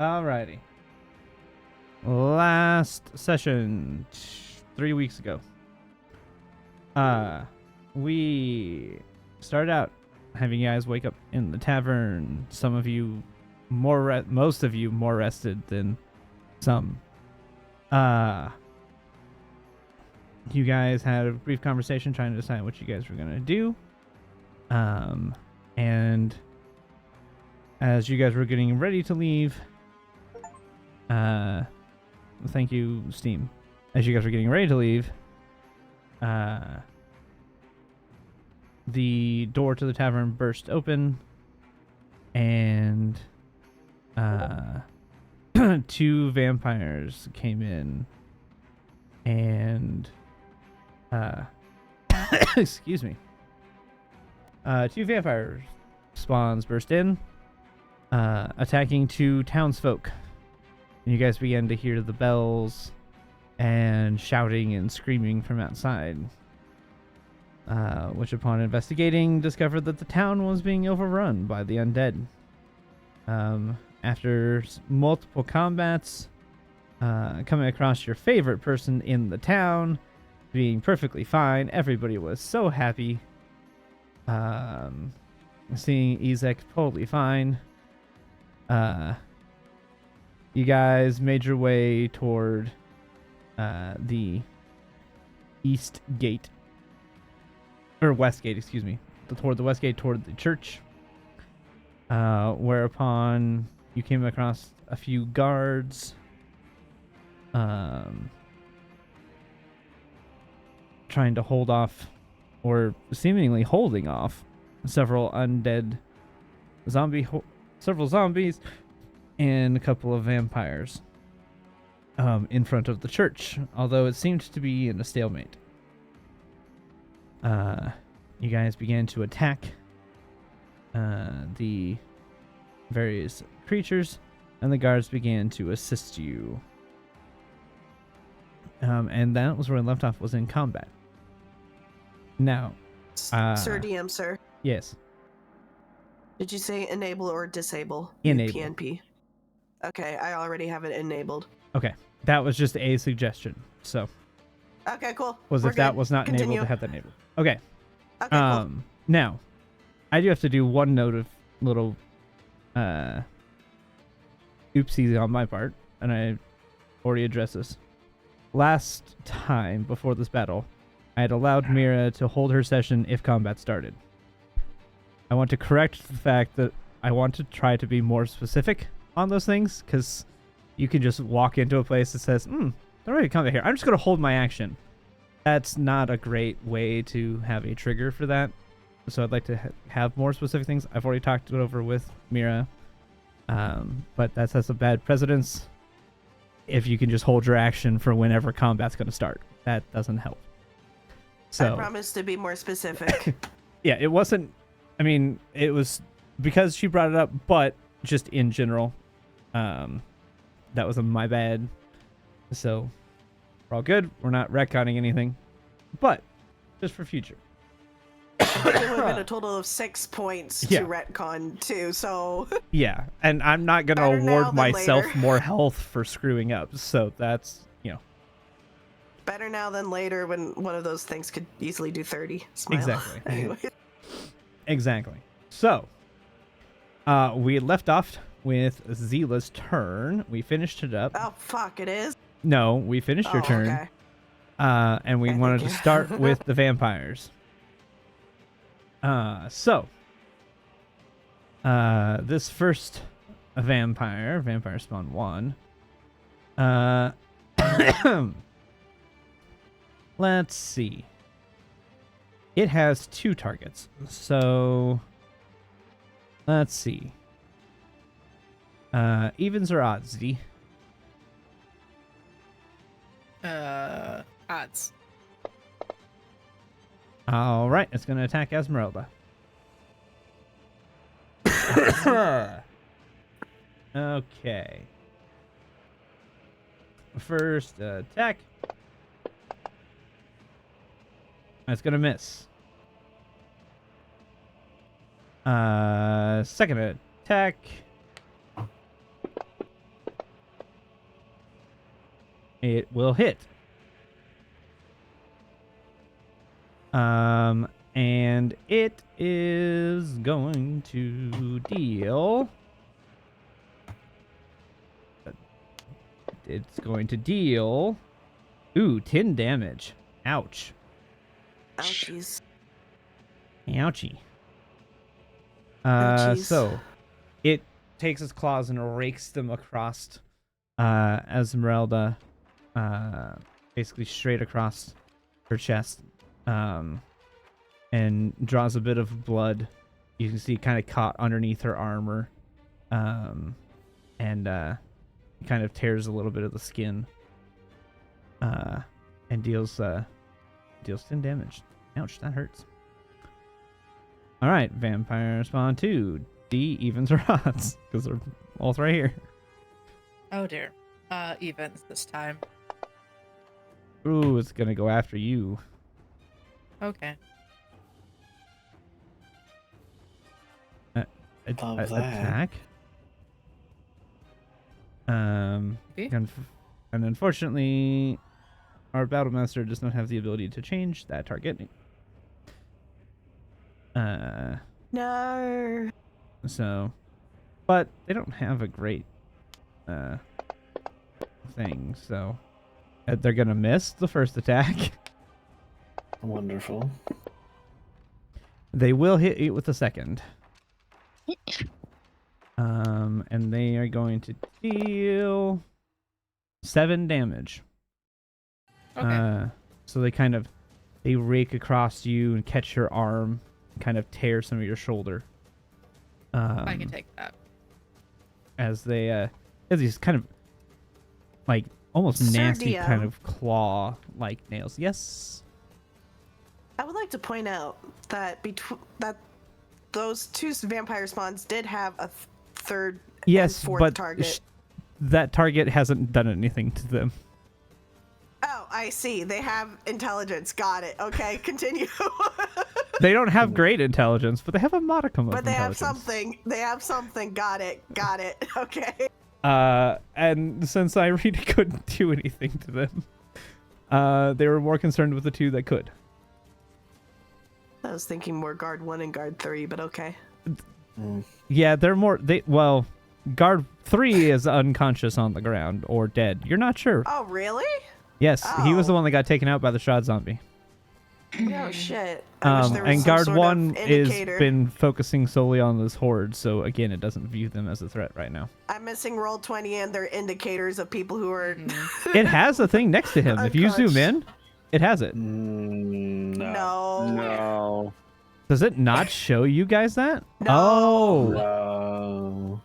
Alrighty. Last session, 3 weeks ago. We started out having you guys wake up in the tavern. Some of you most of you more rested than some. You guys had a brief conversation trying to decide what you guys were gonna do. And as you guys were getting ready to leave, thank you, Steam. As you guys were getting ready to leave, the door to the tavern burst open, and two vampires came in, and excuse me. Two vampire spawns burst in, attacking two townsfolk. And you guys began to hear the bells and shouting and screaming from outside, which upon investigating discovered that the town was being overrun by the undead. After multiple combats, coming across your favorite person in the town being perfectly fine, everybody was so happy. Seeing Ezek totally fine. You guys made your way toward the east gate, or west gate, excuse me, toward the west gate, toward the church. Whereupon you came across a few guards, trying to hold off, or seemingly holding off, several several zombies, and a couple of vampires in front of the church, although it seemed to be in a stalemate. You guys began to attack the various creatures, and the guards began to assist you. And that was where we left off, was in combat. Now, Sir DM, sir. Yes. Did you say enable or disable? Enable. PNP. Okay, I already have it enabled. Okay, that was just a suggestion. So. Okay, cool. Was We're if that good. was not Continue. enabled to have that enabled. Okay. Okay, cool. Now, I do have to do one note of little oopsies on my part, and I already addressed this. Last time before this battle, I had allowed Mira to hold her session if combat started. I want to correct the fact that I want to try to be more specific on those things, because you can just walk into a place that says, they're ready to combat here. I'm just going to hold my action. That's not a great way to have a trigger for that. So I'd like to have more specific things. I've already talked it over with Mira, but that sets a bad precedence. If you can just hold your action for whenever combat's going to start, that doesn't help. So I promise to be more specific. yeah, it wasn't. I mean, it was because she brought it up, but just in general, that was my bad. So we're all good. We're not retconning anything, but just for future. It would have been a total of 6 points to retcon too, so... Yeah, and I'm not going to award myself more health for screwing up, so that's, Better now than later when one of those things could easily do 30. Smile. Exactly. Anyway. Exactly. So, we left off with Zila's turn. We finished it up. Oh, fuck, it is? No, we finished your turn. Okay. And we wanted to start with the vampires. This first vampire spawn 1. Let's see. It has 2 targets. So, let's see. Evens or odds, Z? Odds. All right, it's going to attack Esmeralda. Okay. First attack. It's going to miss. Second attack. It will hit. And it is going to deal. It's going to deal. Ooh, 10 damage. Ouch. Ouchies. Ouchie. Ouchies. So it takes its claws and rakes them across Esmeralda, basically straight across her chest, and draws a bit of blood. You can see kind of caught underneath her armor, and kind of tears a little bit of the skin, and deals 10 damage. Ouch, that hurts. All right, vampire spawn 2. D evens or odds, because they're both right here. Oh dear. Evens this time. Ooh, it's gonna go after you. Okay. Love that. Attack. And unfortunately, our battle master does not have the ability to change that target. No. So, but they don't have a great thing, so they're gonna miss the first attack. Wonderful. They will hit you with the second. And they are going to deal 7 damage. Okay. So they rake across you and catch your arm, and kind of tear some of your shoulder. I can take that. As these kind of like almost Sir nasty DM. kind of claw like nails. Yes. I would like to point out that those two vampire spawns did have a third Yes, and fourth but target. that target hasn't done anything to them. Oh, I see. They have intelligence. Got it. Okay, continue. They don't have great intelligence, but they have a modicum of But they have intelligence. something. They have something. Got it. Got it. Okay. And since I really couldn't do anything to them, they were more concerned with the two that could. I was thinking more guard 1 and guard 3, but okay. Yeah, they're more. Guard 3 is unconscious on the ground or dead. You're not sure. Oh, really? Yes, he was the Oh. one that got taken out by the Strahd zombie. Oh shit. I wish there was And some guard sort of 1 is indicator. been focusing solely on this horde, so again, it doesn't view them as a threat right now. I'm missing roll 20 and their indicators of people who are. It has a thing next to him. If you zoom in, it has it. No. No. No. Does it not show you guys that? No. Oh. No.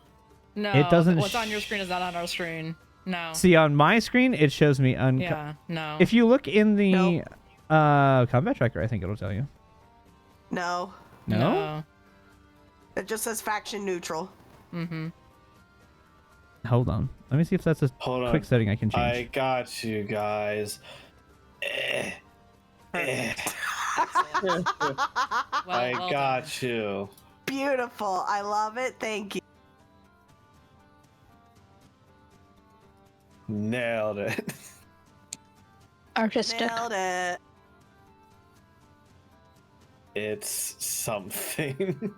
No, It doesn't what's on your screen is not on our screen. No. See, on my screen, it shows me Yeah, no. If you look in the Nope. combat tracker, I think it'll tell you. No. No? It just says faction neutral. Mm-hmm. Hold on. Let me see if that's a Hold on. quick setting I can I change. got you guys. Well, I well got you. Beautiful. I love it. Thank you. Nailed it. Artistic. Nailed it. It's something.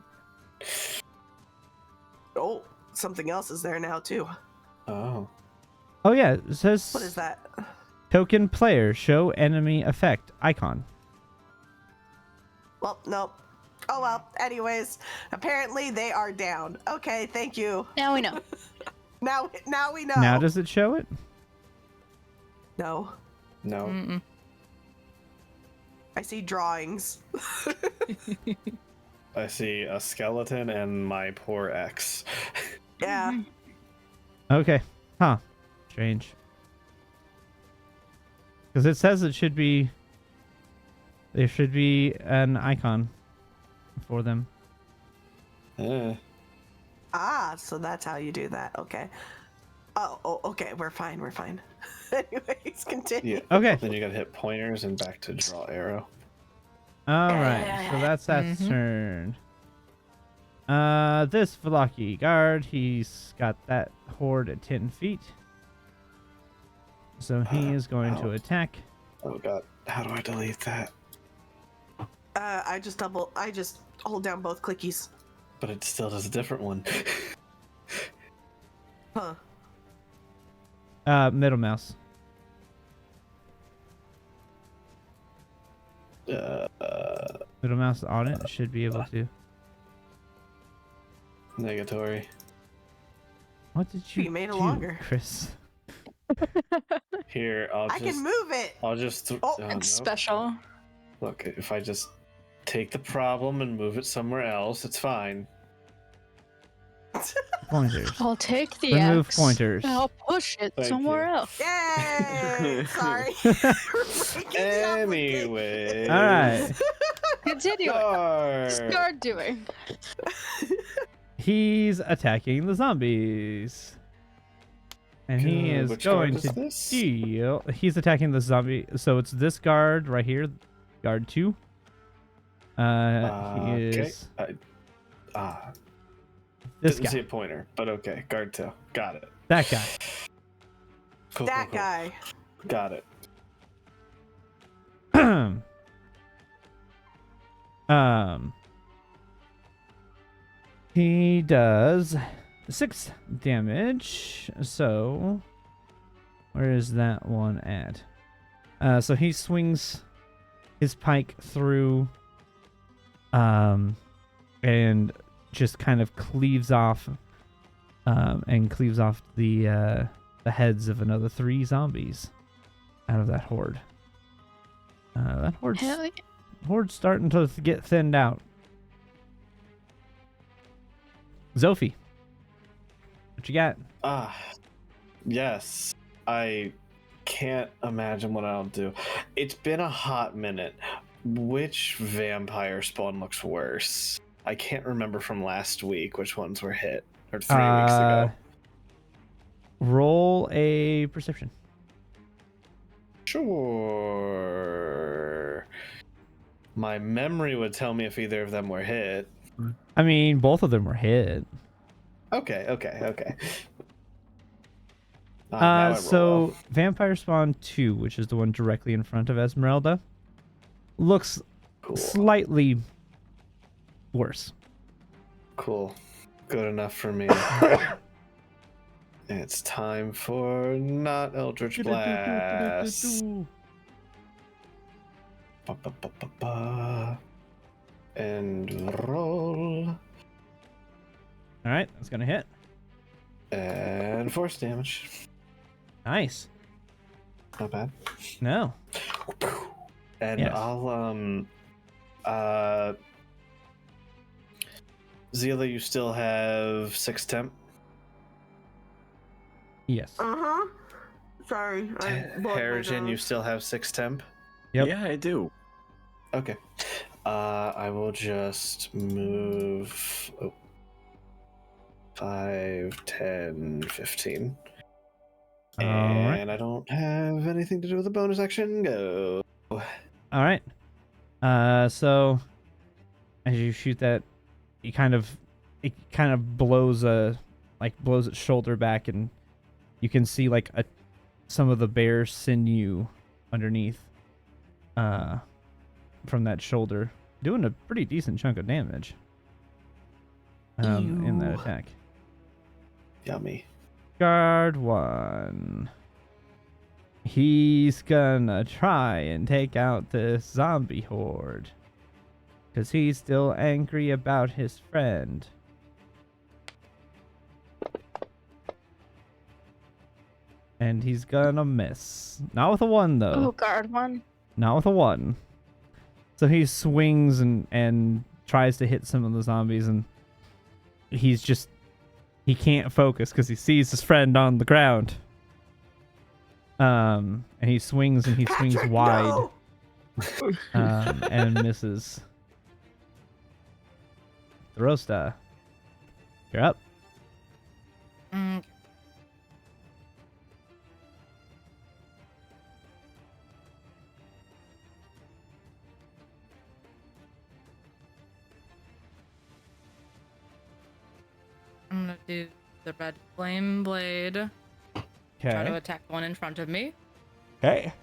Oh, something else is there now too. Oh. Oh yeah, it says What is that? token player show enemy effect icon. Well, nope. Oh well. Anyways, apparently they are down. Okay, thank you. Now we know. Now we know. Now does it show it? No. No. Mm-mm. I see drawings. I see a skeleton and my poor ex. Yeah. Okay. Huh. Strange. Because it says there should be an icon for them. Ah, so that's how you do that. Okay. Oh, okay. We're fine. We're fine. Anyways, continue. Yeah. Okay. Then you gotta hit pointers and back to draw arrow. All right. So that's that turn. This Velaki guard, he's got that horde at 10 feet. So he is going to attack. Oh god, how do I delete that? I just hold down both clickies. But it still does a different one. Huh. Middle mouse. Middle mouse on it should be able to. Negatory. What did you You made it do, longer. Chris? Here, I can move it. I'll just. Oh, no. It's special. Look, if I just take the problem and move it somewhere else, it's fine. Pointers. I'll take the Remove X pointers. and I'll push it Thank somewhere you. else. Yay! Sorry. Breaking it up with it. Anyway. All right. Continue. Start doing. He's attacking the zombies. And he Good. is Which going card is to this? deal. He's attacking the zombie. So it's this guard right here, guard 2. He Okay. is this Didn't see guy. a pointer, but okay. Guard 2. Got it. That guy. Cool, That cool, cool. guy. Got it. He does 6 damage. So where is that one at? So he swings his pike through and just kind of cleaves off the heads of another 3 zombies out of that horde. That Hell yeah. horde's starting to get thinned out. Zophie, what you got? Yes. I can't imagine what I'll do. It's been a hot minute. Which vampire spawn looks worse? I can't remember from last week which ones were hit. Or 3 weeks ago. Roll a perception. Sure. My memory would tell me if either of them were hit. I mean, both of them were hit. Okay. Now I roll So off. Vampire Spawn 2, which is the one directly in front of Esmeralda, looks Cool. slightly worse. Cool. Good enough for me. It's time for not Eldritch Blast. Ba-ba-ba-ba-ba. And roll. All right, that's gonna hit. And force damage. Nice. Not bad. No. And Yes. I'll Zila, you still have 6 temp. Yes. Uh-huh. Sorry. Harrigan, you still have 6 temp. Yep. Yeah, I do. Okay. I will just move 5, 10, 15. All right. And I don't have anything to do with the bonus action. Go. All right. So as you shoot that, it kind of blows blows its shoulder back, and you can see like some of the bear sinew underneath from that shoulder, doing a pretty decent chunk of damage in that Ew. attack. Yummy. Guard 1. He's gonna try and take out this zombie horde, because he's still angry about his friend. And he's gonna miss. Not with a 1, though. Oh, guard 1. Not with a 1. So he swings and tries to hit some of the zombies, and he can't focus because he sees his friend on the ground. And he swings Patrick, wide, no! and misses. Throsta, you're up. Mm, I'm gonna do the red flame blade. Try to Okay. attack the one in front of me. Okay.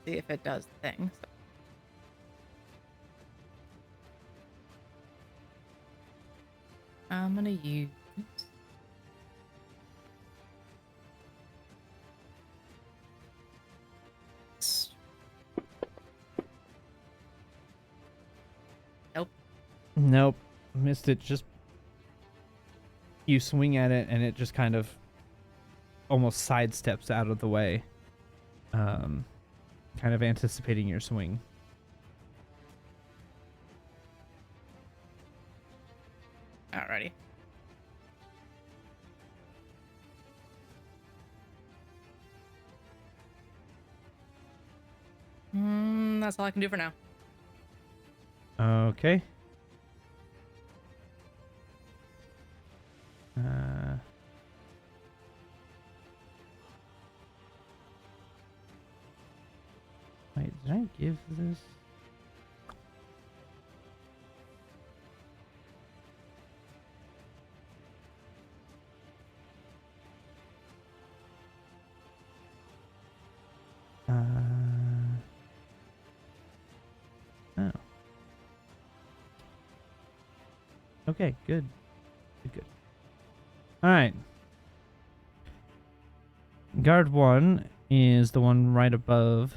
See if it does the thing. So. I'm gonna use. Nope. Nope. Missed it. Just you swing at it and it just kind of almost sidesteps out of the way. Kind of anticipating your swing. Alrighty. That's all I can do for now. Okay. Wait, did I give this? Oh. Okay, good. Good. All right. Guard 1 is the one right above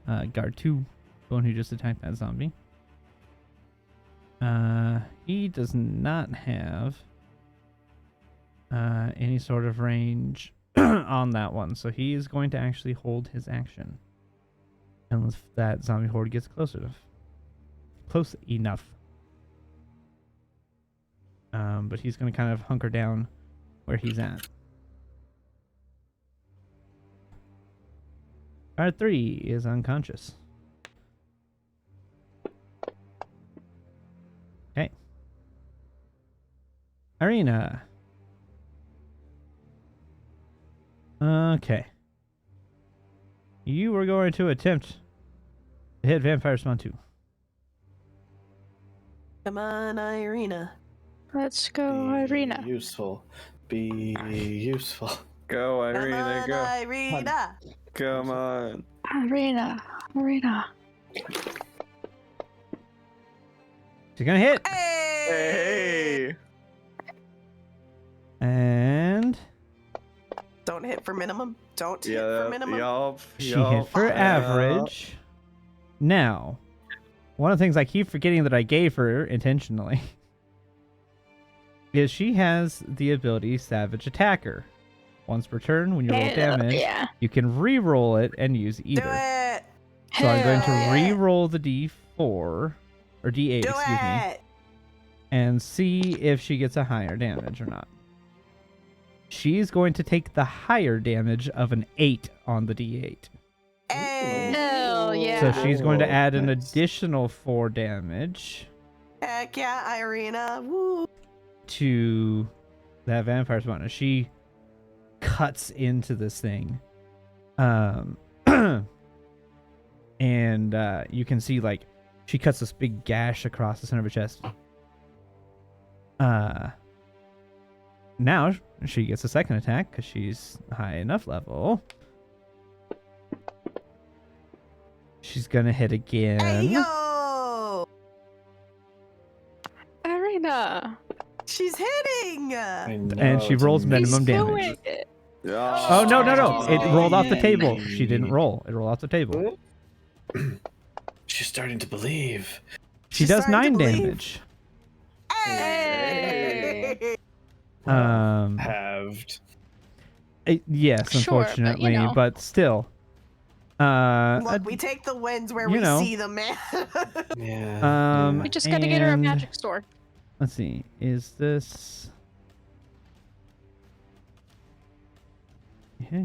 Guard 2, the one who just attacked that zombie. He does not have any sort of range on that one, so he is going to actually hold his action unless that zombie horde gets close enough. But he's going to kind of hunker down where he's at. Guard 3 is unconscious. Okay. Irina. Okay. You are going to attempt to hit Vampire Spawn 2. Come on, Irina. Let's go, Irina. Useful. Be useful. Go, Come Irina, on, go. Irina. Come on. Irina. Irina. She's gonna hit. Hey! Hey! And Don't hit for minimum. Don't hit Yeah, for minimum. yup. she hit for average. Now, one of the things I keep forgetting that I gave her intentionally is she has the ability Savage Attacker. Once per turn, when you roll damage, Yeah. you can re-roll it and use Do either. it. So I'm going to Hell yeah. re-roll the D4 or D8, Do excuse me, it. and see if she gets a higher damage or not. She's going to take the higher damage of an 8 on the D8. Hey. Hell yeah. So she's going to add an Nice. additional 4 damage Heck yeah, Irina. Woo. to that vampire spawn. She cuts into this thing. And you can see, like, she cuts this big gash across the center of her chest. Now she gets a second attack because she's high enough level. She's gonna hit again. Hey yo. Irina. She's hitting. I know, And she it's rolls minimum He's damage. doing it. Yeah. Oh, no. Oh. It rolled off the table. She didn't roll. It rolled off the table. She's starting to believe. She She's does starting 9 to believe. damage. Hey. Halved. Yes, Sure, but, unfortunately, you know. but still. Look, we take the wins where you we know. see them, man. Yeah. We just gotta get her a and- magic sword. Let's see. Is this? Yeah.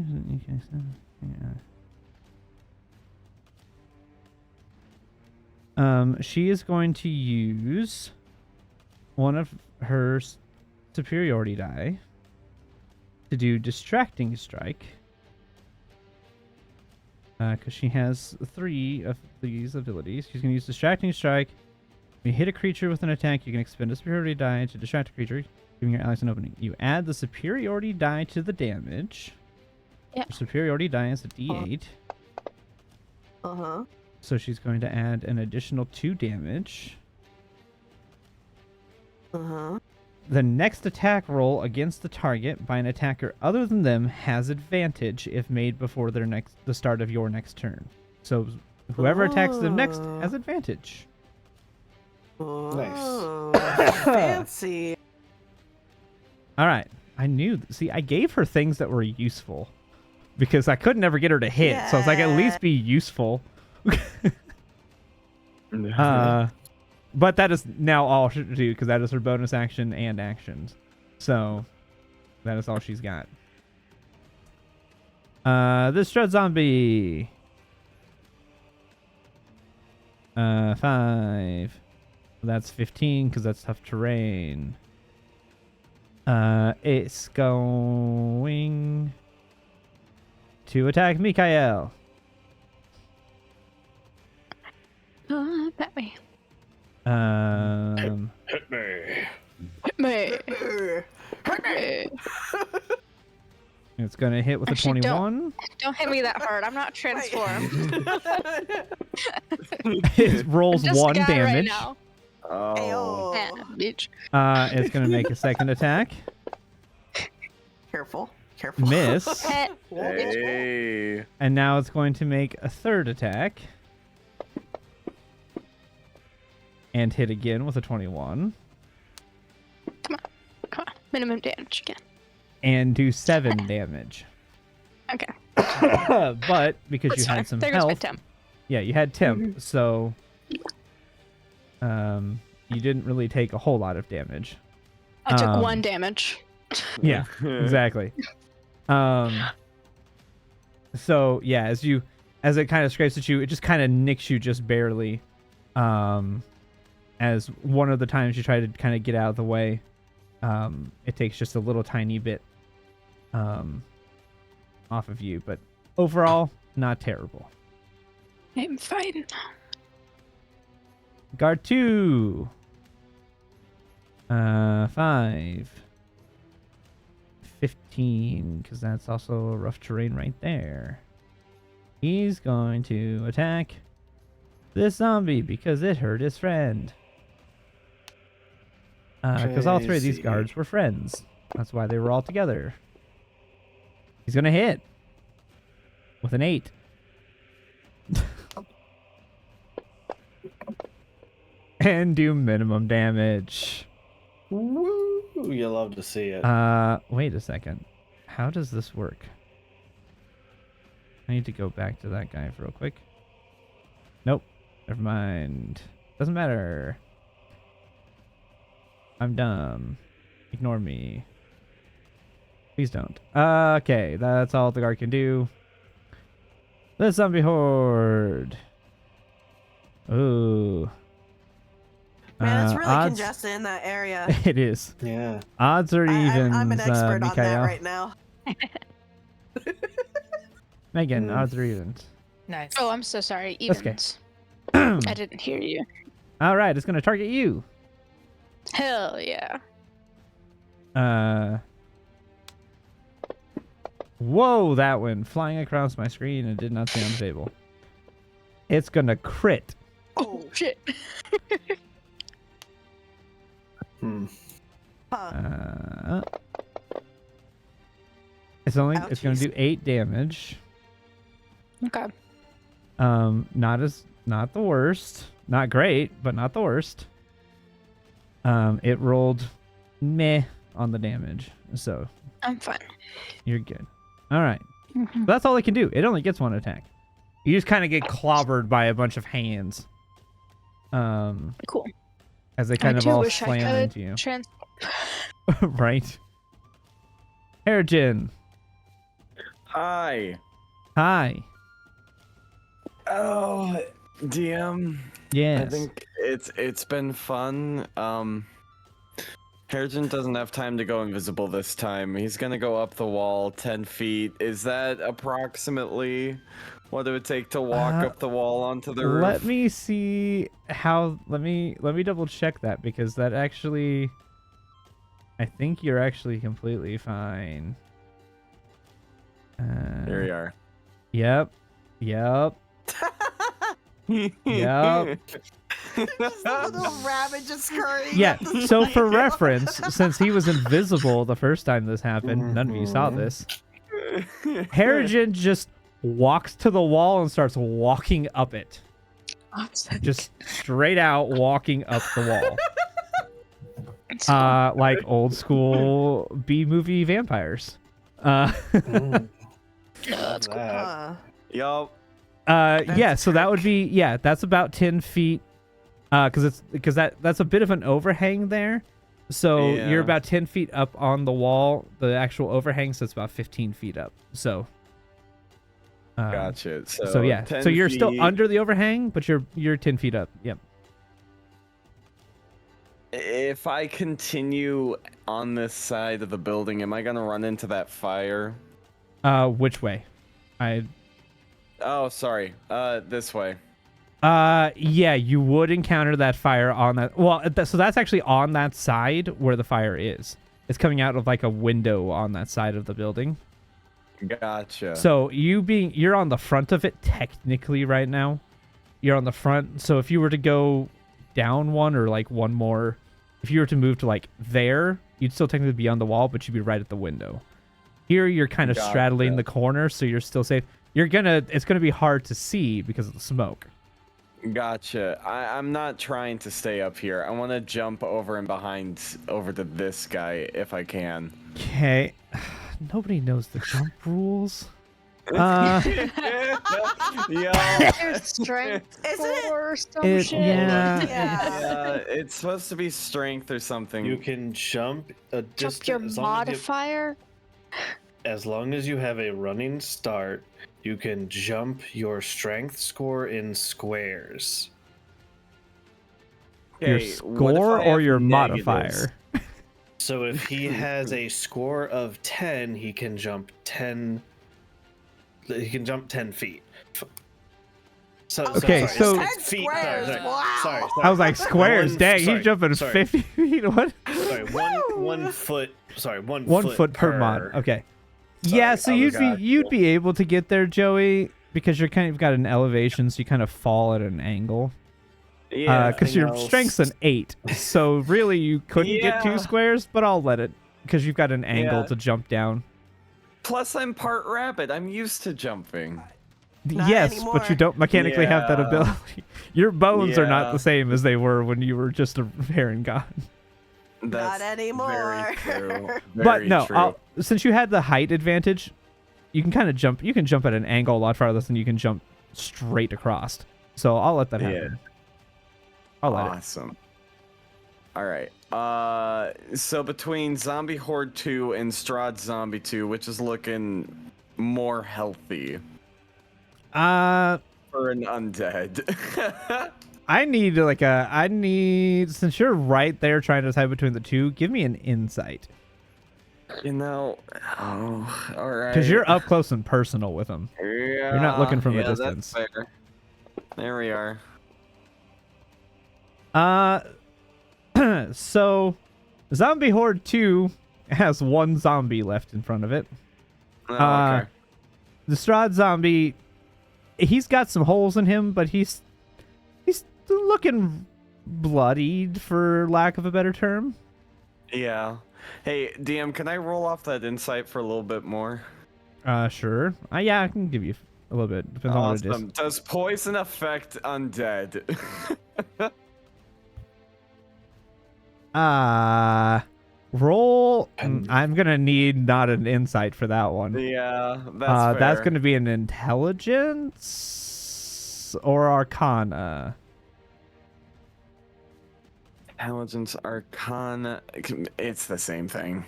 She is going to use one of her superiority die to do distracting strike. Because she has 3 of these abilities. She's going to use distracting strike. When you hit a creature with an attack, you can expend a superiority die to distract a creature, giving your allies an opening. You add the superiority die to the damage. Yeah. Her superiority die is a D8. Uh-huh. So she's going to add an additional 2 damage. Uh-huh. The next attack roll against the target by an attacker other than them has advantage if made before the start of your next turn. So whoever attacks them next has advantage. Oh, fancy. All right. I knew. See, I gave her things that were useful because I could never get her to hit. So I was like, at least be useful. But that is now all she do because that is her bonus action and actions. So that is all she's got. This Strahd zombie. 5. That's 15 because that's tough terrain. It's going to attack Mikael. That way. Hit me. Hit me. Hit me. It's gonna hit with a Actually, 21. Don't hit me that hard. I'm not transformed. It rolls I'm just 1 a guy right damage. now. Oh. Yeah, bitch. It's gonna make a second attack. Careful. Careful. Miss. Hit. Hey. And now it's going to make a third attack. And hit again with a 21. Come on. Minimum damage again. And do 7 damage. Okay. But because That's you fine. had some There goes my health. temp. Yeah, you had temp, so you didn't really take a whole lot of damage. I took Um, 1 damage. Yeah, exactly. So yeah, as it kind of scrapes at you, it just kind of nicks you just barely. As one of the times you try to kind of get out of the way, it takes just a little tiny bit off of you, but overall, not terrible. I'm fine. Guard 2. 5. 15, because that's also a rough terrain right there. He's going to attack this zombie because it hurt his friend. Because all 3 of these Crazy. guards were friends. That's why they were all together. He's going to hit with an 8. And do minimum damage. Woo! You love to see it. Wait a second. How does this work? I need to go back to that guy real quick. Nope. Never mind. Doesn't matter. I'm dumb. Ignore me. Please don't. Okay, that's all the guard can do. The zombie horde. Ooh. Man, it's really odds- congested in that area. It is. Yeah. Odds or evens, I'm an expert on that Mikael. right now. Megan, odds or evens? Nice. Oh, I'm so sorry. That's okay. Evens. I didn't hear you. All right, it's going to target you. Hell yeah. Whoa, that went flying across my screen and did not stay on the table. It's going to crit. Oh, Shit. Hmm. huh. It's going to Ouchies. do 8 damage. Okay. Not the worst. Not great, but not the worst. It rolled meh on the damage. So, I'm fine. you're good. All right. Mhm. That's all it can do. It only gets 1 attack. You just kind of get clobbered by a bunch of hands. Cool. As they kind I of do all wish I slam could into you. trans- Right. Harrigan. Hi. Hi. Oh, DM. Yes. I think it's been fun. Harrigan doesn't have time to go invisible this time. He's gonna go up the wall 10 feet. Is that approximately what it would take to walk up the wall onto the roof? Let me see how. Let me double check that because that actually. I think you're actually completely fine. Here we are. Yep. Yep. Yep. Just a little rabbit just scurrying. Yeah. up the So for trail. reference, since he was invisible the first time this happened, none of you saw this. Harrigan just walks to the wall and starts walking up it. Just straight out walking up the wall. Like old school B movie vampires. That's cool. Huh. Yup. Yeah, so that would be that's about 10 feet. Because that's a bit of an overhang there. So Yeah. you're about 10 feet up on the wall. The actual overhang, so it's about 15 feet up. So Gotcha. So yeah. 10 So you're feet. still under the overhang, but you're 10 feet up. Yep. If I continue on this side of the building, am I gonna run into that fire? Which way? Oh, sorry. This way. Yeah, you would encounter that fire on that. Well, so that's actually on that side where the fire is. It's coming out of like a window on that side of the building. Gotcha. So you're on the front of it technically right now. You're on the front. So if you were to go down one or like one more, if you were to move to like there, you'd still technically be on the wall, but you'd be right at the window. Here you're kind of straddling the corner, so you're still safe. It's gonna be hard to see because of the smoke. Gotcha. I'm not trying to stay up here. I want to jump over and over to this guy if I can. Okay. Nobody knows the jump rules. Yeah. There's strength Isn't it- or some It- shit. yeah. Yeah, it's supposed to be strength or something. You can jump a Jump distance your modifier. as long as you have a running start. You can jump your strength score in squares. Your Okay, what if score I or have your negatives? modifier? So if he has a score of 10, he can jump 10. He can jump 10 feet. So, Okay, so- 10 feet. squares, wow. Sorry. I was like, squares. One- Dang, sorry, he's jumping sorry. 50 feet. What? Sorry, one foot. Sorry, one 1 foot foot per mod. Okay. Sorry, Yeah, so I was- you'd be able to get there, Joey, because you're kind of got an elevation, so you kind of fall at an angle. Yeah. Because your strength's an 8, so really you couldn't get 2 Yeah. squares, but I'll let it because you've got an angle Yeah. to jump down. Plus, I'm part rabbit. I'm used to jumping. Not Yes, anymore. but you don't mechanically have that Yeah. ability. Your bones are not Yeah. the same as they were when you were just a heron god. That's Not anymore. Very true. But Very no, true. since you had the height advantage, you can kind of jump. You can jump at an angle a lot farther than you can jump straight across. So I'll let that happen. I'll let it. Awesome. All right. So between Zombie Horde 2 and Strahd Zombie 2, which is looking more healthy for an undead? I need since you're right there trying to decide between the two, give me an insight. You know, all right. Because you're up close and personal with them. Yeah, You're not looking from a that's distance. fair. There we are. So Zombie Horde 2 has 1 zombie left in front of it. Oh, okay. The Strahd zombie, he's got some holes in him, but he's looking bloodied, for lack of a better term. Yeah. Hey, DM, can I roll off that insight for a little bit more? Sure. Yeah, I can give you a little bit. Depends on what it is. Awesome. Does poison affect undead? Roll. I'm gonna need not an insight for that one. Yeah, that's fair. That's gonna be an intelligence or arcana. Intelligence, Arcana. It's the same thing.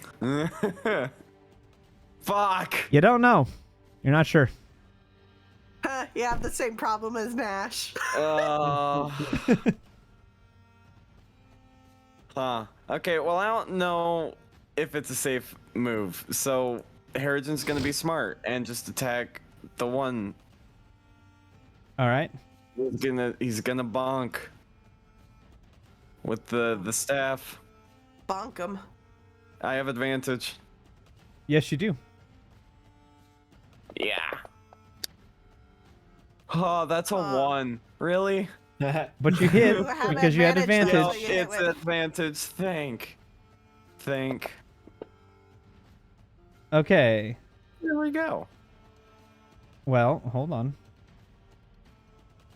Fuck. You don't know. You're not sure. You have the same problem as Nash. Huh. Okay, well, I don't know if it's a safe move. So, Harrigan's gonna be smart and just attack the one. All right. He's gonna bonk with the staff. Bonk him. I have advantage. Yes, you do. Yeah. Oh, that's a 1. Really? But you hit You have because you had advantage, though, advantage. so you hit It's with- advantage. Think. Okay. There we go. Well, hold on.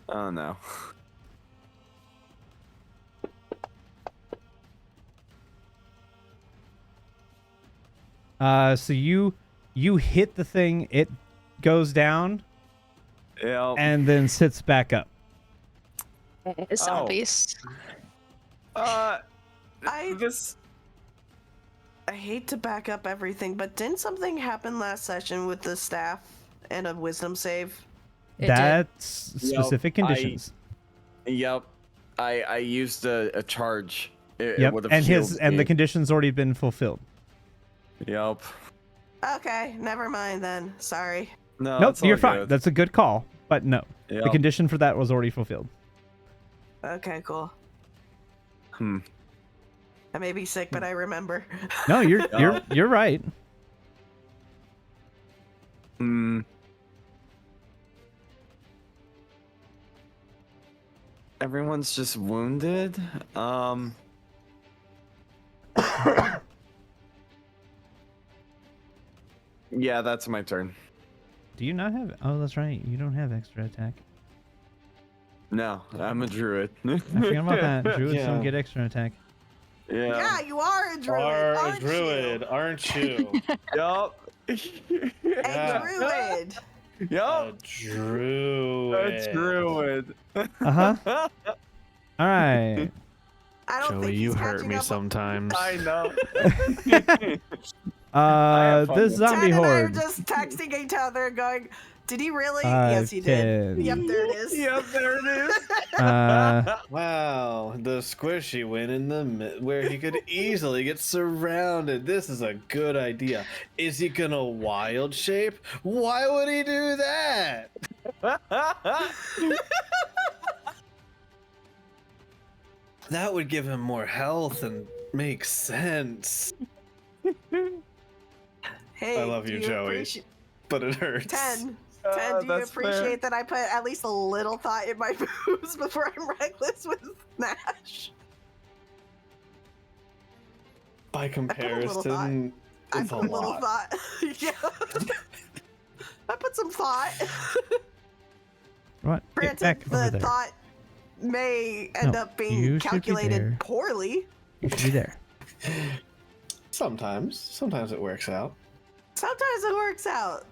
Oh no. So you hit the thing, it goes down Yeah. and then sits back up. Zombies. I I guess. I hate to back up everything, but didn't something happen last session with the staff and a wisdom save? It did. That's specific conditions. Yep. I used a charge. It Yep. would have And his healed and the me. conditions already been fulfilled. Yep. Okay, never mind then. Sorry. No, Nope, it's all you're fine. good. That's a good call. But no. The Yep. condition for that was already fulfilled. Okay, cool. Hmm. I may be sick, but I remember. No, you're No. you're right. Hmm. Everyone's just wounded. Yeah, that's my turn. Do you not have? Oh, that's right. You don't have extra attack. No, I'm a druid. I forgot about that. Druids Yeah. don't get extra attack. Yeah, you are a druid, Are a aren't druid, aren't you? Yup. you? Yeah. A druid. A Yup. druid. A druid. Uh-huh. All right. I don't Joey, think he's you hurt catching me up. sometimes. I know. have fun This with zombie Ted and I are horde. just texting each other and going, did he really? Yes, he did. 10. Yep, there it is. Yep, there it is. Wow, the squishy went in the where he could easily get surrounded. This is a good idea. Is he gonna wild shape? Why would he do that? That would give him more health and make sense. Hey, I love do you, Joey. But it hurts. 10. 10, do you That's fair. appreciate that I put at least a little thought in my moves before I'm reckless with Nash? By little comparison, I it's a put a little lot. thought. Yeah. I put some thought. What? Get Granted, back over the there. thought may end No, up being you should be calculated there. poorly. You should be there. Sometimes it works out. Sometimes it works out.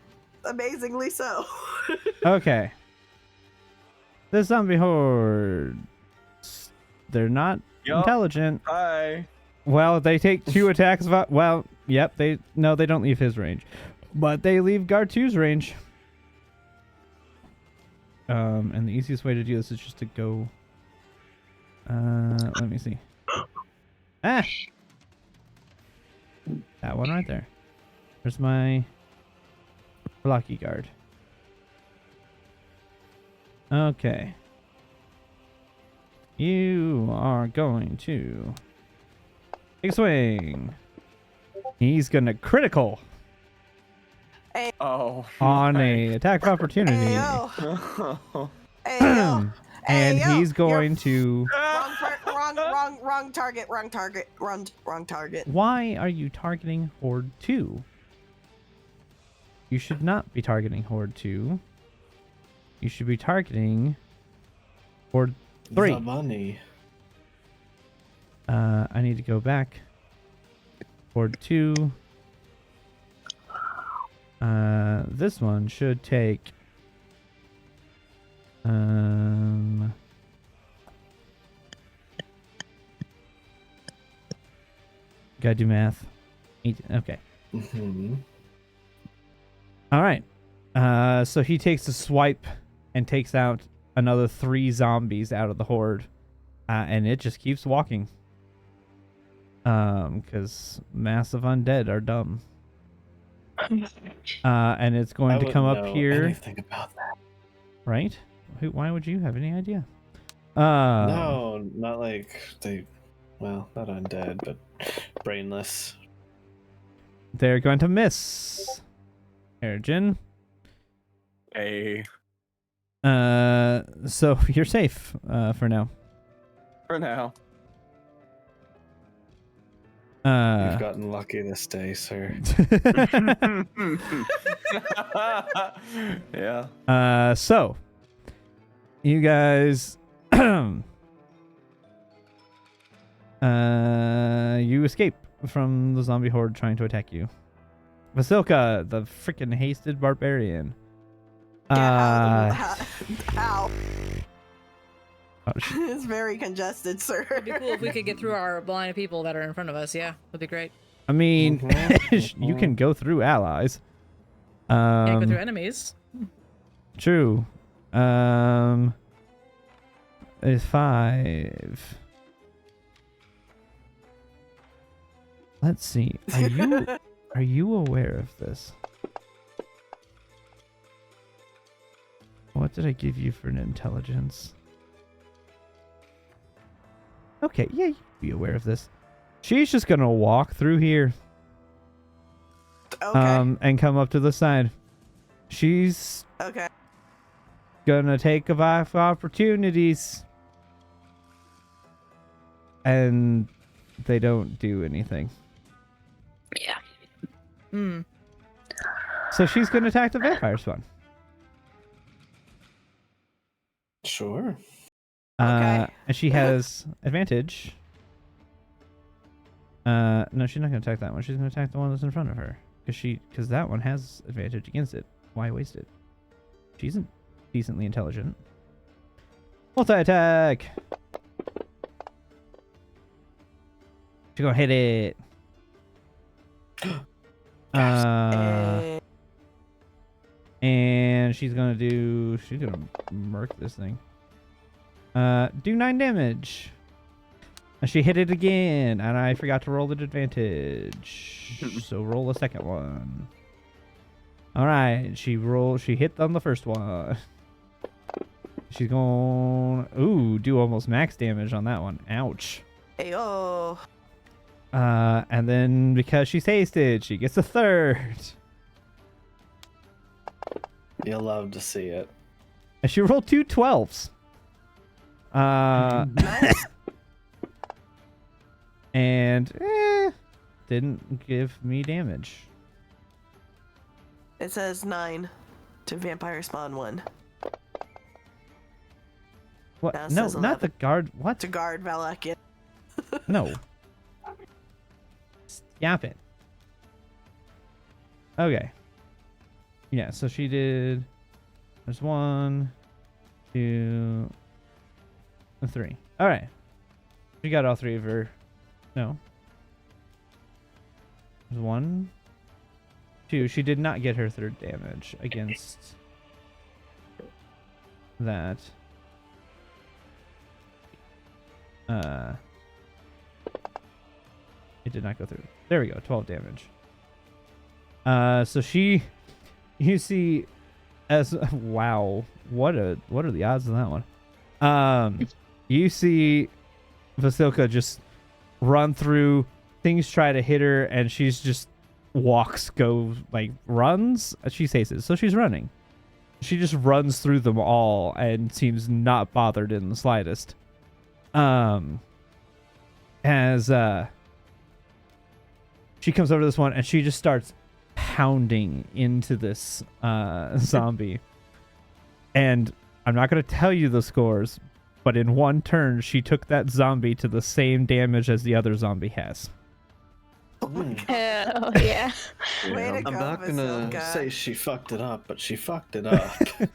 Amazingly so. Okay. The zombie horde. They're not Yup. intelligent. Hi. Well, they take 2 attacks. Well, yep. They don't leave his range, but they leave Guard 2's range. And the easiest way to do this is just to go. Let me see. Ah, that one right there. There's my blocky guard. Okay. You are going to take a swing. He's gonna critical Oh. on a attack of opportunity. Ayo. Ayo. And Ayo. he's going to. Wrong target. Wrong target. Why are you targeting Horde 2? You should not be targeting Horde 2. You should be targeting Horde 3. The money. I need to go back. Horde 2. This one should take. Gotta do math. 18, okay. Mm-hmm. All right. So he takes a swipe and takes out another 3 zombies out of the horde, and it just keeps walking. Because massive undead are dumb. And it's going to come up here, Anything about that? right? Why would you have any idea? No, not like they. Well, not undead, but brainless. They're going to miss. Erjin, Okay. So you're safe for now. For now. You've gotten lucky this day, sir. Yeah. So you guys you escape from the zombie horde trying to attack you. Vasilka, the freaking hasted barbarian. Ow. Oh, It's very congested, sir. It'd be cool if we could get through our line of people that are in front of us. Yeah, that'd be great. I mean, you can go through allies. Can't go through enemies. True. Is 5. Let's see. Are you aware of this? What did I give you for an intelligence? Okay, yeah, you'd be aware of this. She's just gonna walk through here. Okay. And come up to the side. She's Okay. gonna take a opportunities. And they don't do anything. Yeah. Hmm. So she's gonna attack the vampire spawn. Sure. Okay. And she has advantage. No, she's not gonna attack that one. She's gonna attack the one that's in front of her. Because that one has advantage against it. Why waste it? She's decently intelligent. Multi-attack! She's gonna hit it. And she's gonna murk this thing. Do 9 damage. And she hit it again, and I forgot to roll the advantage. So roll a second one. Alright, she hit on the first one. She's going do almost max damage on that one. Ouch. Ayo. And then because she's hasted, she gets a third. You'll love to see it. And she rolled 2 12s. Nice. And didn't give me damage. It says 9 to vampire spawn 1. What? Now it No, says not 11. the guard. What? To guard Valakian. No. Stop it. Okay. Yeah, so she did. There's 1, 2, and 3. All right. She got all 3 of her. No. There's 1, 2. She did not get her third damage against that. It did not go through. There we go. 12 damage. So you see, wow, what are the odds of that one? You see Vasilka just run through, things try to hit her, and she's just runs. She says it, so she's running. She just runs through them all and seems not bothered in the slightest. As she comes over to this one and she just starts pounding into this zombie. And I'm not going to tell you the scores, but in one turn, she took that zombie to the same damage as the other zombie has. Hell yeah. Way to I'm go, not gonna Vasilka. say she fucked it up, but she fucked it up. Hell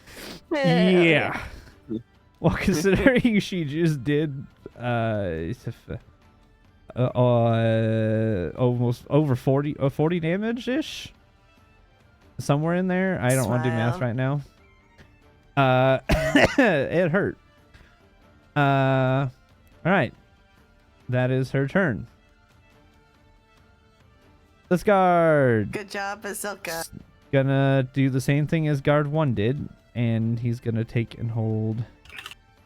Yeah. Well, considering she just did almost over 40 damage ish, somewhere in there. I don't want to do math Smile. right now. It hurt. All right, that is her turn. This guard Good job, Vasilka. gonna do the same thing as guard 1 did, and he's gonna take and hold.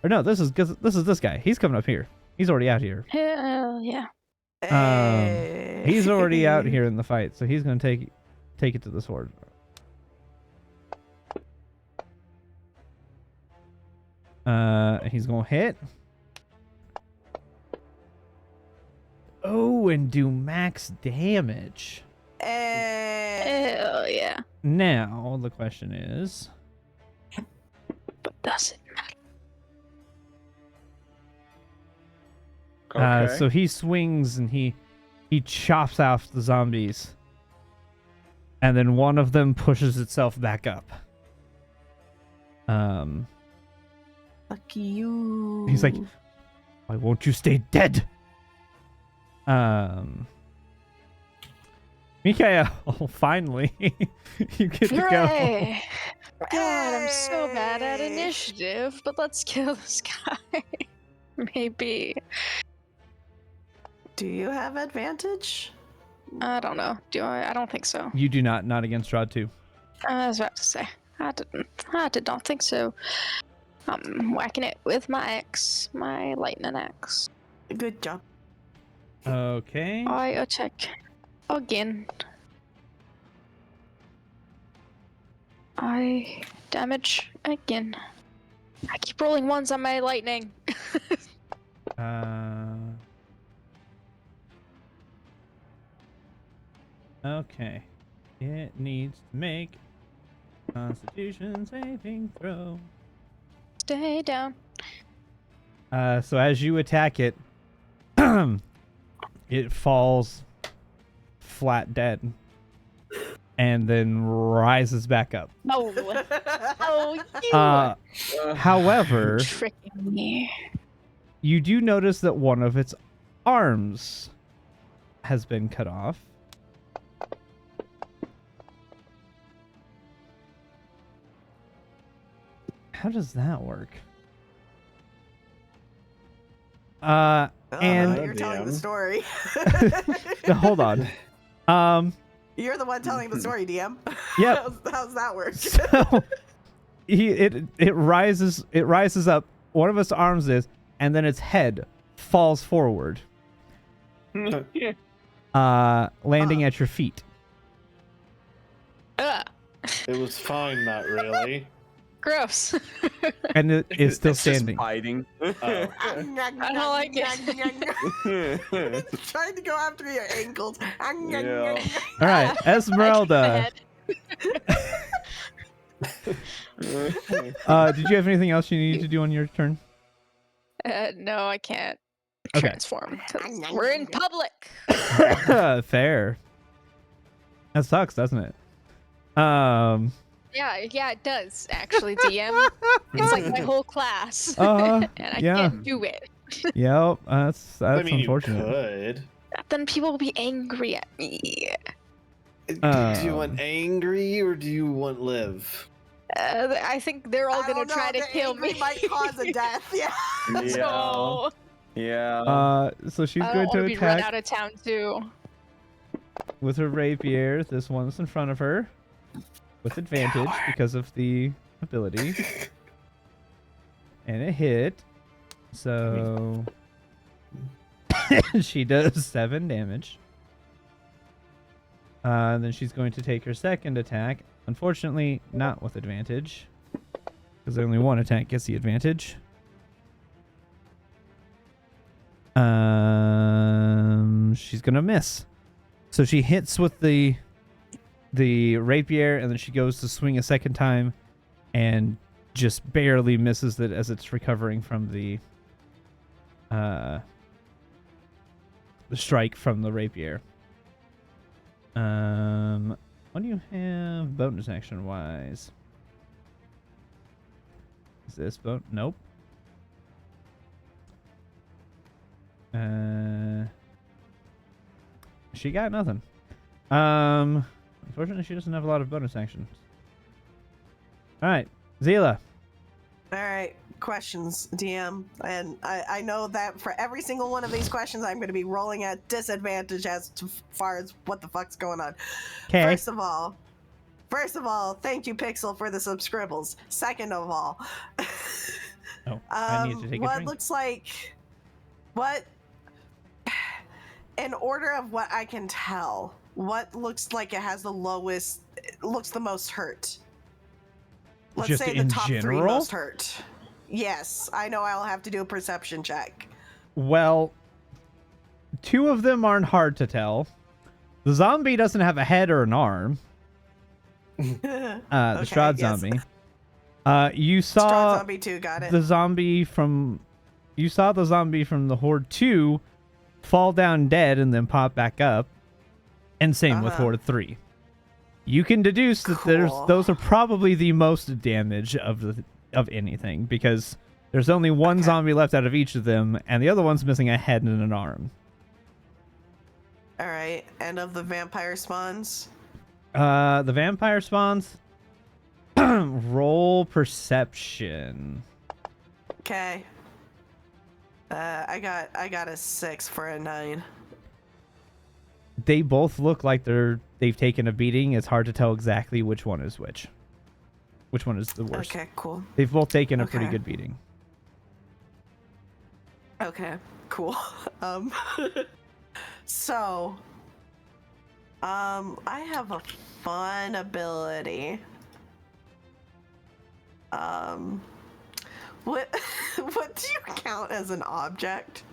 Or no, this is this guy. He's coming up here. He's already out here. Hell yeah. Hey. He's already out here in the fight, so he's gonna take it to the sword. He's gonna hit. Oh, and do max damage. Oh yeah. Now the question is, But does it matter? Okay. so he swings and he chops off the zombies, and then one of them pushes itself back up. Fuck you. He's like, why won't you stay dead? Mikael, finally, you get to go. Hooray! God, I'm so bad at Yay. initiative, but let's kill this guy. Maybe. Do you have advantage? I don't know. Do I? I don't think so. You do not against Strahd 2. I was about to say. I did not think so. I'm whacking it with my axe, my lightning axe. Good job. Okay. I attack again. I damage again. I keep rolling ones on my lightning. Okay. It needs to make Constitution saving throw. Stay down. So as you attack it, it falls flat dead, and then rises back up. Oh, oh, you However, tricking me. you do notice that one of its arms has been cut off. How does that work? And you're telling the DM. story. hold on. You're the one telling the story, DM. Yep. How's that work? So it rises up. One of its arms is, and then its head falls forward, landing at your feet. Ugh, It was fine, not really. gross. And it is still It's just standing. biting. Oh. I don't like it. Trying to go after your ankles. Yeah. All right, Esmeralda. Did you have anything else you needed to do on your turn? No, I can't Okay. transform. 'Cause we're in public. Fair. That sucks, doesn't it? Yeah, it does actually, DM. It's like my whole class, and I yeah. can't do it. Yep, that's I mean, unfortunate. you could. Then people will be angry at me. Do you want angry or do you want live? I think they're all gonna try to kill me. Might cause a death. Yeah. So Yeah. So she's I going don't to want to be run attack out of town too. with her rapier. This one's in front of her with advantage because of the ability. And it hit. So she does 7 damage. Then she's going to take her second attack. Unfortunately, not with advantage. Because only one attack gets the advantage. She's gonna miss. So she hits with the rapier, and then she goes to swing a second time, and just barely misses it as it's recovering from the strike from the rapier. What do you have bonus action wise? Is this boat? Nope. She got nothing. Unfortunately, she doesn't have a lot of bonus actions. All right, Zila. All right. Questions, DM. And I know that for every single one of these questions, I'm going to be rolling at disadvantage as to far as what the fuck's going on. Okay. First of all, thank you, Pixel, for the subscribbles. Second of all, Oh, I need to take a what drink. looks like, in order of what I can tell, what looks like it has the lowest, looks the most hurt. Let's Just say the in top 3 general? most hurt. yes, I know I'll have to do a perception check. Well, 2 of them aren't hard to tell. The zombie doesn't have a head or an arm. The Strahd yes. zombie. You Strahd saw zombie 2, got it. the zombie from the Horde 2 fall down dead and then pop back up, and same with Horde 3. You can deduce that Cool. those are probably the most damage of anything, because there's only one zombie left out of each of them, and the other one's missing a head and an arm. All right, and of the vampire spawns. The vampire spawns. Roll perception. Okay. I got a 6 for a 9. They both look like they've taken a beating. It's hard to tell exactly which one is which. Which one is the worst? Okay, cool. They've both taken a pretty Okay. good beating. Okay, cool. So, I have a fun ability. What what do you count as an object?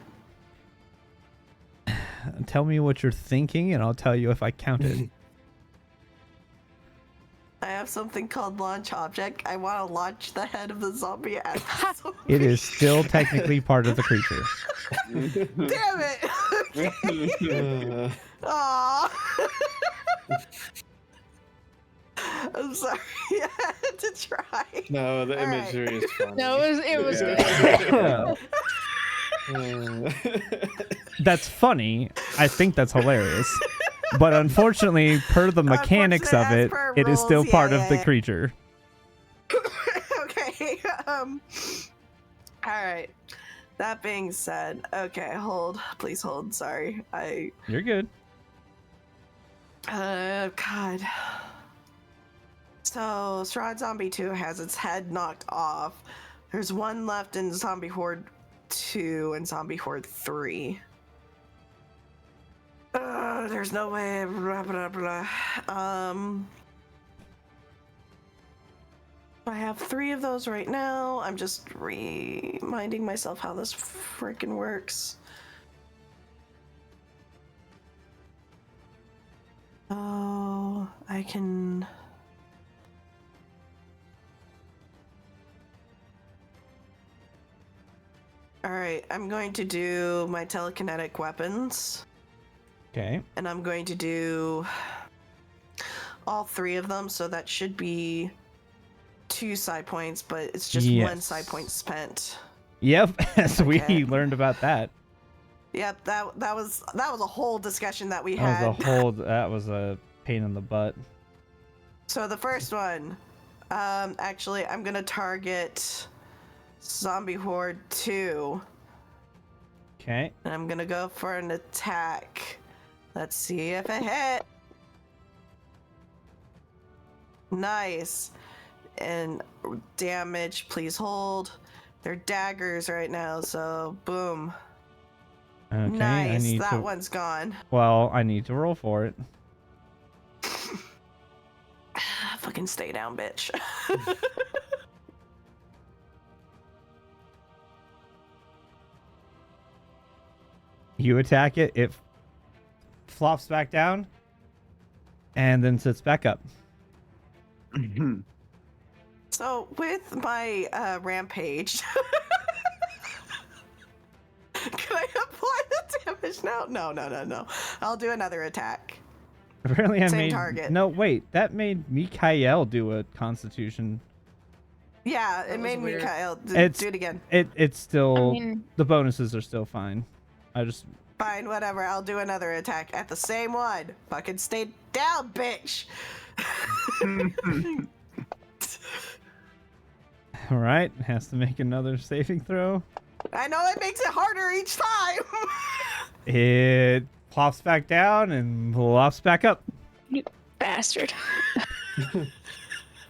Tell me what you're thinking, and I'll tell you if I count it. I have something called launch object. I want to launch the head of the zombie at the zombie. It is still technically part of the creature. Damn it! Aw. I'm sorry. I had to try. No, the All right. imagery is fun. No, it was good. That's funny. I think that's hilarious. But unfortunately, per the mechanics of Unfortunate it, as per it is still rules, part yeah, of the yeah. creature. Okay. All right. That being said, okay, please hold. Sorry, You're good. God. So Strahd Zombie 2 has its head knocked off. There's one left in Zombie Horde 2 and Zombie Horde 3. There's no way. Blah, blah, blah. I have 3 of those right now. I'm just reminding myself how this freaking works. Oh, I can. Alright, I'm going to do my telekinetic weapons. Okay. And I'm going to do all 3 of them, so that should be 2 side points, but it's just 1 Yes. side point spent. Yep, as Okay. we learned about that. Yep, that was a whole discussion that we had. That was a pain in the butt. So the first one, actually, I'm gonna target Zombie Horde 2, Okay. and I'm gonna go for an attack. Let's see if it hit. Nice. And damage, please hold. They're daggers right now, so boom. Okay. Nice. That one's gone. Well, I need to roll for it. Fucking stay down, bitch. You attack it, it flops back down, and then sits back up. So with my rampage, can I apply the damage now? No. I'll do another attack. Apparently, I Same made. target. No, wait. That made Mikael do a Constitution. Yeah, That it was made me weird. Kyle do It's- it again. It's still. I mean, The bonuses are still fine. I just. Fine, whatever. I'll do another attack at the same one. Fucking stay down, bitch. All right. Has to make another saving throw. I know it makes it harder each time. It plops back down and plops back up. bastard.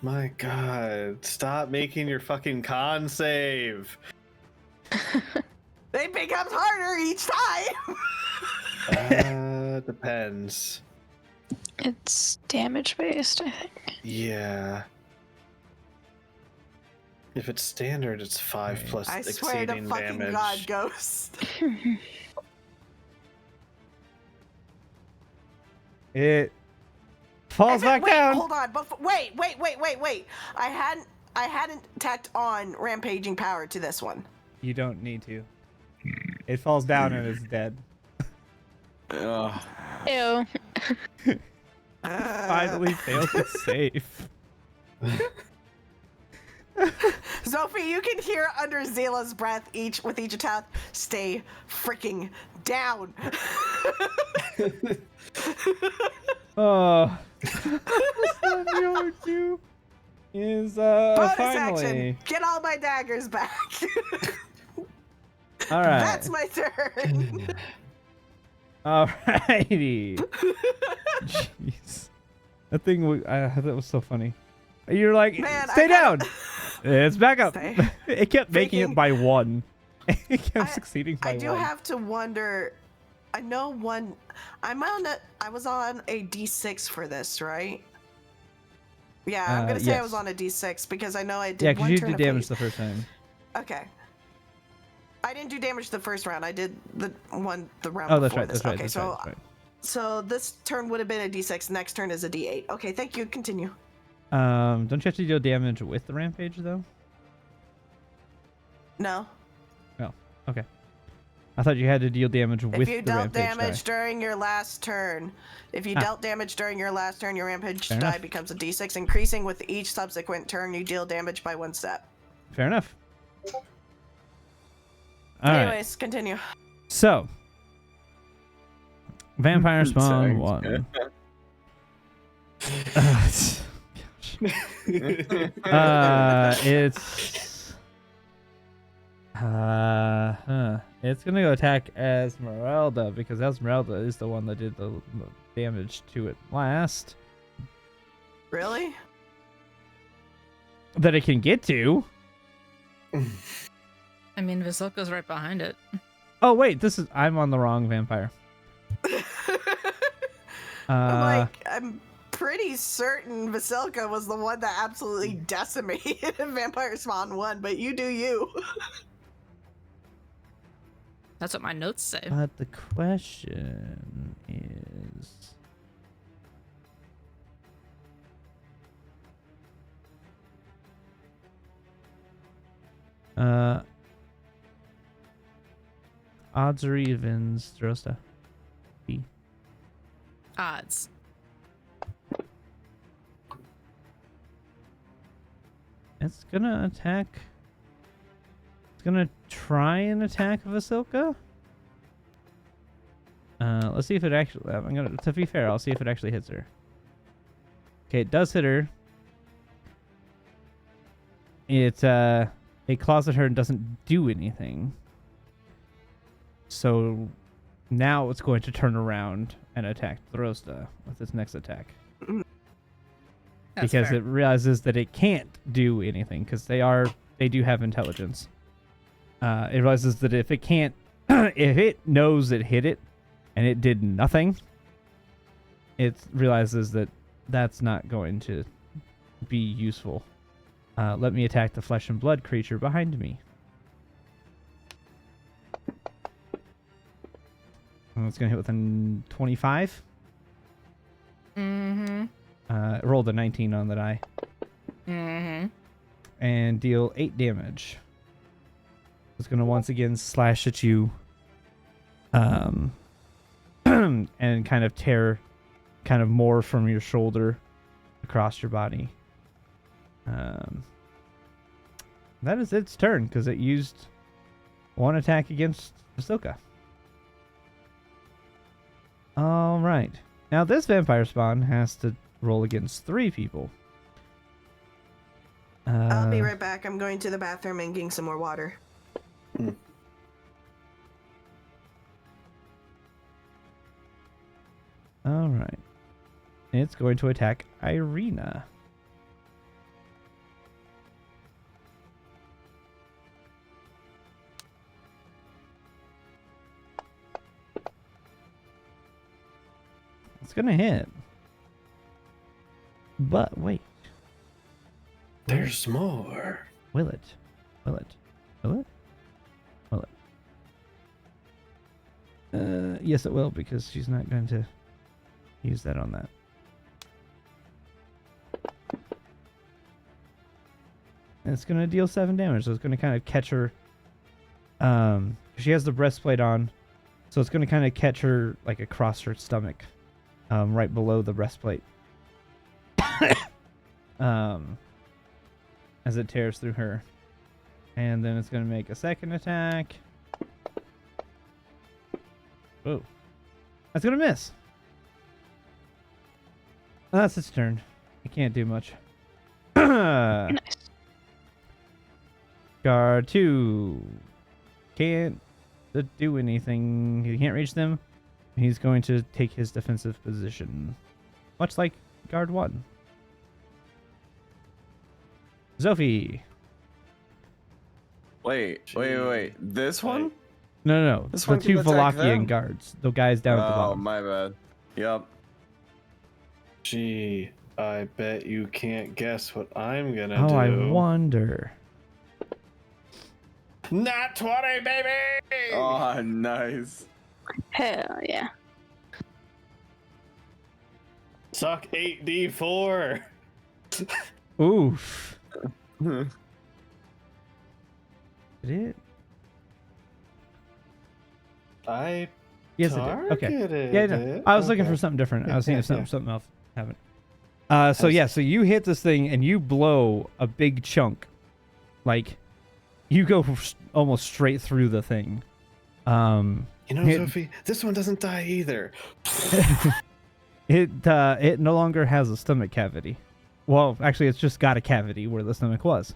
My god, stop making your fucking con save. It becomes harder each time. Depends. It's damage based, I think. Yeah. If it's standard, it's 5 Okay. plus I swear to exceeding fucking damage. God, Ghost. It falls back wait, down. hold on. Wait. I hadn't tacked on rampaging power to this one. You don't need to. It falls down and it's dead. Ugh. Ew. Finally failed to save. Sophie, you can hear under Zela's breath with each attack, stay freaking down. Oh. Two is Bonus finally. action. Get all my daggers back. All right. That's my turn. Alrighty. Jeez. That thing, that was so funny. You're like, Man, stay I down. gotta- It's back up. Stay. It kept making it Freaking- by 1. It kept succeeding by I do 1. have to wonder. I know one. I was on a D6 for this, right? Yeah, I'm gonna say I was yes. on a D6 because I know I did Yeah, because one you turn did of damage haste. the first time. Okay. I didn't do damage the first round. I did the round Oh, that's before right. this. That's right. Okay, That's so right. That's right. so this turn would have been a D6. Next turn is a D8. Okay, thank you. Continue. Don't you have to deal damage with the rampage though? No. Okay. I thought you had to deal damage with If you the dealt rampage damage die. during your last turn, your rampage Fair die enough. becomes a D6, increasing with each subsequent turn you deal damage by 1 step. Fair enough. All right. Anyways, continue. So, vampire spawn Sounds 1. It's gonna go attack Esmeralda because Esmeralda is the one that did the damage to it last Really? that it can get to. I mean, Vasilka's right behind it. Oh wait, I'm on the wrong vampire. I'm pretty certain Vasilka was the one that absolutely decimated Vampire Spawn 1, but you do you. That's what my notes say. But the question is, odds or evens, Drosta? B. Odds. It's gonna attack. It's gonna try and attack Vasilka. Let's see if it actually. To be fair, I'll see if it actually hits her. Okay, it does hit her. It claws at her and doesn't do anything. So now it's going to turn around and attack Drosta with its next attack. That's Because fair. it realizes that it can't do anything because they do have intelligence. It realizes that if it can't, if it knows it hit it and it did nothing, it realizes that that's not going to be useful. Let me attack the flesh and blood creature behind me. And it's gonna hit with a 25. Mm-hmm. Rolled a 19 on the die. Mm-hmm. And deal 8 damage. It's gonna once again slash at you, and kind of tear, kind of more from your shoulder across your body. That is its turn because it used one attack against Vasilka. All right, now this vampire spawn has to roll against 3 people. I'll be right back. I'm going to the bathroom and getting some more water. All right. It's going to attack Irina. It's going to hit. But wait. There's more. Will it? Will it? Will it? Will it? Yes, it will, because she's not going to use that on that. And it's going to deal 7 damage, so it's going to kind of catch her. She has the breastplate on, so it's going to kind of catch her like across her stomach, right below the breastplate. As it tears through her. And then it's going to make a second attack. Whoa. That's going to miss. That's its turn. It can't do much. Nice. Guard 2. Can't do anything. He can't reach them. He's going to take his defensive position. Much like Guard 1. Zophi. Wait. This one? No. This The one 2 can attack Valachian them? guards. The guys down at the Oh, bottom. my bad. Yep. Gee, I bet you can't guess what I'm gonna do. Oh, I wonder. Nat 20, baby! Oh, nice. Hell yeah. Suck 8d4. Oof. Did it? I Yes, it did. Okay. targeted Yeah, no, it. I was looking for Okay. something different. I was thinking of something else happened. So you hit this thing and you blow a big chunk. Like, you go almost straight through the thing. You know, it- Sophie, this one doesn't die either. It no longer has a stomach cavity. Well, actually, it's just got a cavity where the stomach was.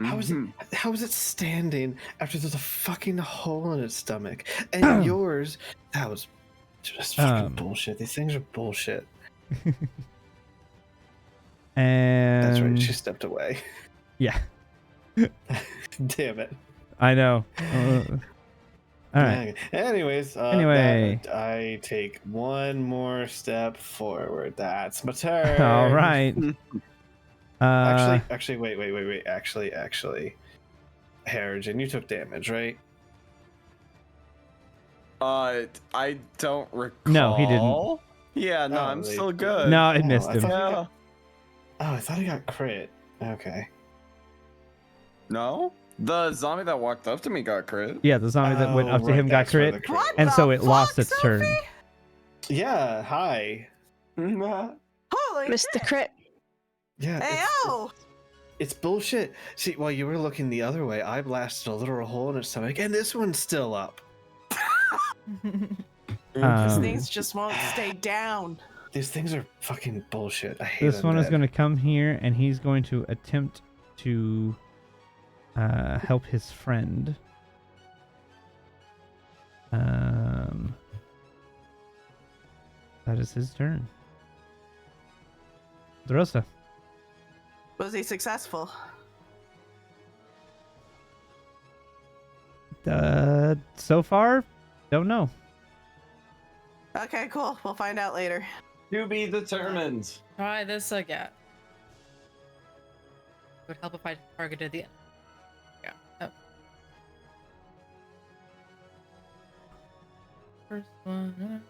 How is it? Mhm. How is it standing after there's a fucking hole in its stomach? And yours, that was just fucking bullshit. These things are bullshit. And That's right. She stepped away. yeah, Damn it. I know. All right. Okay. Anyways, Anyway. I take one more step forward. That's my turn. All right. Actually, wait. Actually, Harrigan, you took damage, right? I don't recall. No, he didn't. Yeah, no, Oh, I'm they- still good. No, it Oh, missed I him. thought- Yeah. Oh, I thought he got crit. Okay. No? The zombie that walked up to me got crit. Yeah, the zombie that went Oh, up to right, him got that's where crit, the What and so the it lost fuck, its turn. Sophie? Yeah, hi. Holy Missed the shit. crit. Yeah. Hey, it's- It's bullshit. See, while you were looking the other way, I blasted a literal hole in its stomach, and this one's still up. These Um, things just won't stay down. These things are fucking bullshit. I hate This one is undead. going to come here, and he's going to attempt to help his friend. That is his turn. Derosa. Was he successful? So far, don't know. Okay, cool. We'll find out later. To be determined. Try this again. Would help if I targeted the. Yeah. Oh. First one.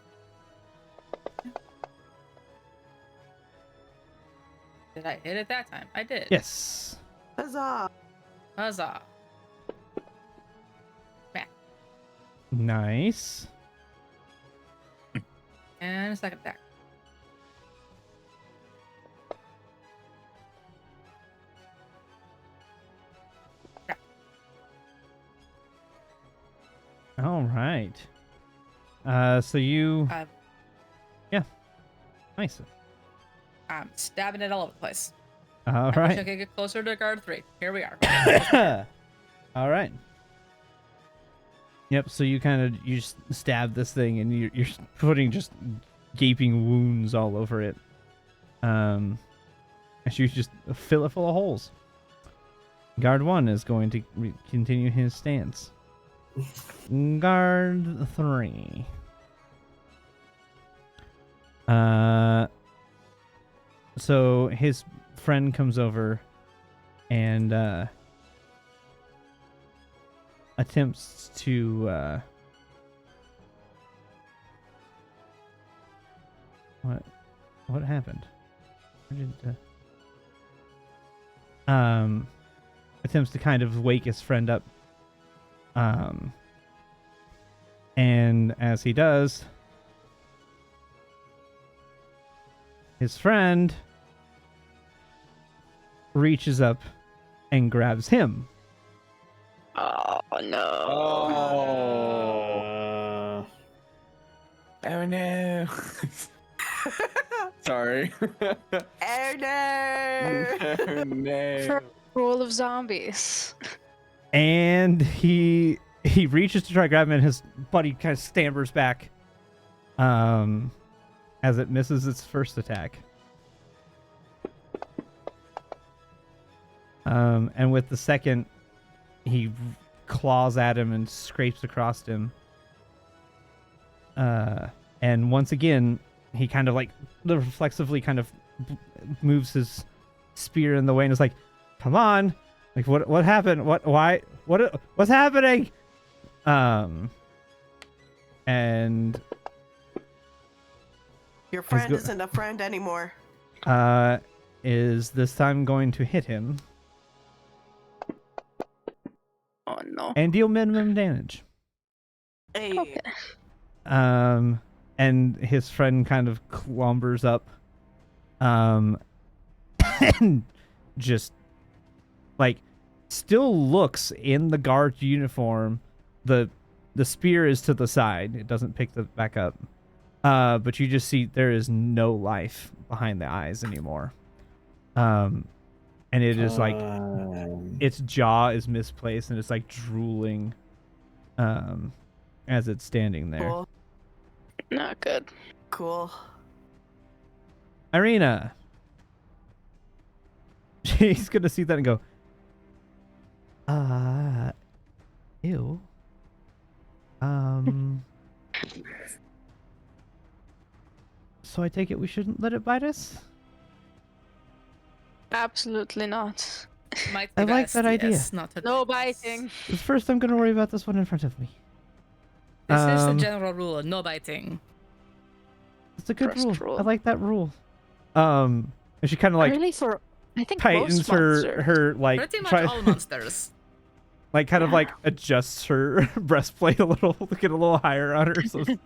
Did I hit it that time? I did. Yes. Huzzah. Huzzah. Nice. And a second attack. All right. So you. Uh, Nice. I'm stabbing it all over the place. All I wish I right. could get closer to guard 3. Here we are. All right. Yep. So you you just stab this thing, and you're putting just gaping wounds all over it. And you just fill it full of holes. Guard 1 is going to continue his stance. Guard 3. So his friend comes over, and attempts to what happened? Where did, attempts to kind of wake his friend up. And as he does, his friend reaches up and grabs him. Oh no. Oh. Oh no. Sorry. Oh no! Oh no. For rule of zombies. And he reaches to try to grab him, and his buddy kind of stammers back as it misses its first attack. And with the second, he claws at him and scrapes across him. And once again, he kind of like reflexively kind of moves his spear in the way and is like, "Come on! Like what happened? What's happening?" And Your friend isn't a friend anymore. is this time going to hit him Oh no. and deal minimum damage. Hey, Okay. And his friend kind of clumbers up, and just like still looks in the guard uniform. The spear is to the side; it doesn't pick the back up. But you just see there is no life behind the eyes anymore. And it is like its jaw is misplaced and it's like drooling, as it's standing there. cool, Not good. cool. Irina. She's gonna see that and go, ew. So I take it we shouldn't let it bite us? Absolutely not. Might I be like best, that idea. yes, not to No do this. biting. First, I'm gonna worry about this one in front of me. This is the Um, general rule, no biting. It's a good First rule. rule. I like that rule. And she kind of like really for I think tightens most monsters. her like Pretty much try- all monsters. like kind of Yeah. like adjusts her breastplate a little, get a little higher on her, so it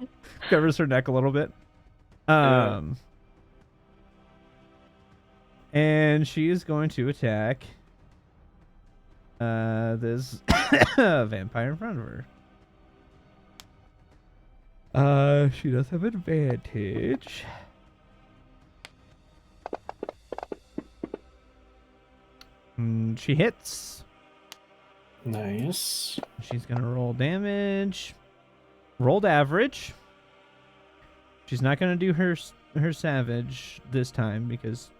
covers her neck a little bit. And she is going to attack this vampire in front of her. She does have advantage. She hits. Nice. She's gonna roll damage. Rolled average. She's not gonna do her savage this time because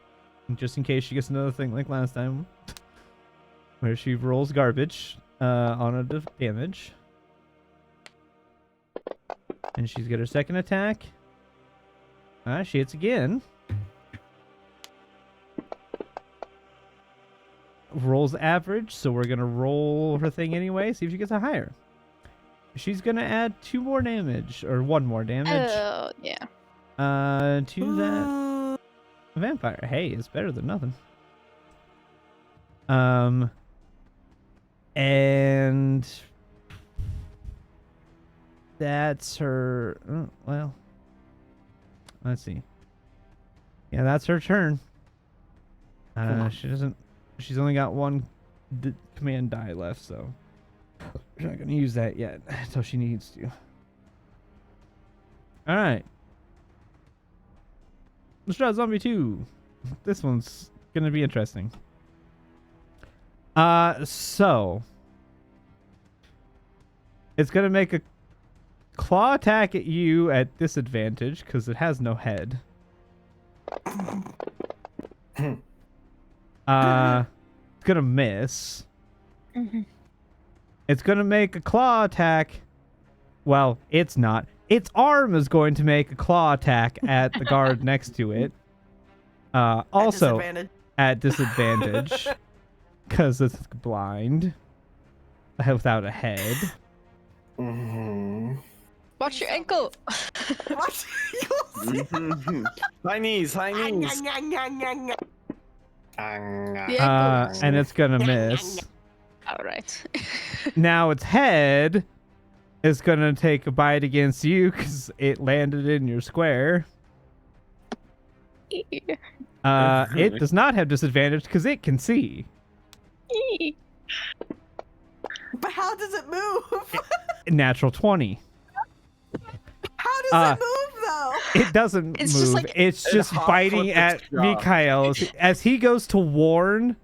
just in case she gets another thing like last time, where she rolls garbage on a damage. And she's got her second attack. She hits again. Rolls average, so we're gonna roll her thing anyway, see if she gets a higher. She's gonna add 2 more damage, or 1 more damage, Oh yeah. to that vampire. Hey, it's better than nothing. And that's her. Well, let's see. Yeah, that's her turn. She doesn't. She's only got 1 command die left, so she's not gonna use that yet until she needs to. All right. Let's try Zombie 2. This one's gonna be interesting. So it's gonna make a claw attack at you at disadvantage because it has no head. It's gonna miss. Mm-hmm. It's gonna make a claw attack. Well, it's not. Its arm is going to make a claw attack at the guard next to it. Also disadvantage. at disadvantage because it's blind. without a head. Mm-hmm. Watch your ankle. What? You'll see. High knees, high knees. Nyah, nyah, nyah, nyah. The ankle. And it's gonna miss. All right. Now its head is gonna take a bite against you because it landed in your square. It does not have disadvantage because it can see. But how does it move? Natural 20. How does it move though? It doesn't It's move. just like- It's just hops biting with at its jaw. Mikhail as he goes to warn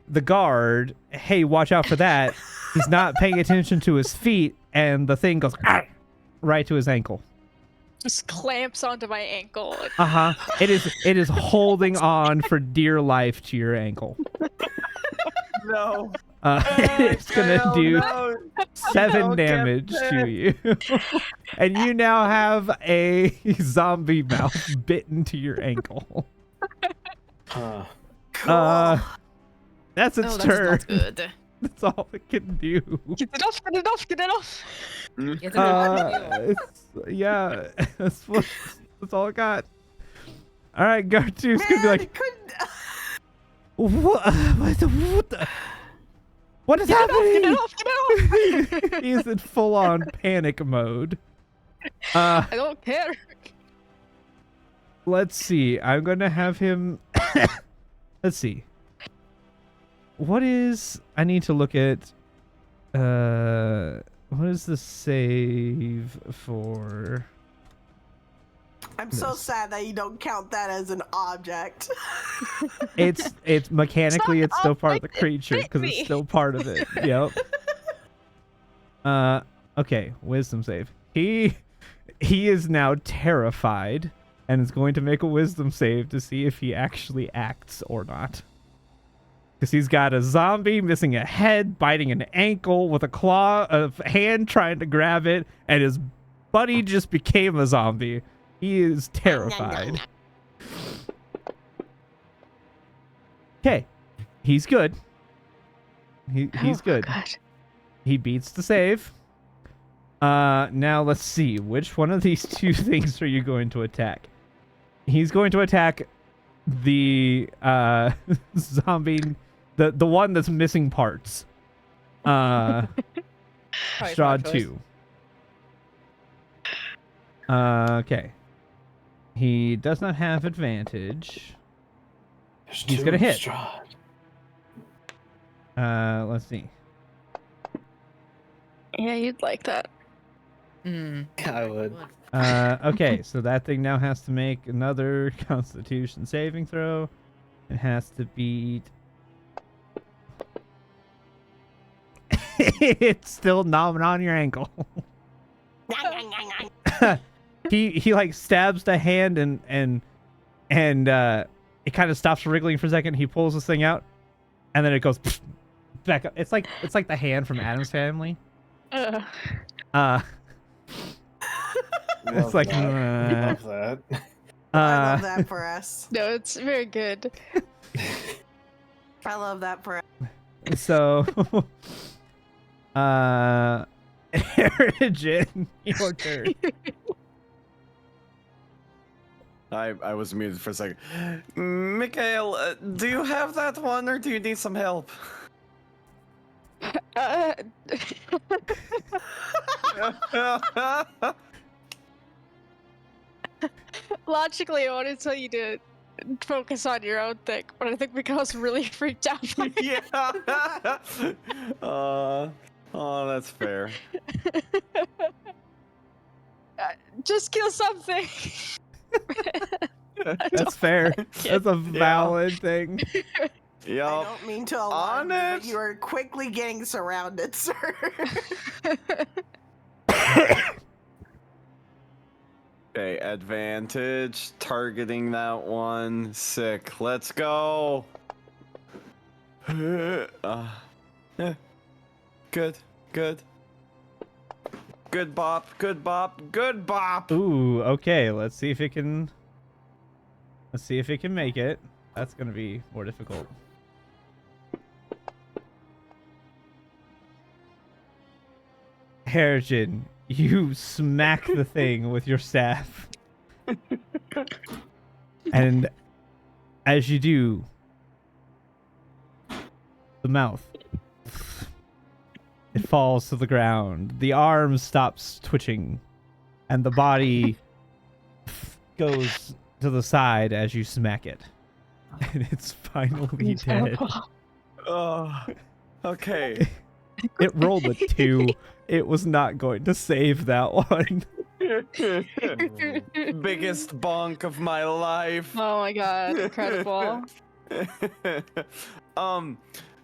the guard, hey, watch out for that. He's not paying attention to his feet, and the thing goes right to his ankle. Just clamps onto my ankle. It is holding on for dear life to your ankle. No. It's gonna do No. 7 Don't get damage to bit. you. And you now have a zombie mouth bitten to your ankle. Huh. Cool. That's its Oh, that is turn. not good. That's all it can do. Get it off, get it off, get it off. Get it out of you. Yeah, that's all I got. All right, Gartu's gonna be Man, like, it couldn't. what is Get happening? it off, get it off. He's in full-on panic mode. I don't care. Let's see. I'm gonna have him. Let's see. What is? I need to look at. What is the save for? I'm so sad that you don't count that as an object. It's mechanically it's still part of the object, it creature bit because it's me. still part of it. Yep. Okay, wisdom save. He is now terrified and is going to make a wisdom save to see if he actually acts or not. Because he's got a zombie missing a head, biting an ankle with a hand trying to grab it, and his buddy just became a zombie. He is terrified. Okay, he's good. He's Oh, good. God. He beats the save. Now let's see. Which one of these two things are you going to attack? He's going to attack the zombie, the one that's missing parts. Probably Strahd smart choice. 2. Okay. He does not have advantage. There's He's two gonna hit. Strahd. Let's see. Yeah, you'd like that. Hmm. I would. Okay, so that thing now has to make another Constitution saving throw. It has to beat. It's still gnawing on your ankle. He like stabs the hand and it kind of stops wriggling for a second. He pulls this thing out, and then it goes back up. It's like the hand from Addams Family. Uh, It's like Love that. I love that for us. no, it's very good. I love that for us. So, Erigen, your turn. I was muted for a second. Mikhail, do you have that one or do you need some help? Uh, logically, I want to tell you to focus on your own thing, but I think because really freaked out by it. Yeah. Oh, that's fair. Just kill something. That's fair. That's a valid thing. I Yup. don't mean to alarm On you, it. but you are quickly getting surrounded, sir. Okay, advantage, targeting that one. Sick. Let's go. Good, good. Good bop, good bop, good bop. Ooh, okay. Let's see if it can make it. That's gonna be more difficult. Harrigan, you smack the thing with your staff. And as you do, the mouth, it falls to the ground. The arm stops twitching, and the body goes to the side as you smack it. And it's finally dead. Oh, okay. It rolled a 2. It was not going to save that one. Biggest bonk of my life. Oh my god, incredible.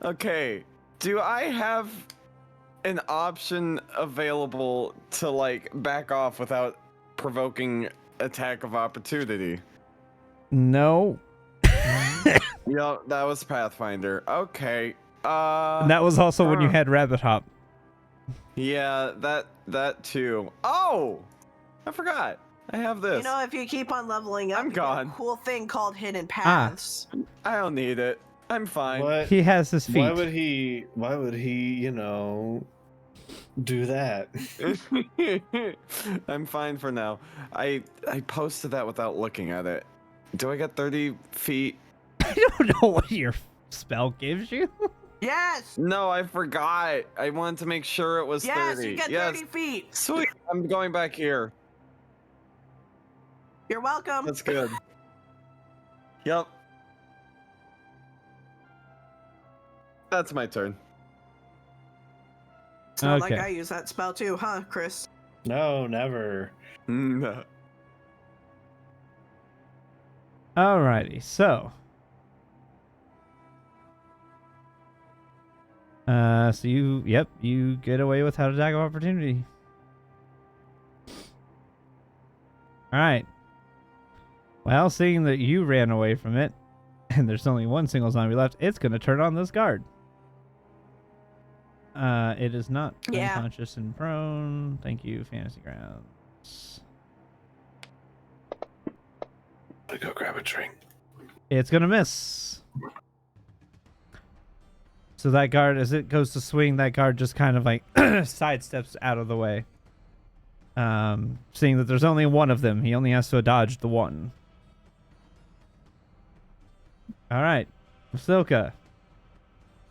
Okay. Do I have an option available to like back off without provoking attack of opportunity? No. Yeah, that was Pathfinder. Okay. And that was also when you had Rabbit Hop. Yeah, that too. Oh, I forgot. I have this. You know, if you keep on leveling up, I'm you get gone. a cool thing called hidden paths. I don't need it. I'm fine. What? He has his feet. Why would he, do that? I'm fine for now. I posted that without looking at it. Do I get 30 feet? I don't know what your spell gives you. Yes! No, I forgot. I wanted to make sure it was Yes, 30. you get 30 feet. Sweet. I'm going back here. You're welcome. That's good. Yep. That's my turn. It's not like Okay. I use that spell too, huh, Chris? No, never. No. Alrighty, so. So you get away without attack of opportunity. Alright. Well, seeing that you ran away from it, and there's only one single zombie left, it's gonna turn on this guard. It is not Yeah. unconscious and prone. Thank you, Fantasy Grounds. I go grab a drink. It's gonna miss. So that guard, as it goes to swing, that guard just kind of like sidesteps out of the way. Seeing that there's only one of them, he only has to dodge the one. All right, Silka,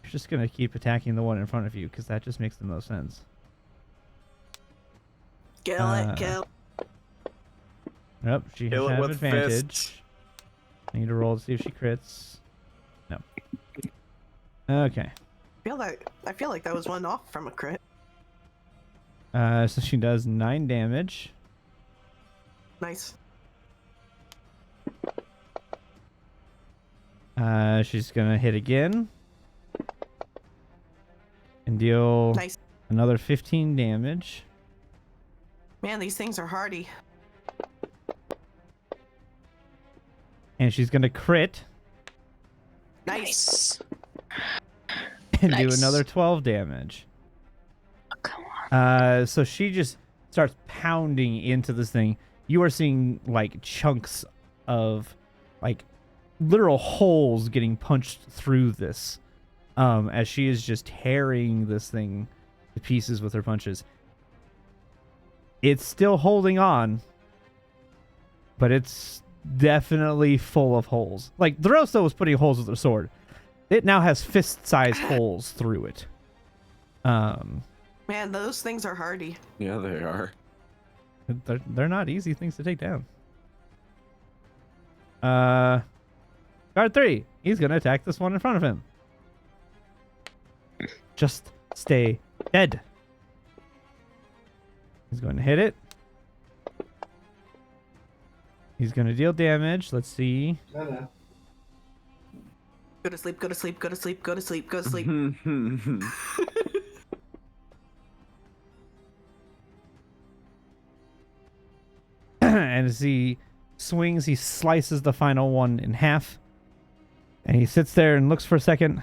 you're just gonna keep attacking the one in front of you because that just makes the most sense. Kill it, kill. Yep, she Kill has it have with advantage. fists. I need to roll to see if she crits. No. Okay. I feel like that was one off from a crit. So she does 9 damage. Nice. She's gonna hit again and deal Nice. another 15 damage. Man, these things are hardy. And she's gonna crit Nice. and do Nice. another 12 damage. Oh, come on. So she just starts pounding into this thing. You are seeing like chunks of like literal holes getting punched through this. As she is just tearing this thing to pieces with her punches. It's still holding on, but it's definitely full of holes. Like Drosto was putting holes with her sword. It now has fist-sized holes through it. Man, those things are hardy. Yeah, they are. They're not easy things to take down. Guard 3. He's gonna attack this one in front of him. Just stay dead. He's going to hit it. He's gonna deal damage. Let's see. Go to sleep, go to sleep, go to sleep, go to sleep, go to sleep. And as he swings, he slices the final one in half. And he sits there and looks for a second,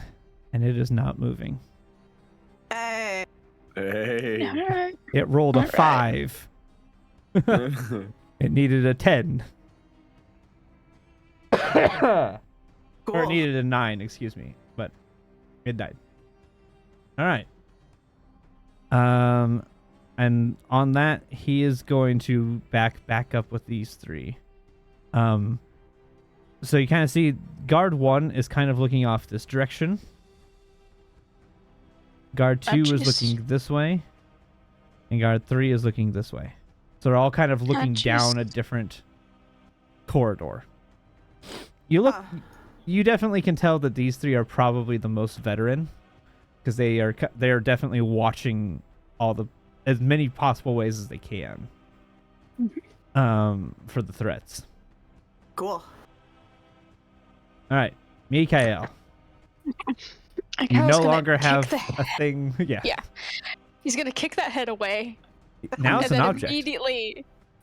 and it is not moving. Hey. Hey. Alright. It rolled a Alright. 5. It needed a 10. Or it Cool. needed a 9, excuse me. But it died. Alright. And on that, he is going to back up with these 3. So you kind of see guard 1 is kind of looking off this direction. Guard 2 is looking this way. And guard 3 is looking this way. So they're all kind of looking down a different corridor. You definitely can tell that these 3 are probably the most veteran, because they are definitely watching as many possible ways as they can for the threats. Cool. All right, Mikael. You no longer have a thing. Yeah. Yeah. He's gonna kick that head away. Now it's and an then object.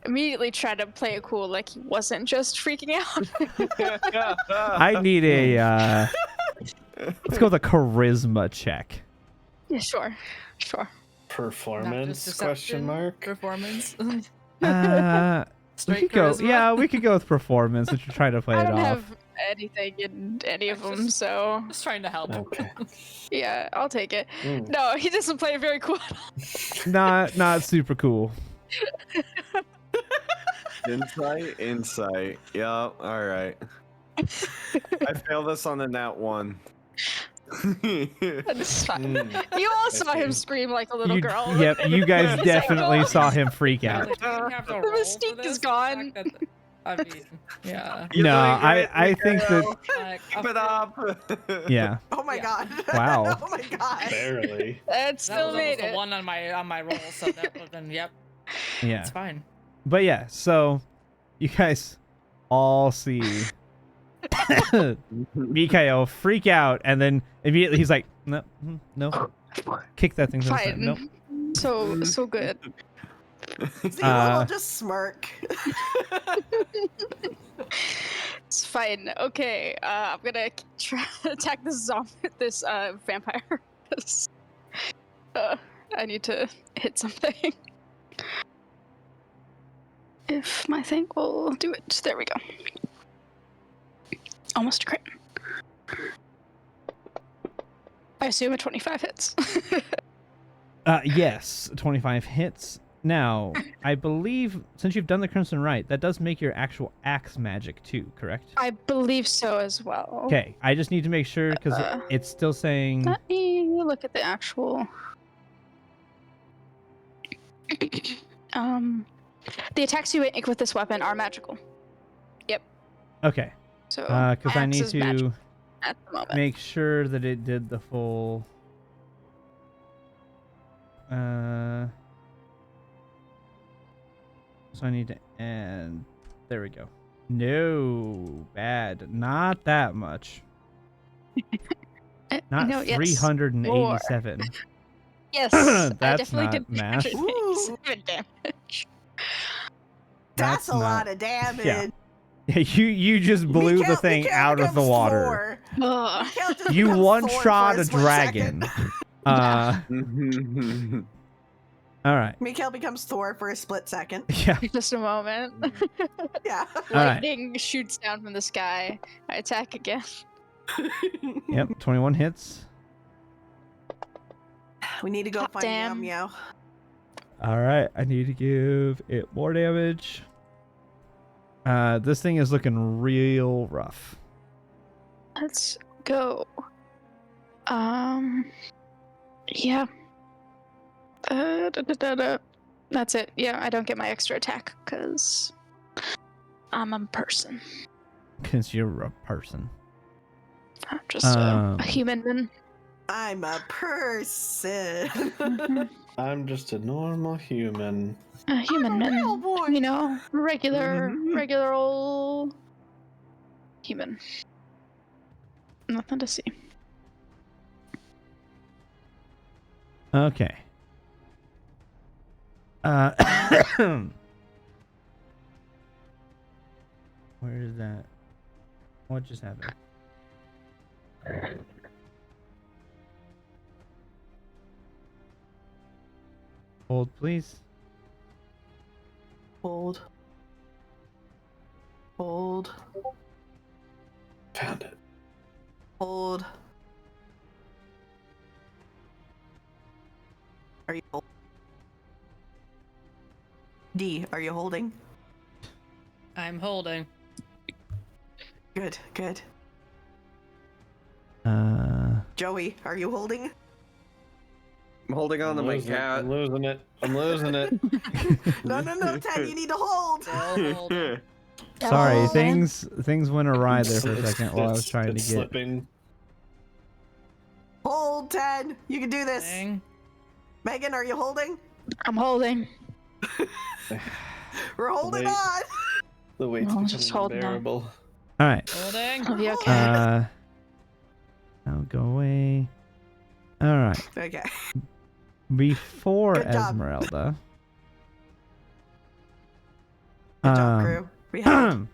Immediately try to play it cool, like he wasn't just freaking out. I need a let's go with a charisma check. Yeah, sure. Performance? Question mark. Performance. We could go. charisma? Yeah, we could go with performance if you're trying to play I it don't off. have anything in any of them, so Just trying to help. Okay. yeah, I'll take it. No, he doesn't play very cool. Not super cool. Insight. Yeah, all right. I failed this on the nat 1. That's fine. You all saw him scream like a little girl. Yep, you guys definitely saw him freak Yeah, out. like, you didn't have to The roll for mystique this, is the gone. fact that- I mean, yeah. You're No, doing great, I think that Like, Keep it up. yeah. Oh my Yeah. god. Wow. Oh my god. Barely. That that still was made almost a it. 1 on my roll, so that would have been yep. Yeah. It's fine. But yeah, so you guys all see Mikael freak out, and then immediately he's like, no, kick that thing to the side. Fine. Nope. So good. See, I'll just smirk. It's fine. Okay, I'm gonna try to attack this vampire. I need to hit something. If my thing will do it. There we go. Almost a crit. I assume a 25 hits. Yes, 25 hits. Now, I believe since you've done the Crimson Rite, that does make your actual axe magic too, correct? I believe so as well. Okay, I just need to make sure because it's still saying. Let me look at the actual. The attacks you make with this weapon are magical. Yep. Okay, So. because I axe need is magical to at the moment. make sure that it did the full. So I need to add. There we go. No, bad. Not that much. Not no, yes. 387. Yes, I That's definitely not did math. 387 damage. That's a not- lot of damage. You just blew the Mikael- thing Mikael out of the becomes water. Thor. Ugh. Mikael just You becomes one Thor shot for a split dragon. second. All right. Mikael becomes Thor for a split second. Yeah. Just a moment. Yeah. All right. Lightning shoots down from the sky. I attack again. Yep. 21 hits. We need to go Hot find Meow damn. Meow. All right. I need to give it more damage. This thing is looking real rough. Let's go. Yeah. That's it. Yeah, I don't get my extra attack because I'm a person. Because you're a person. I'm just Um, a human. I'm a person. Mhm. I'm just a normal human. A human man. Real boy. You know, regular old human. Nothing to see. Okay. Where is that? What just happened? Hold, please. Hold. Hold. Found it. Hold. Are you hold? D, are you holding? I'm holding. Good, good. Joey, are you holding? I'm holding on to my cat. I'm losing it. I'm losing it. No, 10, you need to hold. Still holding. Sorry, Oh. things went awry there for a It's- second while I was it's- trying to it's get. slipping. Hold, 10. You can do this. Dang. Megan, are you holding? I'm holding. We're holding Wait. on. The weight's I'm just becoming holding on. unbearable. All right. Holding. I'll be okay. I'll go away. All right. Okay. Before Good job. Esmeralda. Good job, crew. We held.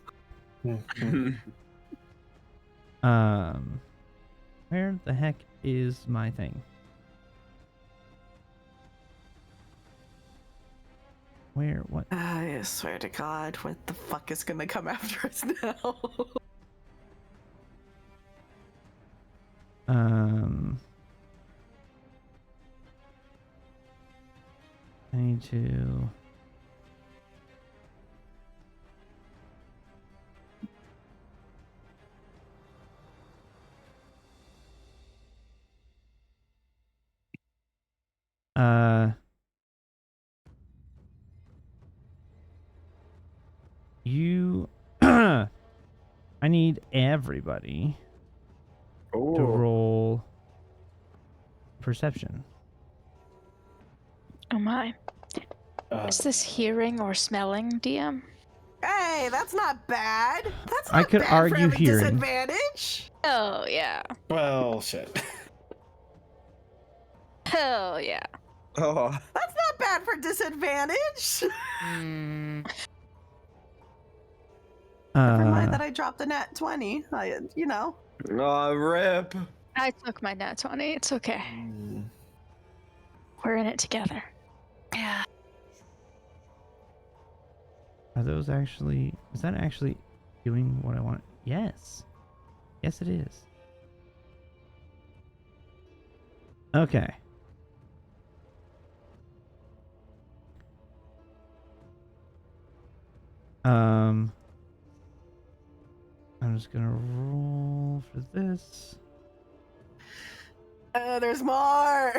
Where the heck is my thing? Where? What? I swear to God, what the fuck is gonna come after us now? I need to. You. I need everybody to roll perception. Oh my. Is this hearing or smelling, DM? Hey, that's not bad. That's not I could bad for argue having hearing. disadvantage. Oh yeah. Well, shit. Hell yeah. Oh, That's not bad for disadvantage. Hmm. Never mind that I dropped a nat 20. You know. oh, rip. I took my nat 20. It's okay. We're in it together. Yeah. Are those actually? Is that actually doing what I want? Yes. Yes, it is. Okay. I'm just gonna roll for this. There's more.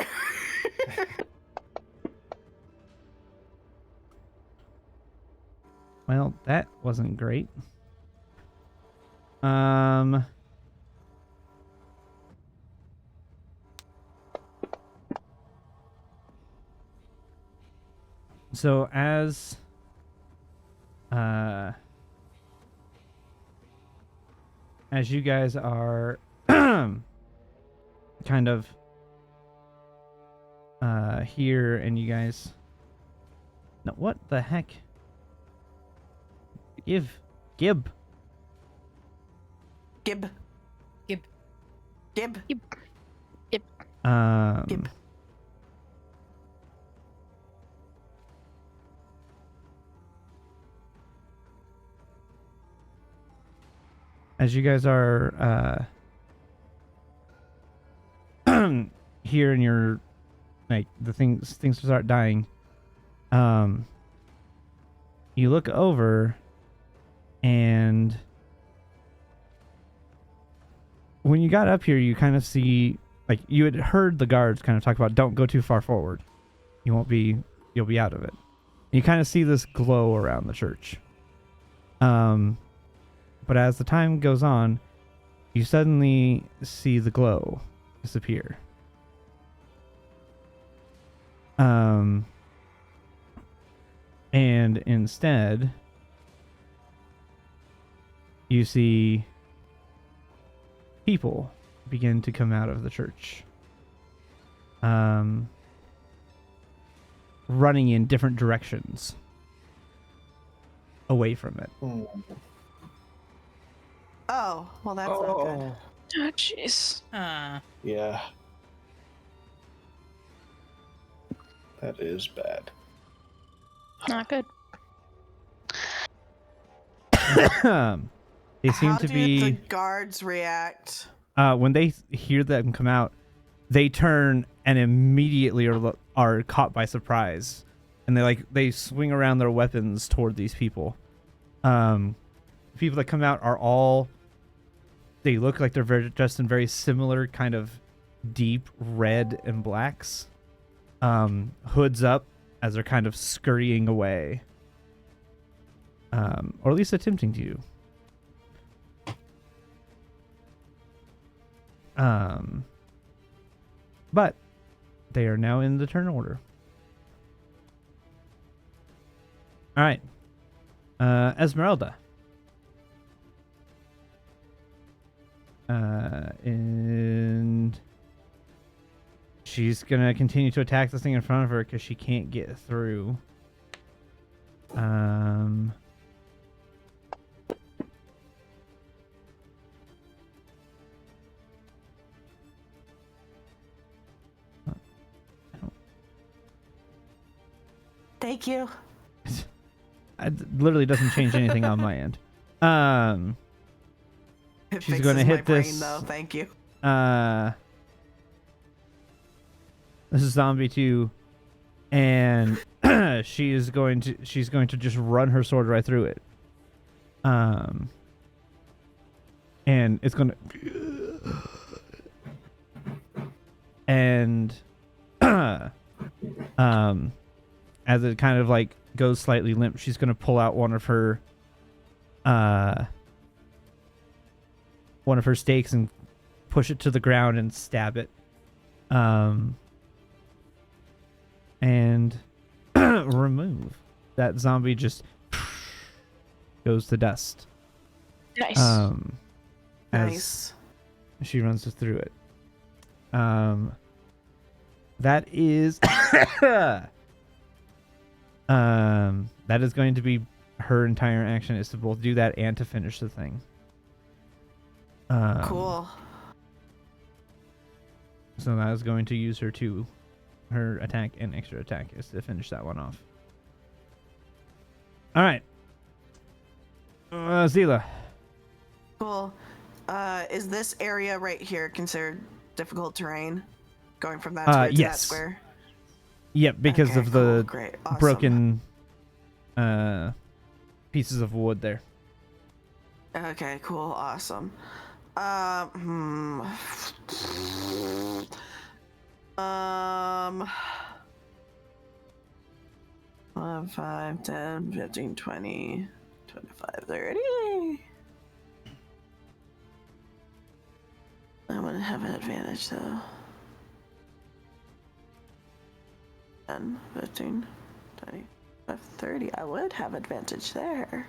Well, that wasn't great. So as you guys are kind of here, and you guys, no, what the heck? Gib. Gib. Gib. Gib. Gib. Gib. As you guys are here, and you're like the things start dying, you look over, and when you got up here, you kind of see, like, you had heard the guards kind of talk about, don't go too far forward, you'll be out of it. You kind of see this glow around the church. But as the time goes on, you suddenly see the glow disappear. And instead, you see people begin to come out of the church, running in different directions away from it. Oh, well, that's not good. Oh jeez. Yeah. That is bad. Not good. They seem How to do be the guards react? when they hear them come out, they turn and immediately are caught by surprise and they swing around their weapons toward these people. People that come out are all, they look like they're dressed in very similar kind of deep red and blacks. Hoods up as they're kind of scurrying away. Or at least attempting to. But they are now in the turn order. All right. Esmeralda. And she's gonna continue to attack this thing in front of her because she can't get through. Thank you. It literally doesn't change anything on my end. It She's fixes gonna my hit brain, this. though. Thank you. This is zombie 2, and she's going to just run her sword right through it. And it's gonna and as it kind of like goes slightly limp, she's gonna pull out one of her stakes and push it to the ground and stab it. And remove. That zombie just goes to dust. Nice. As Nice. she runs through it. That is that is going to be her entire action, is to both do that and to finish the thing. Cool. So that is going to use her attack and extra attack is to finish that one off. All right. Zila. Cool. Is this area right here considered difficult terrain? Going from that square to that yes. square? Yep, because Okay, of the cool, great, awesome. broken pieces of wood there. Okay, cool, awesome. 5, 10, 15, 20, 25, 30. I wouldn't have an advantage though. 10, 15, 20, 30. I would have advantage there.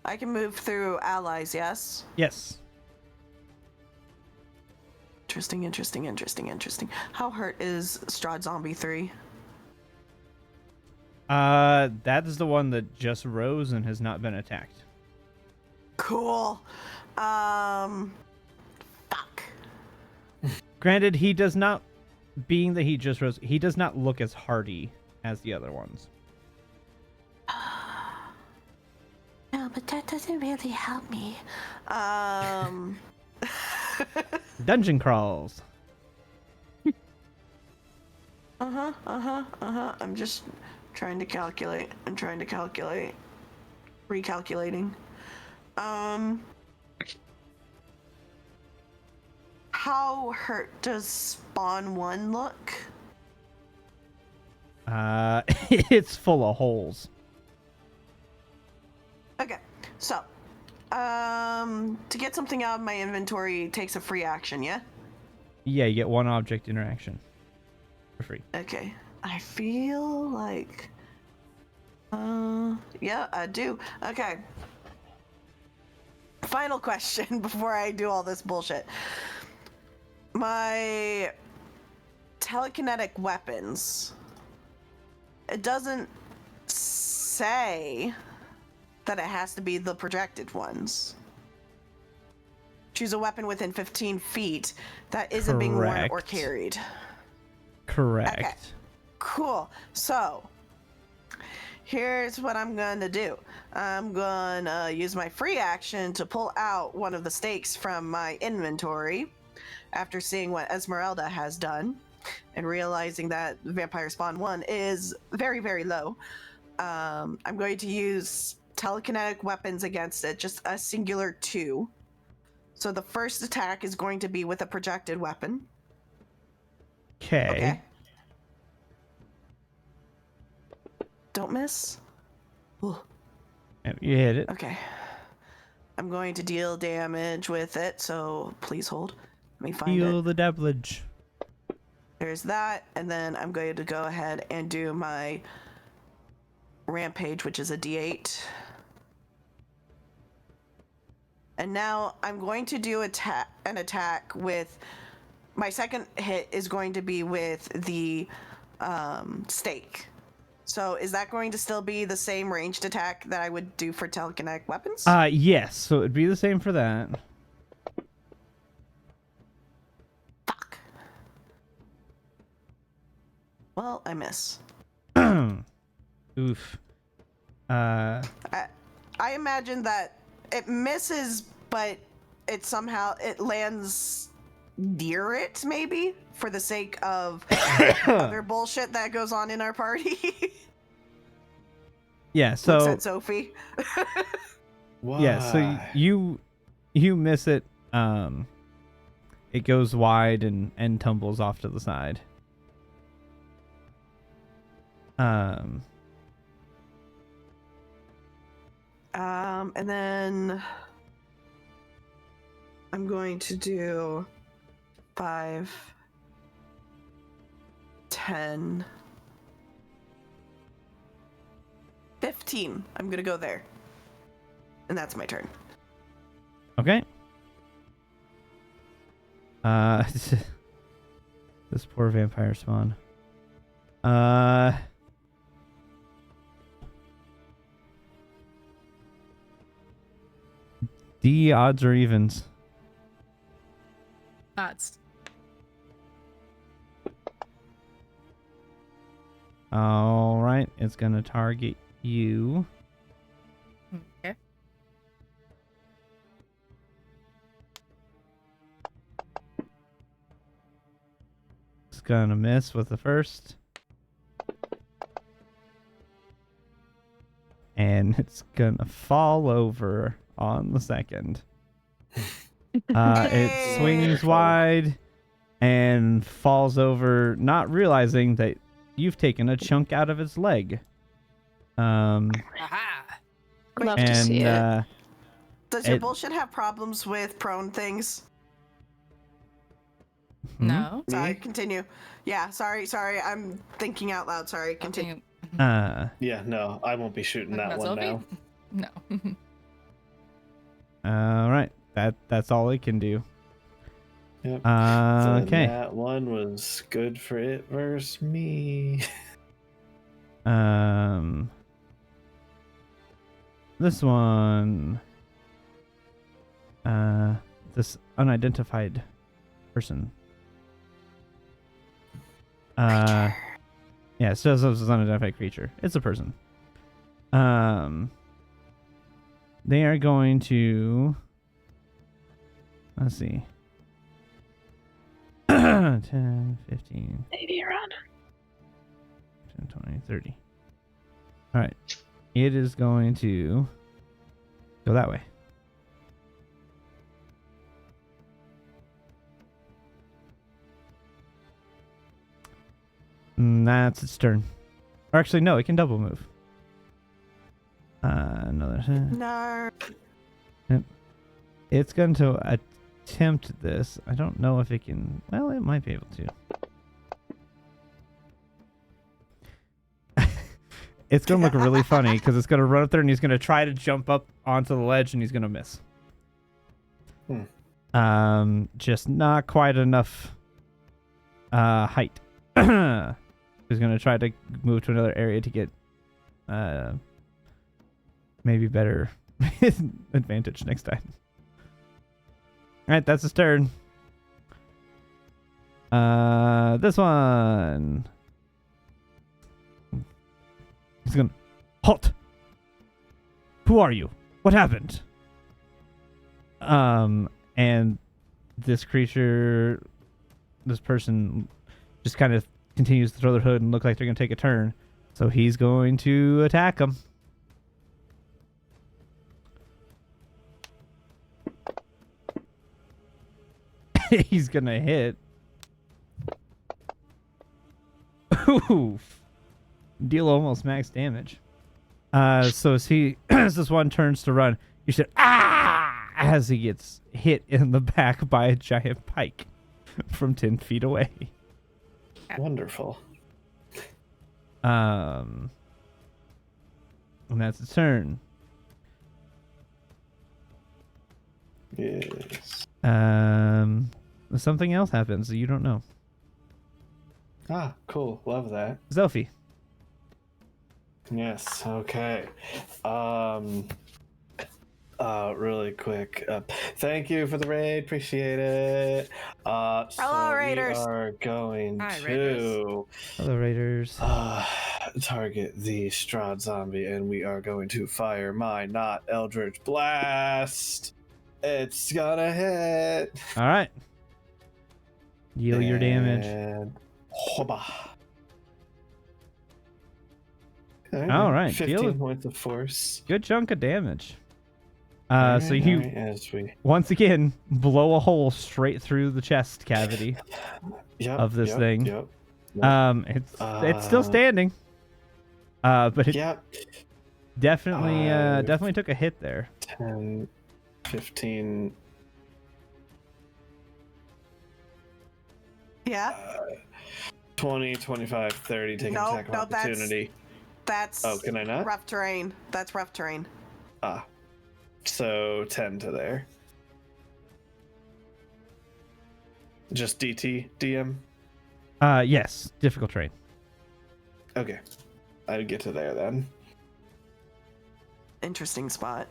I can move through allies, yes? Yes. Interesting. How hurt is Strahd Zombie 3? That is the one that just rose and has not been attacked. Cool. Fuck. Granted, he does not, being that he just rose, he does not look as hardy as the other ones. No, but that doesn't really help me. Dungeon crawls. I'm just trying to calculate. Recalculating. How hurt does spawn 1 look? It's full of holes. Okay, so, to get something out of my inventory takes a free action, yeah? Yeah, you get 1 object interaction for free. Okay, I feel like, yeah, I do. Okay. Final question before I do all this bullshit. My telekinetic weapons, it doesn't say that it has to be the projected ones. Choose a weapon within 15 feet that isn't being worn or Correct. carried. Correct. Okay. Cool. So, here's what I'm gonna do. I'm gonna use my free action to pull out one of the stakes from my inventory after seeing what Esmeralda has done. and realizing that vampire spawn 1 is very, very low, I'm going to use telekinetic weapons against it, just a singular 2. So the first attack is going to be with a projected weapon. Okay. Don't miss. Ooh. You hit it. Okay. I'm going to deal damage with it, so please hold. Let me find Heal it. the devillage. There's that, and then I'm going to go ahead and do my rampage, which is a D8. And now I'm going to do an attack with... My second hit is going to be with the stake. So is that going to still be the same ranged attack that I would do for telekinetic weapons? Yes. So it'd be the same for that. Fuck. Well, I miss. Oof. I imagine that it misses, but it somehow lands near it, maybe, for the sake of other bullshit that goes on in our party. Yeah. Looks So at Sophie. Why? yeah. So you miss it. It goes wide and tumbles off to the side. And then I'm going to do 5, 10, 15. I'm gonna go there. And that's my turn. Okay. This poor vampire spawn. D odds or evens? Odds. All right, it's gonna target you. Okay. It's gonna miss with the first. And it's gonna fall over on the second. It swings wide and falls over, not realizing that you've taken a chunk out of its leg. Aha! Love to see it. And Does your it- bullshit have problems with prone things? No. Sorry, Me? continue. Yeah, sorry. I'm thinking out loud. Sorry, continue. Yeah, no, I won't be shooting that one now. No. All right, that's all it can do. Yep. So Okay. that one was good for it versus me. This one. This unidentified person. Yeah, it says it's an unidentified creature. It's a person. They are going to. Let's see. 10, 15, Maybe around. 10, 20, 30. All right. It is going to go that way. That's its turn. Or actually, no, it can double move. Another. No. It's going to attempt this. I don't know if it can. Well, it might be able to. It's going to look really funny because it's going to run up there and he's going to try to jump up onto the ledge and he's going to miss. Just not quite enough height. He's going to try to move to another area to get maybe better advantage next time. All right, that's his turn. This one. He's gonna halt. Who are you? What happened? And this creature, this person, just kind of continues to throw their hood and look like they're going to take a turn. So he's going to attack them. He's going to hit. Ooh. Deal almost max damage. So as this one turns to run, you should as he gets hit in the back by a giant pike from 10 feet away. Wonderful. And that's its turn. Yes. Something else happens that you don't know. Ah, cool. Love that. Zelfie. Yes. Okay. Really quick. Thank you for the raid. Appreciate it. Hello, Raiders. We are going Hi, to Raiders. Hello, Raiders. target the Strahd zombie, and we are going to fire my not Eldritch Blast. It's gonna hit. All right. Deal your damage. And hobba. All right, 15 points of force. Good chunk of damage. All So right, you all right, as we once again blow a hole straight through the chest cavity of this thing. Yep. It's still standing. But it Yep. definitely took a hit there. 10, 15. Yeah. 20, 25, 30. Take an Nope, attack of nope, opportunity. That's Oh, can I not? rough terrain. That's rough terrain. Ah. So 10 to there. Just DT, DM? Yes, difficult terrain. Okay. I'd get to there then. Interesting spot.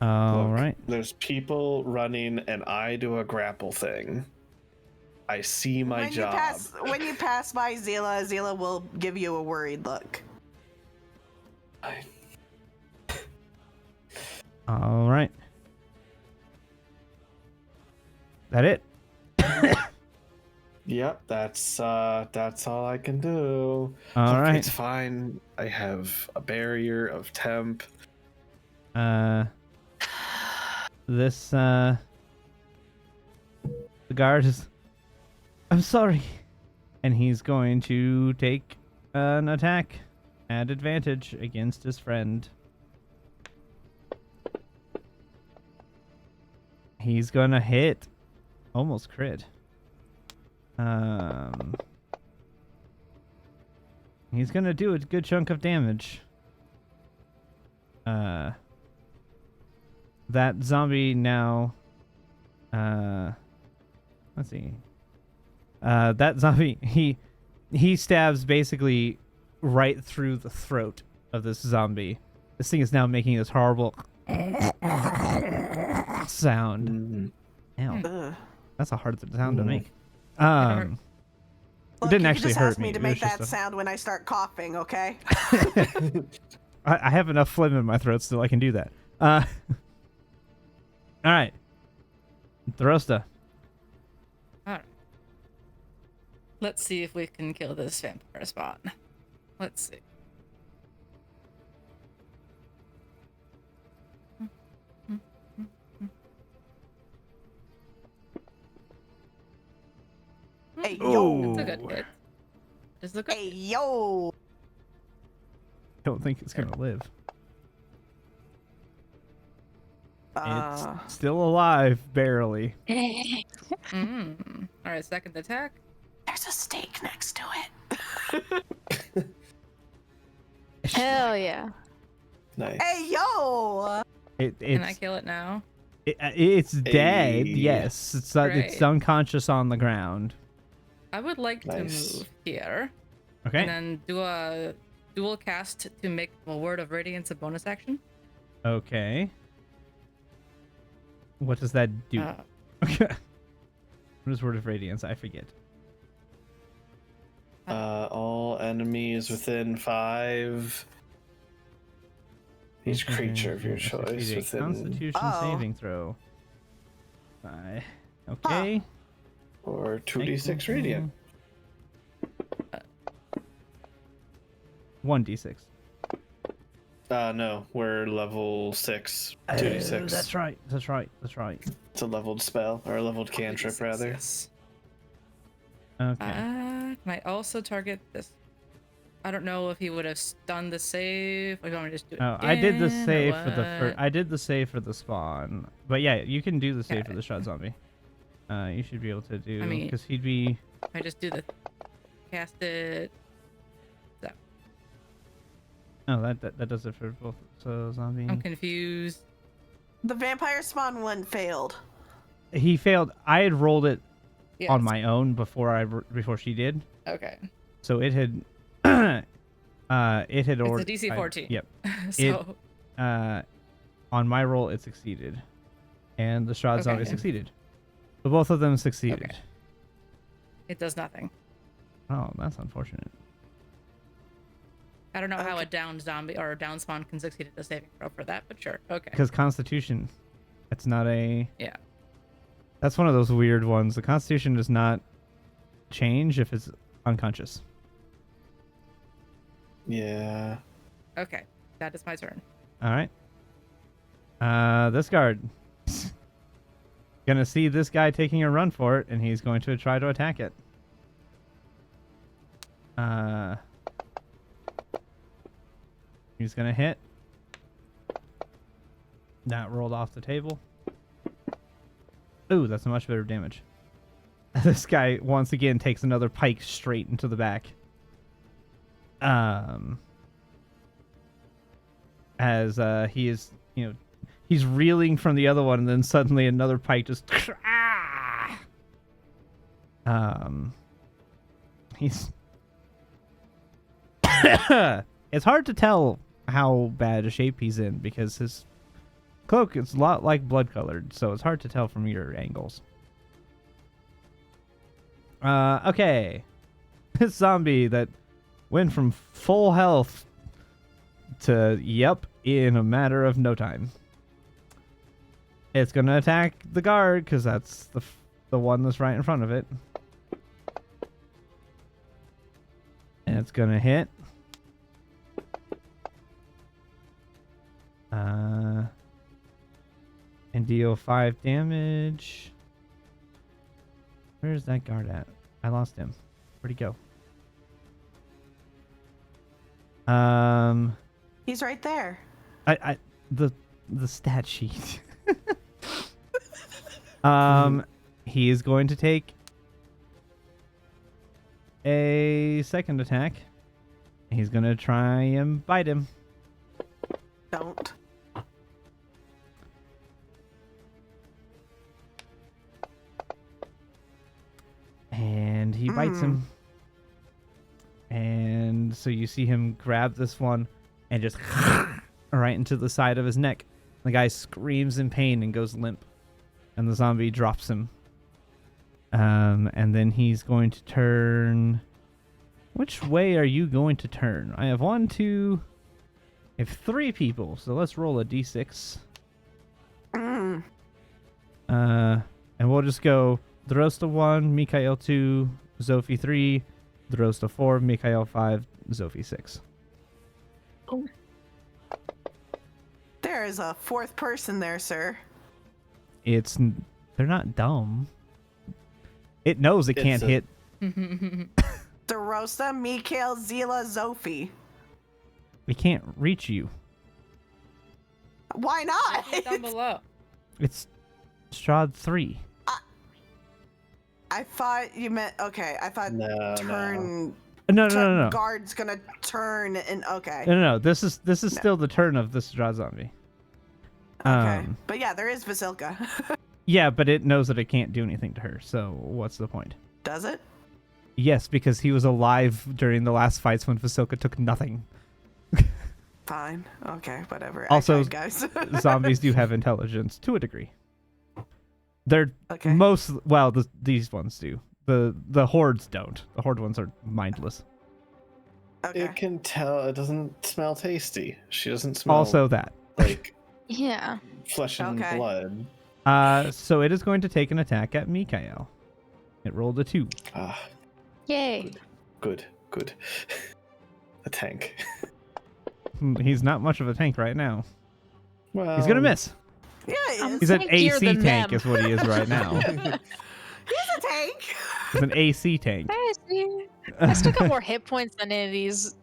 All Look, right. There's people running, and I do a grapple thing. I see my job. When you pass by Zila will give you a worried look. All right. That it? Yep, that's all I can do. All Look, right. It's fine. I have a barrier of temp. This the guard is. I'm sorry, and he's going to take an attack at advantage against his friend. He's gonna hit, almost crit. He's gonna do a good chunk of damage. That zombie now. Let's see. That zombie he stabs basically right through the throat of this zombie. This thing is now making this horrible sound. Mm-hmm. Ow, Ugh. that's a hard sound to make. Look, It didn't you actually just hurt asked me to It make was just that sound when I start coughing, okay? I have enough phlegm in my throat still. I can do that. All right, Throsta. Alright. Let's see if we can kill this vampire spawn. Let's see. Hey, Ooh. yo. It's a good hit. It's a good Hey, yo. Don't think it's gonna live. It's still alive, barely. Alright, second attack. There's a steak next to it. Hell yeah. Nice. Hey, yo. Can I kill it now? It's dead. Hey. Yes, it's Great. unconscious on the ground. I would like Nice. to move here Okay. and then do a dual cast to make a Word of Radiance a bonus action. Okay. What does that do? Uh, Okay. What is Word of Radiance? I forget. All enemies within 5. Each creature of your choice within. Constitution Oh. saving throw. Okay. Or 2d6 radiant. 1d6. No, we're level 6. 2d6. That's right. That's right. That's right. It's a leveled spell, or a leveled cantrip, 2d6, rather. Yes. Okay. Might also target this. I don't know if he would have done the save. Or you want me to just do it Oh, I did the again, or save for the what? I did the save for the spawn, but yeah, you can do the save for Okay. the Strahd zombie. You should be able to do I mean- because he'd be. I just do the cast it. Oh, that does it for both. So zombie. I'm confused. The vampire spawn one failed. He failed. I had rolled it Yes. on my own before she did, Okay. so it had it had It's already. a DC 14. Yep. So On my roll, it succeeded, and the Strahd zombie Okay. succeeded. So both of them succeeded. Okay. it does nothing. Oh, that's unfortunate. I don't know how Okay. a down zombie or a down spawn can succeed at the saving throw for that, but sure. Okay. Because Constitution, it's not a. Yeah. That's one of those weird ones. The Constitution does not change if it's unconscious. Yeah. Okay. That is my turn. All right. This guard gonna see this guy taking a run for it, and he's going to try to attack it. He's gonna hit. That rolled off the table. Ooh, that's a much better damage. This guy once again takes another pike straight into the back. As he is, he's reeling from the other one, and then suddenly another pike just. He's. It's hard to tell how bad a shape he's in because his cloak is a lot like blood colored, so it's hard to tell from your angles. Okay. This zombie that went from full health to yep in a matter of no time. It's gonna attack the guard because that's the one that's right in front of it. And it's gonna hit. And deal 5 damage. Where's that guard at? I lost him. Where'd he go? He's right there. The stat sheet. He is going to take a second attack. He's gonna try and bite him. Don't. And he bites him. And so you see him grab this one and just right into the side of his neck. The guy screams in pain and goes limp. And the zombie drops him. And then he's going to turn. Which way are you going to turn? I have 1, 2. I have 3 people, so let's roll a d6. And we'll just go Drosta 1, Mikhail 2, Zophie 3, Drosta 4, Mikhail 5, Zophie 6. There is a fourth person there, sir. They're not dumb. It knows it can't hit. DeRosa, Mikhail, Zila, Zophie. It can't reach you. Why not? Down below. It's Strahd 3. I thought you meant okay. I thought No, turn. No. Guard's gonna turn and okay. No. This is still the turn of the Strahd zombie. Okay. But yeah, there is Vasilka. Yeah, but it knows that it can't do anything to her. So what's the point? Does it? Yes, because he was alive during the last fights when Vasilka took nothing. Fine. Okay. Whatever. Also, I tried, guys. Zombies do have intelligence to a degree. They're Okay. these ones do. The hordes don't. The horde ones are mindless. Okay. It can tell. It doesn't smell tasty. She doesn't smell Also that. like Yeah. flesh and Okay. blood. So it is going to take an attack at Mikhail. It rolled a 2. Ah, Yay. good. A tank. He's not much of a tank right now. Well, He's gonna miss. Yeah, he I'm is. He's an tankier AC than tank, them. is what he is right now. He's a tank. He's an AC tank. I see. I still got more hit points than any of these.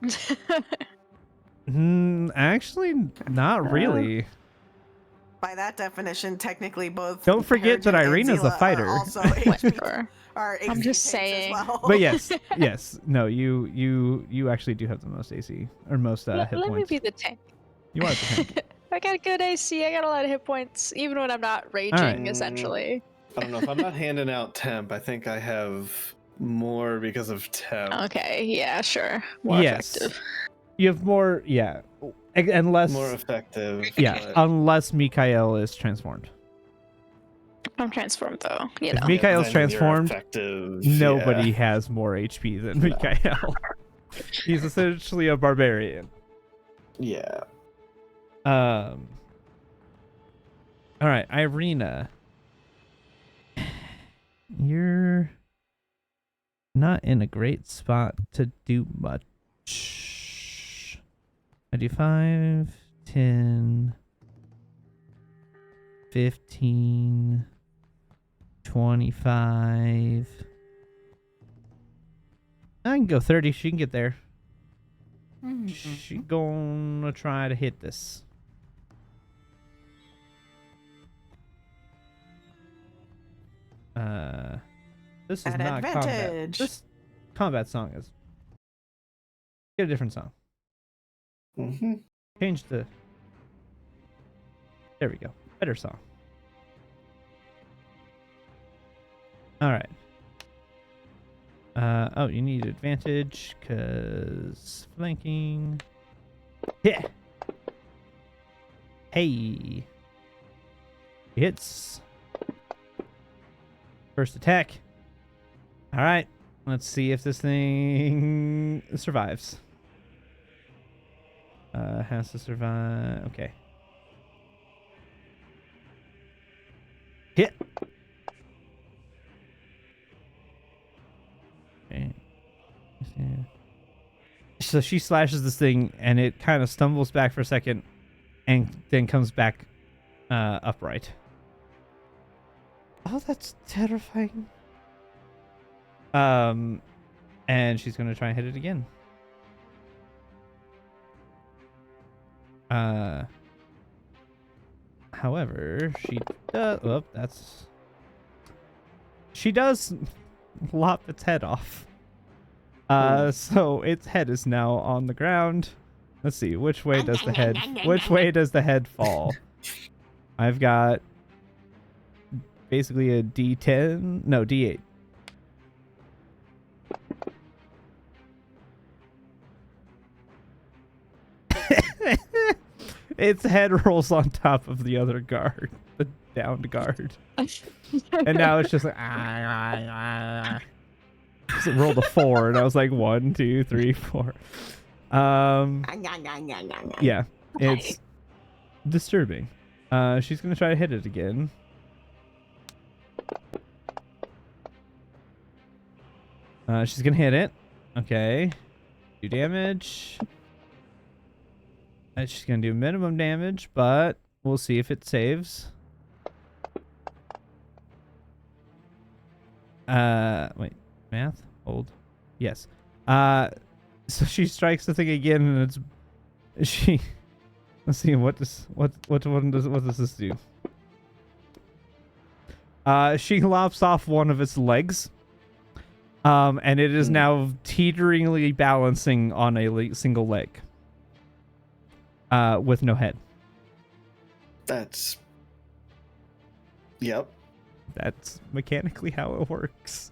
Actually, not really. By that definition, technically both. Don't forget that Harrigan and Irina's a Zila fighter. Are also HP, Whatever. are AC I'm just tanks saying. As well. But yes. No, you actually do have the most AC or most hit Let me points. be the tank. You are the tank. I got good AC. I got a lot of hit points, even when I'm not raging. Alright. Essentially. I don't know if I'm not handing out temp. I think I have more because of temp. Okay. Yeah. Sure. More Yes. effective. You have more, yeah. Unless, More effective. yeah, but- unless Mikael is transformed. I'm transformed though. You If know. Mikael's then you're transformed, effective, nobody yeah. has more HP than Mikael. He's essentially a barbarian. Yeah. All right, Irina. You're not in a great spot to do much. I do 5, 10, 15, 25. I can go 30. She can get there. She gonna try to hit this. This is At not combat. advantage. This combat song is. Get a different song. Mm-hmm. Change the. There we go. Better song. All right. Oh, you need advantage because flanking. Yeah. Hey. Hits. First attack. All right. Let's see if this thing survives. Has to survive. Okay. Hit. Okay. So she slashes this thing, and it kind of stumbles back for a second, and then comes back upright. Oh, that's terrifying. And she's gonna try and hit it again. However, she does. Oh, she does lop its head off. So its head is now on the ground. Let's see, which way does the head fall? I've got basically a D10, no, D8. Its head rolls on top of the other guard, the downed guard. And now it's just like, So it rolled a 4, and I was like, 1, 2, 3, 4. Yeah, it's disturbing. She's gonna try to hit it again. She's gonna hit it. Okay. 2 damage. She's gonna do minimum damage, but we'll see if it saves. Wait, math? Hold. Yes. So she strikes the thing again, and it's let's see what does this do? She lops off one of its legs. And it is now teeteringly balancing on a single leg. With no head. That's. Yep. That's mechanically how it works.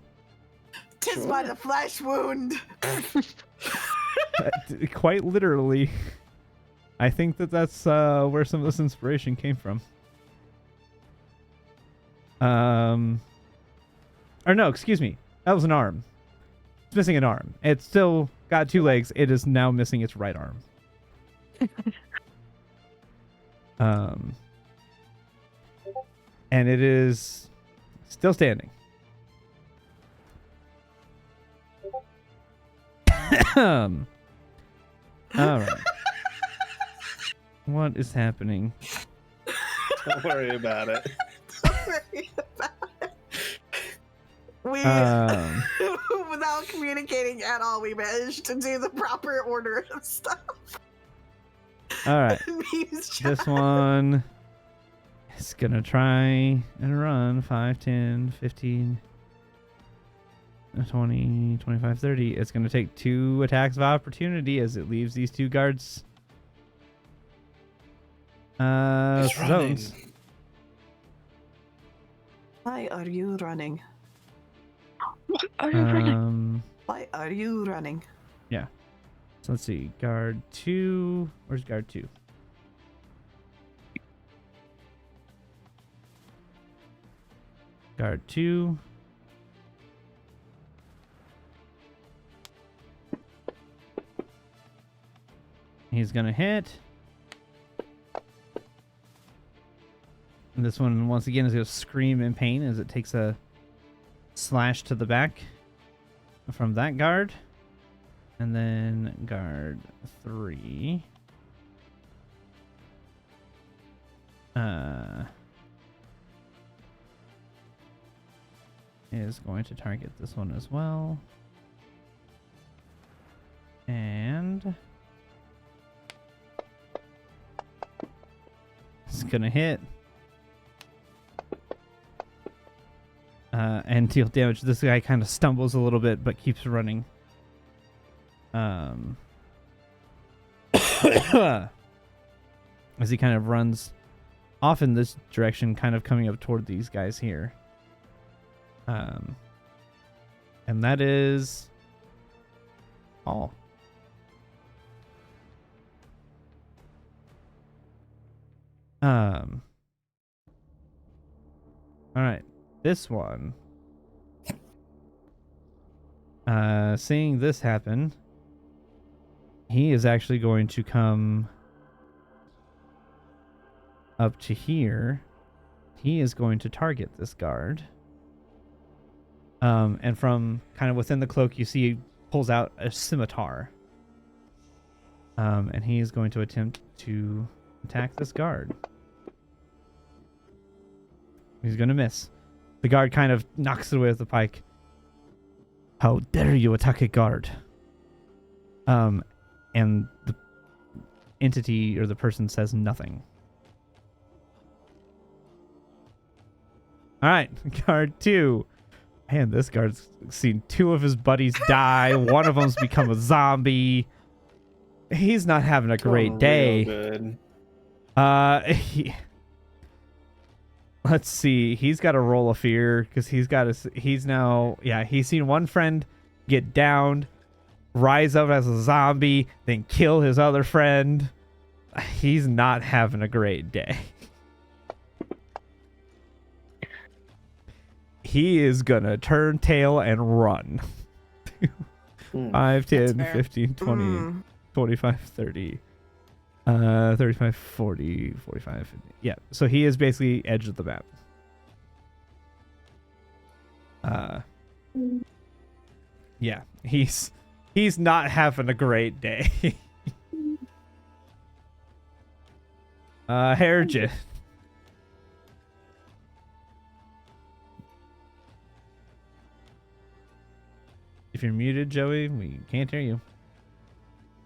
Tis but a flesh wound. Quite literally. I think that's where some of this inspiration came from. Or no, excuse me. That was an arm. It's missing an arm. It's still got 2 legs. It is now missing its right arm. And it is still standing. All right. What is happening? Don't worry about it. We, Um, without communicating at all, we managed to do the proper order of stuff. all right. Memes This chat. one is gonna try and run 5, 10, 15, 20, 25, 30. It's gonna take 2 attacks of opportunity as it leaves these 2 guards. It's running. zones. Why are you running? Are you running? Why are you running? So let's see. Guard 2. Where's guard 2? Guard 2. He's gonna hit. And this one, once again, is gonna scream in pain as it takes a slash to the back from that guard. And then guard 3. Is going to target this one as well. And it's gonna hit. And deal damage. This guy kind of stumbles a little bit, but keeps running. As he kind of runs off in this direction, kind of coming up toward these guys here. And that is all. All right. This one. Seeing this happen, he is actually going to come up to here. He is going to target this guard. And from kind of within the cloak, you see he pulls out a scimitar. And he is going to attempt to attack this guard. He's going to miss. The guard kind of knocks it away with the pike. How dare you attack a guard? And the entity or the person says nothing. All right, guard 2. Man, this guard's seen 2 of his buddies die. One of them's become a zombie. He's not having a great Real day. good. Let's see. He's got a roll of fear because he's seen one friend get downed, rise up as a zombie, then kill his other friend. He's not having a great day. He is gonna turn tail and run. 5, 10, fair. 15, 20, Mm. 25, 30. 35, 40, 45. Yeah, so he is basically edge of the map. Yeah, he's not having a great day. Herjit. If you're muted, Joey, we can't hear you.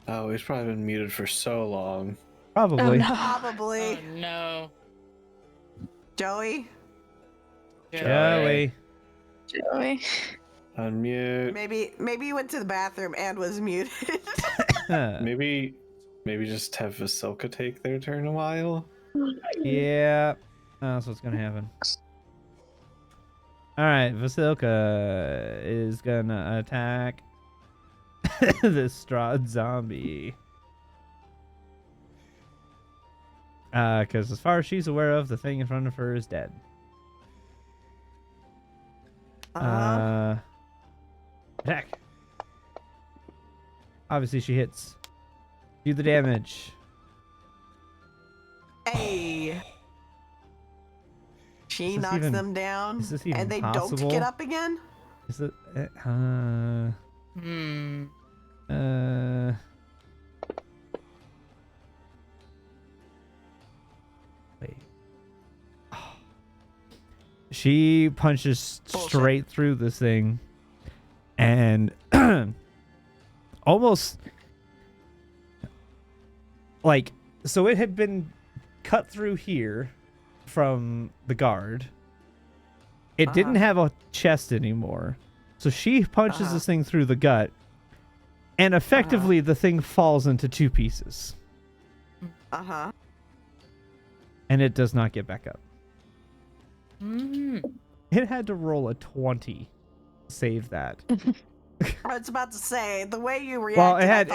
Oh, he's probably been muted for so long. Probably. Oh, no. Probably. Oh no. Joey, Joey. Joey. Unmute. maybe you went to the bathroom and was muted. Maybe just have Vasilka take their turn a while. Yeah, that's what's gonna happen. All right, Vasilka is gonna attack this Strahd zombie. Because as far as she's aware of, the thing in front of her is dead. Attack. Obviously, she hits. Do the damage. Hey. She Is this knocks even- them down, is this even and they possible? don't get up again. Is it? She punches Bullshit. straight through this thing and almost like, so it had been cut through here from the guard. It didn't have a chest anymore. So she punches this thing through the gut, and effectively the thing falls into 2 pieces. Uh-huh. And it does not get back up. Mm. It had to roll a 20 to save that. I was about to say, the way you reacted, Well, it had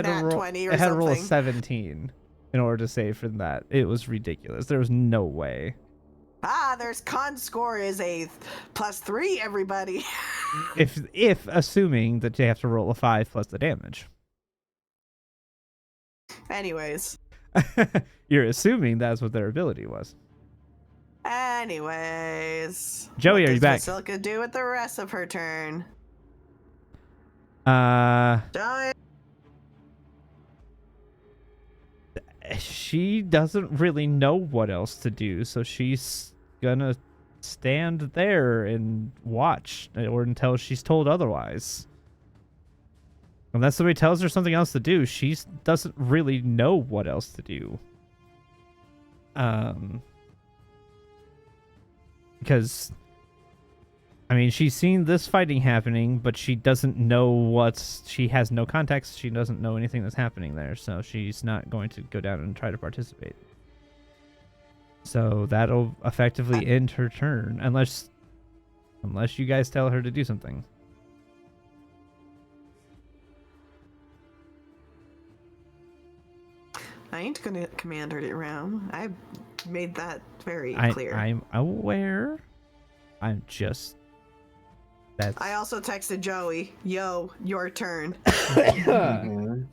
to roll 20 or it had to roll a something. 17 in order to save from that. It was ridiculous. There was no way. There's con score is a +3, everybody. If assuming that they have to roll a 5 plus the damage. Anyways. You're assuming that's what their ability was. Anyways. Joey, what are you does back? Vasilka do with the rest of her turn? Joey. She doesn't really know what else to do, so she's gonna stand there and watch, or until she's told otherwise. Unless somebody tells her something else to do, she doesn't really know what else to do. Because, I mean, she's seen this fighting happening, but she doesn't know she has no context. She doesn't know anything that's happening there, so she's not going to go down and try to participate. So that'll effectively end her turn, unless you guys tell her to do something. I ain't gonna command her around. I made that very clear. I'm aware. I'm just... I also texted Joey, yo, your turn. Mhm.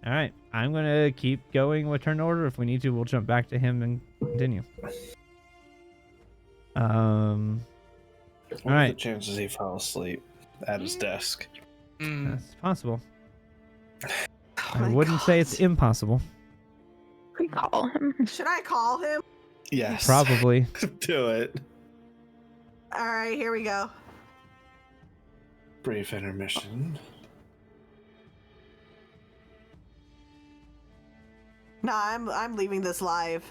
All right, I'm gonna keep going with turn order. If we need to, we'll jump back to him and continue. What are right. the chances he fell asleep at his desk? That's possible. Oh I my wouldn't say God. it's impossible. We call him. Should I call him? Yes. Probably. Do it. All right, here we go. Brief intermission. No, I'm leaving this live.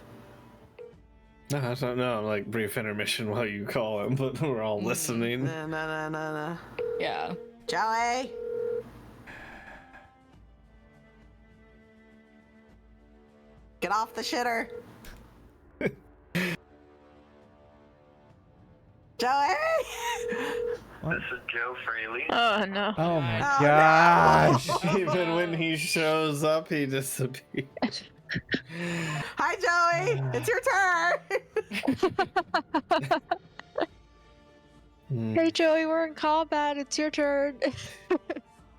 No, I don't know. I'm like brief intermission while you call him, but we're all listening. No. Yeah. Joey. Get off the shitter. Joey. What? This is Joe Fraley. Oh no. Oh my Oh, gosh. no. Even when he shows up, he disappears. Hi, Joey. It's your turn. Hey Joey, we're in combat. It's your turn.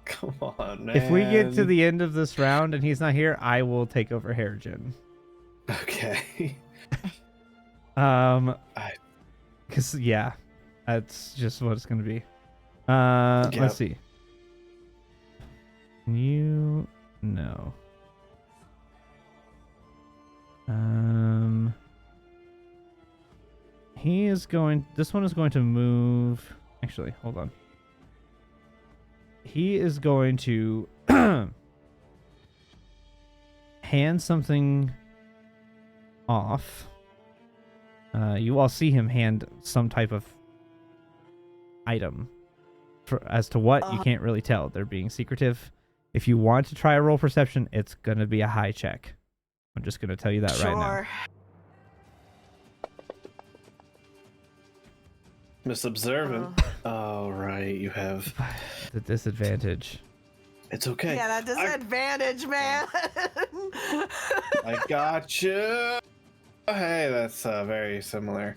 Come on, man. If we get to the end of this round and he's not here, I will take over Harrigan. Okay. Because yeah, that's just what it's gonna be. Yep. Let's see. You no. He is going. This one is going to move. Actually, hold on. He is going to hand something off. You all see him hand some type of item. As to what, you can't really tell. They're being secretive. If you want to try a roll perception, it's going to be a high check. I'm just going to tell you that right now. Sure. Miss Observant. Oh, right. You have. The disadvantage. It's okay. Yeah, that disadvantage, man. I got you. Hey, that's very similar.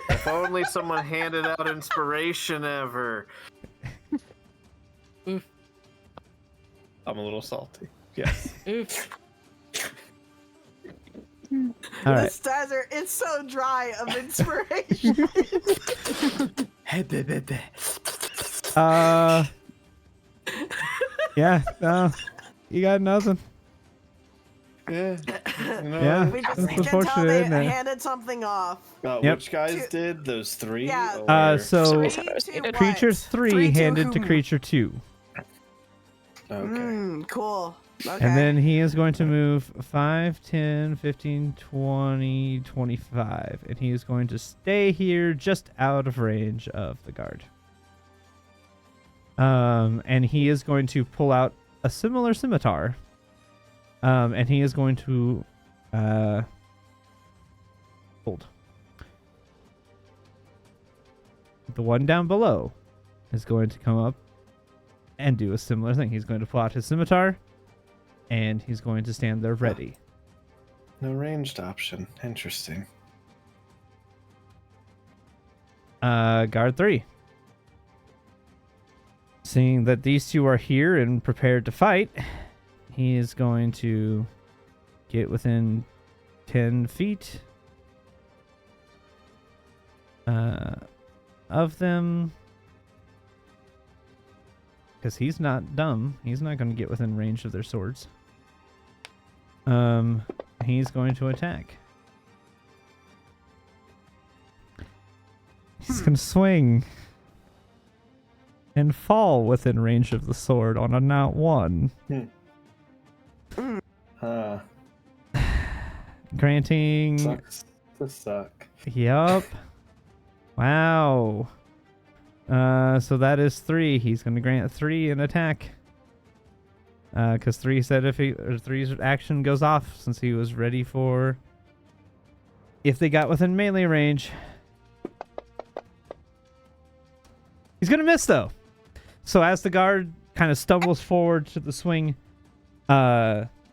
If only someone handed out inspiration ever. Oof. I'm a little salty. Yes. Oof. All right. This desert, it's so dry of inspiration. Yeah, no, you got nothing. Yeah. Yeah. We just That's need until unfortunate, they isn't it? handed something off. Yep. Which guys did those 3? Yeah. Or... So Sorry, I was to muted. what? creature 3 Three to handed to whom? creature 2. Okay. Cool. Okay. And then he is going to move 5, 10, 15, 20, 25. And he is going to stay here just out of range of the guard. And he is going to pull out a similar scimitar. And he is going to hold. The one down below is going to come up and do a similar thing. He's going to pull out his scimitar, and he's going to stand there ready. No ranged option. Interesting. Guard 3. Seeing that these two are here and prepared to fight, he is going to get within 10 feet of them. Because he's not dumb. He's not going to get within range of their swords. He's going to attack. He's going to swing and fall within range of the sword on a nat 1. Granting... Sucks to suck. Yup. Wow. So that is 3. He's going to grant 3 an attack. Because 3 said if 3's action goes off since he was ready for... If they got within melee range. He's going to miss, though. So as the guard kind of stumbles forward to the swing,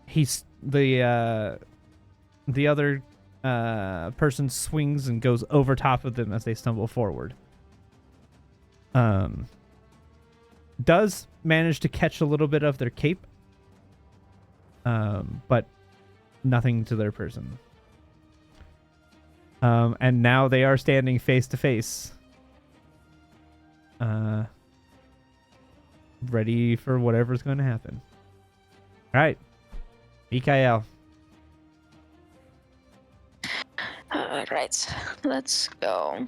he's the other person swings and goes over top of them as they stumble forward. Does manage to catch a little bit of their cape, but nothing to their person. And now they are standing face to face, ready for whatever's going to happen. All right, Mikael. All right, let's go.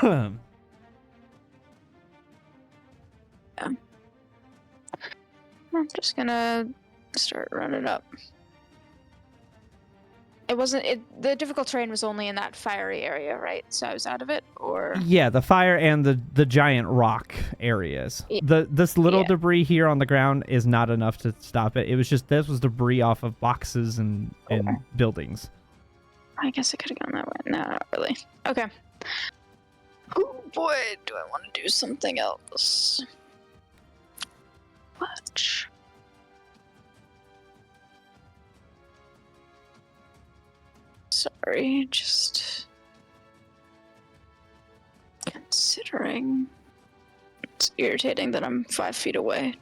I'm just gonna start running up. It wasn't the difficult terrain was only in that fiery area, right? So I was out of it, or Yeah, the fire and the giant rock areas. This little debris here on the ground is not enough to stop it. It was just this was debris off of boxes and buildings. I guess I could have gone that way. No, not really. Okay. Oh boy, do I want to do something else? Watch. Sorry, just considering. It's irritating that I'm 5 feet away.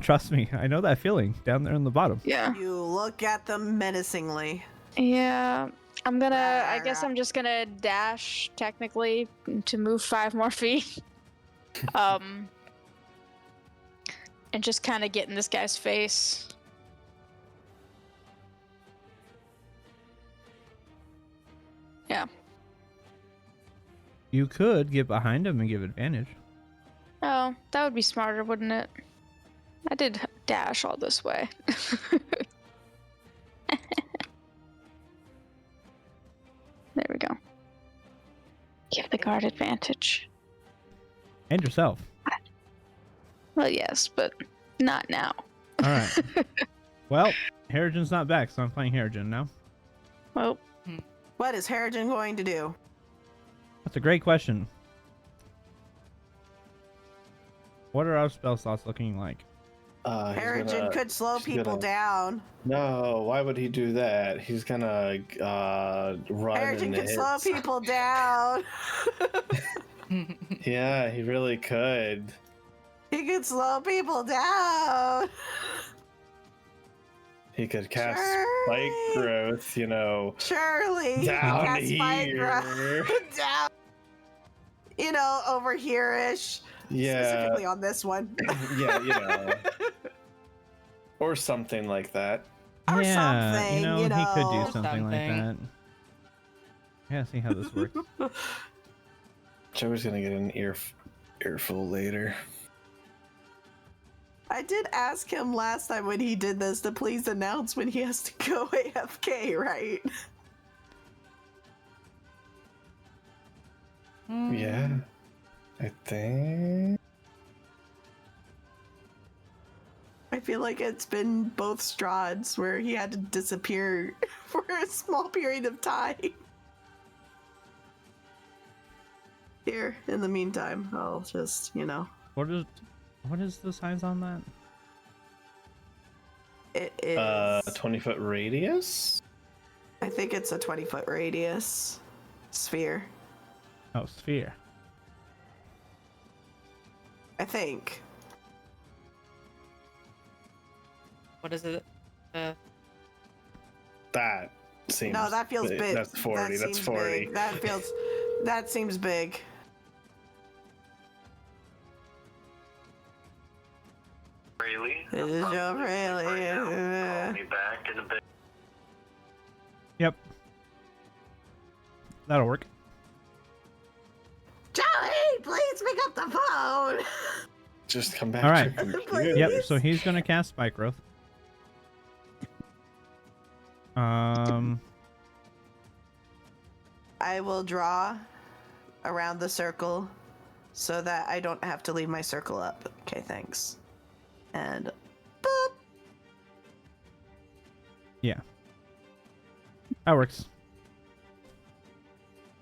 Trust me, I know that feeling down there in the bottom. Yeah. You look at them menacingly. Yeah. I guess I'm just gonna dash technically to move 5 more feet. And just kind of get in this guy's face. Yeah. You could get behind him and give advantage. Oh, that would be smarter, wouldn't it? I did dash all this way. There we go. Give the guard advantage. And yourself. Well, yes, but not now. All right. Well, Harrigan's not back, so I'm playing Harrigan now. Well, What is Harrigan going to do? That's a great question. What are our spell slots looking like? Harrigan could slow people down. No, why would he do that? He's gonna run Harrigan and could hit. slow people down. Yeah, he really could. He could slow people down. He could cast Surely. spike growth, Surely. he down cast spike here. growth down. over here-ish. Yeah. Specifically on this one. Yeah. Or something like that. Or Yeah, something, he could do Or something like that. something. Yeah, see how this works. Joey's gonna get an earful later. I did ask him last time when he did this to please announce when he has to go AFK, right? Yeah. I think. I feel like it's been both Strahds where he had to disappear for a small period of time. Here, in the meantime, I'll just, What is the size on that? It is. 20-foot radius? I think it's a 20-foot radius sphere. Oh, sphere. I think. What is it? That seems. No, that feels big. That's 40. That's seems 40. Big. That seems big. Really? This is your really. Call me back in a bit. Yep. That'll work. Joey, please pick up the phone. Just come back All right. to your computer. Yep, so he's gonna cast Spike Growth. I will draw around the circle so that I don't have to leave my circle up. Okay, thanks. And boop. Yeah. That works.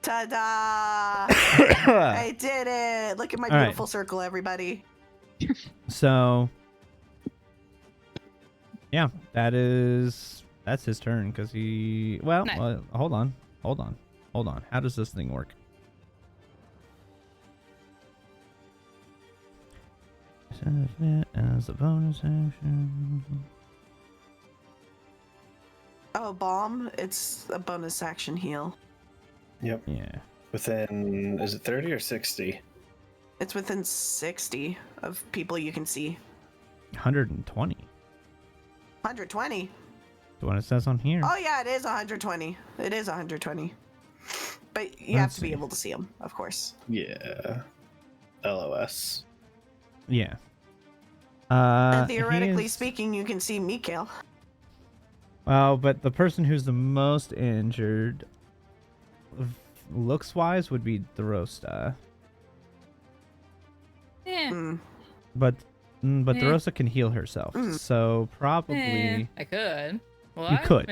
Ta-da! I did it! Look at my All right. beautiful circle, everybody. So, yeah, that's his turn because he. Well, Nice. hold on. How does this thing work? As a bonus action. Oh, bomb. It's a bonus action heal. Yep. Yeah. Within, is it 30 or 60? It's within 60 of people you can see. 120. 120. The one it says on here. Oh yeah, it is 120. It is 120. But you have Let's to be see. able to see them, of course. Yeah. LOS. Yeah. And theoretically he's- speaking, you can see Mikael. Well, but the person who's the most injured, looks wise, would be Darosta. Yeah. Mm. But Eh. Darosta can heal herself, so probably I could. Well, You could.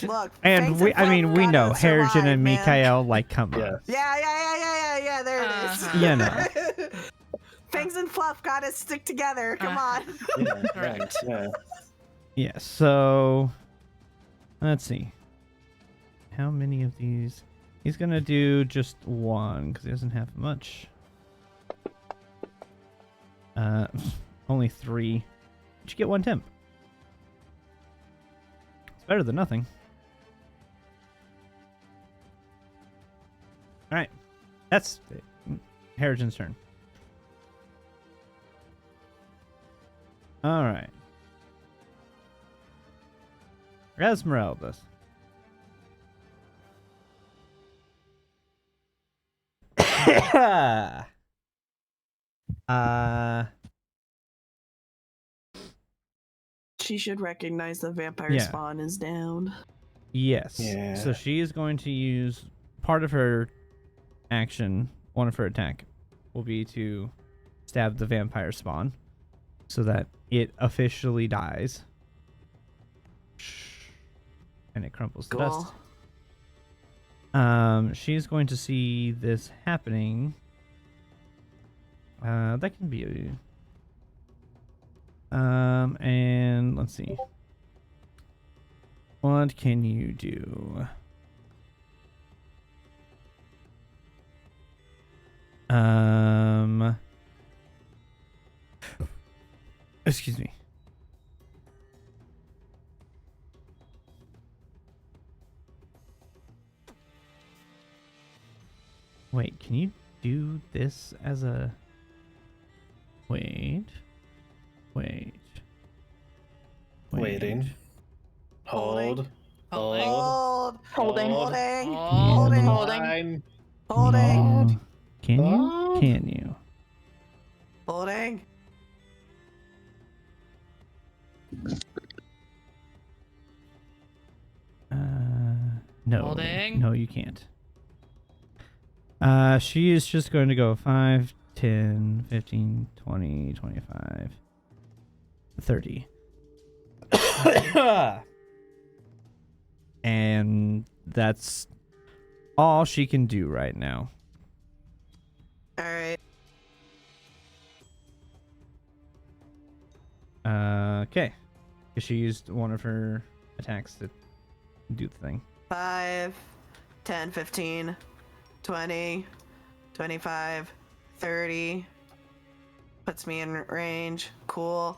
Look. And Fangs we Fluff know gotta Harrigan survive, and man. Mikael, like, come on. Yeah. Yeah. There it is. Uh-huh. You know. Fangs and Fluff gotta stick together. Come on. Yeah. Right. Yeah. Yeah, so let's see. How many of these? He's gonna do just one because he doesn't have much. Only 3. But you get 1 temp. It's better than nothing. All right, that's Harrigan's turn. All right. Esmeralda's. She should recognize the vampire Yeah. spawn is down. Yes. Yeah. So she is going to use part of her action, one of her attack, will be to stab the vampire spawn so that it officially dies. And it crumbles to dust. She's going to see this happening. That can be and let's see. What can you do? Excuse me. Wait, can you do this as a... Wait. Wait. Waiting. Hold. Hold. Holding. Holding. Holding. Holding. Holding. Line. Holding. Can you? Hold. Can you? Holding. No. Holding. No, you can't. She is just going to go 5, 10, 15, 20, 25, 30. And that's all she can do right now. All right. Okay. 'Cause she used one of her attacks to do the thing. 5, 10, 15, 20, 25, 30. Puts me in range. Cool.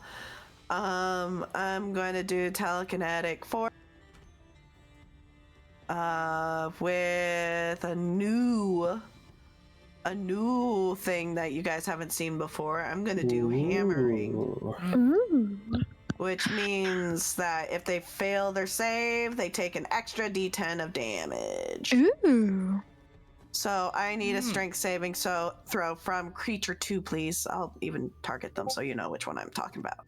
I'm going to do telekinetic 4. With a new thing that you guys haven't seen before. I'm gonna do hammering, Ooh. Ooh. which means that if they fail their save, they take an extra d10 of damage. Ooh. So I need a strength saving throw from creature 2, please. I'll even target them so you know which one I'm talking about.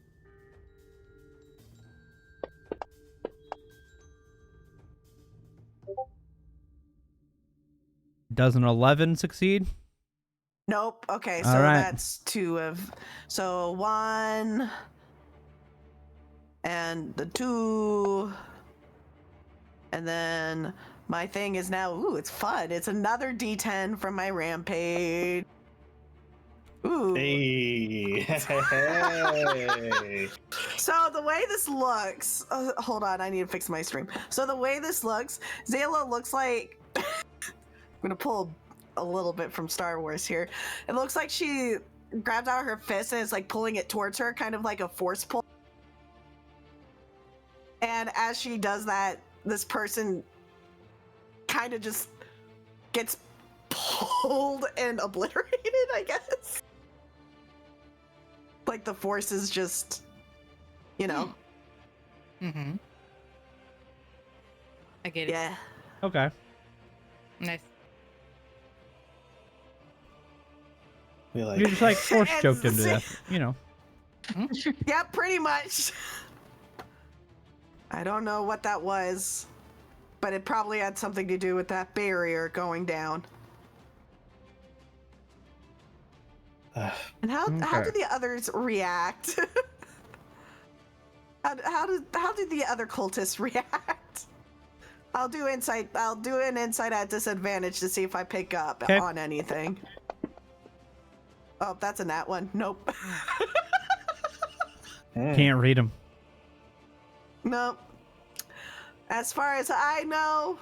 Does an 11 succeed? Nope. Okay, All so right. that's 2 of... So 1... And the 2... And then my thing is now... Ooh, it's fun. It's another d10 from my rampage. Ooh. Hey. Hey. So the way this looks... hold on, I need to fix my stream. So the way this looks... Zayla looks like... I'm gonna pull a little bit from Star Wars here. It looks like she grabs out her fist and is like pulling it towards her, kind of like a force pull. And as she does that, this person kind of just gets pulled and obliterated, I guess. Like the force is just, you know. Mm-hmm. I get it. Yeah. Okay. Nice. We like You just like force And choked him to see- death, you know. Yeah, pretty much. I don't know what that was, but it probably had something to do with that barrier going down. And how Okay. do the others react? how do the other cultists react? I'll do an insight at disadvantage to see if I pick up Okay. on anything. Oh, that's a nat one. Nope. Can't read him. Nope. As far as I know,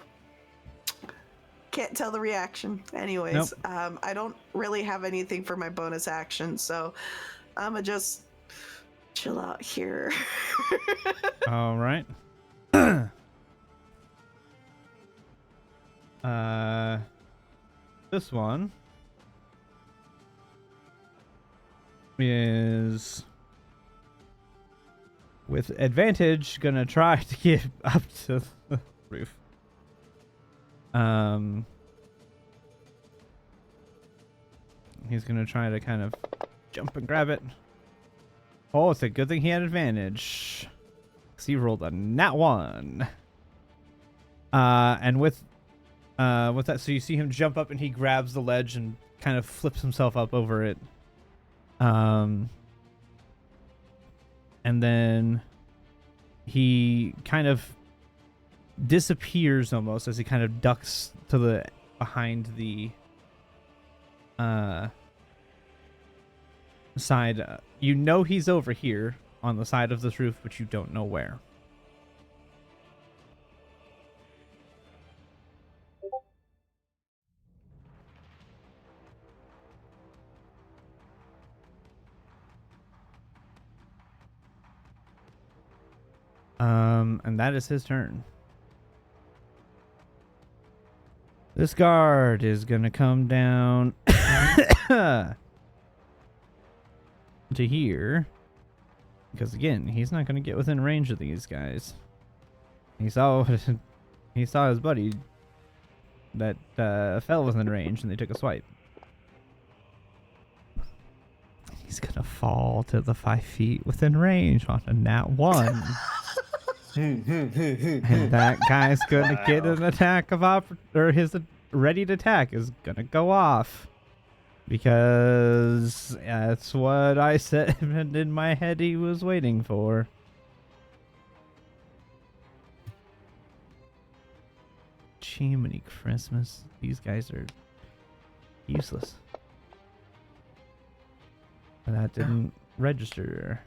can't tell the reaction. Anyways, I don't really have anything for my bonus action, so I'ma just chill out here. All right. This one is with advantage gonna try to get up to the roof. He's gonna try to kind of jump and grab it. Oh, it's a good thing he had advantage. 'Cause he rolled a nat 1. And with that, so you see him jump up and he grabs the ledge and kind of flips himself up over it. And then he kind of disappears almost as he kind of ducks to the behind the side. You know he's over here on the side of this roof, but you don't know where. And that is his turn. This guard is gonna come down to here. Because again, he's not gonna get within range of these guys. He saw his buddy that fell within range and they took a swipe. He's gonna fall to the 5 feet within range on a nat 1. And that guy's gonna get an attack of or his readied attack is gonna go off. Because that's what I said in my head he was waiting for. Jiminy Christmas. These guys are useless. And that didn't register.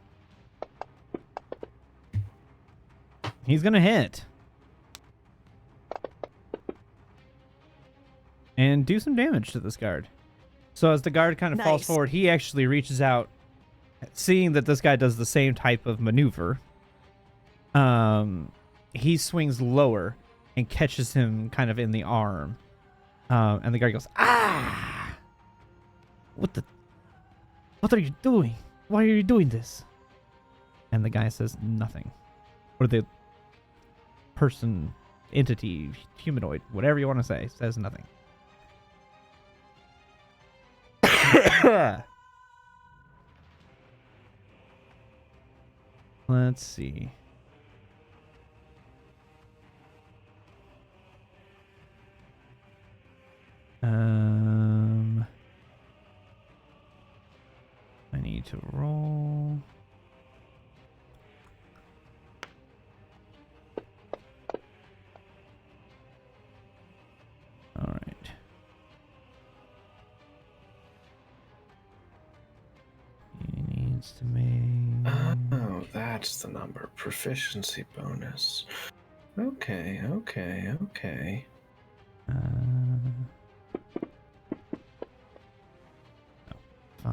He's gonna hit. And do some damage to this guard. So as the guard kind of falls Nice. forward, he actually reaches out, seeing that this guy does the same type of maneuver. He swings lower and catches him kind of in the arm. And the guard goes, "Ah! What are you doing? Why are you doing this?" And the guy says nothing. Or the person, entity, humanoid, whatever you want to say, says nothing. Let's see. I need to roll. All right. He needs to make. Oh, that's the number. Proficiency bonus. Okay. No, 5.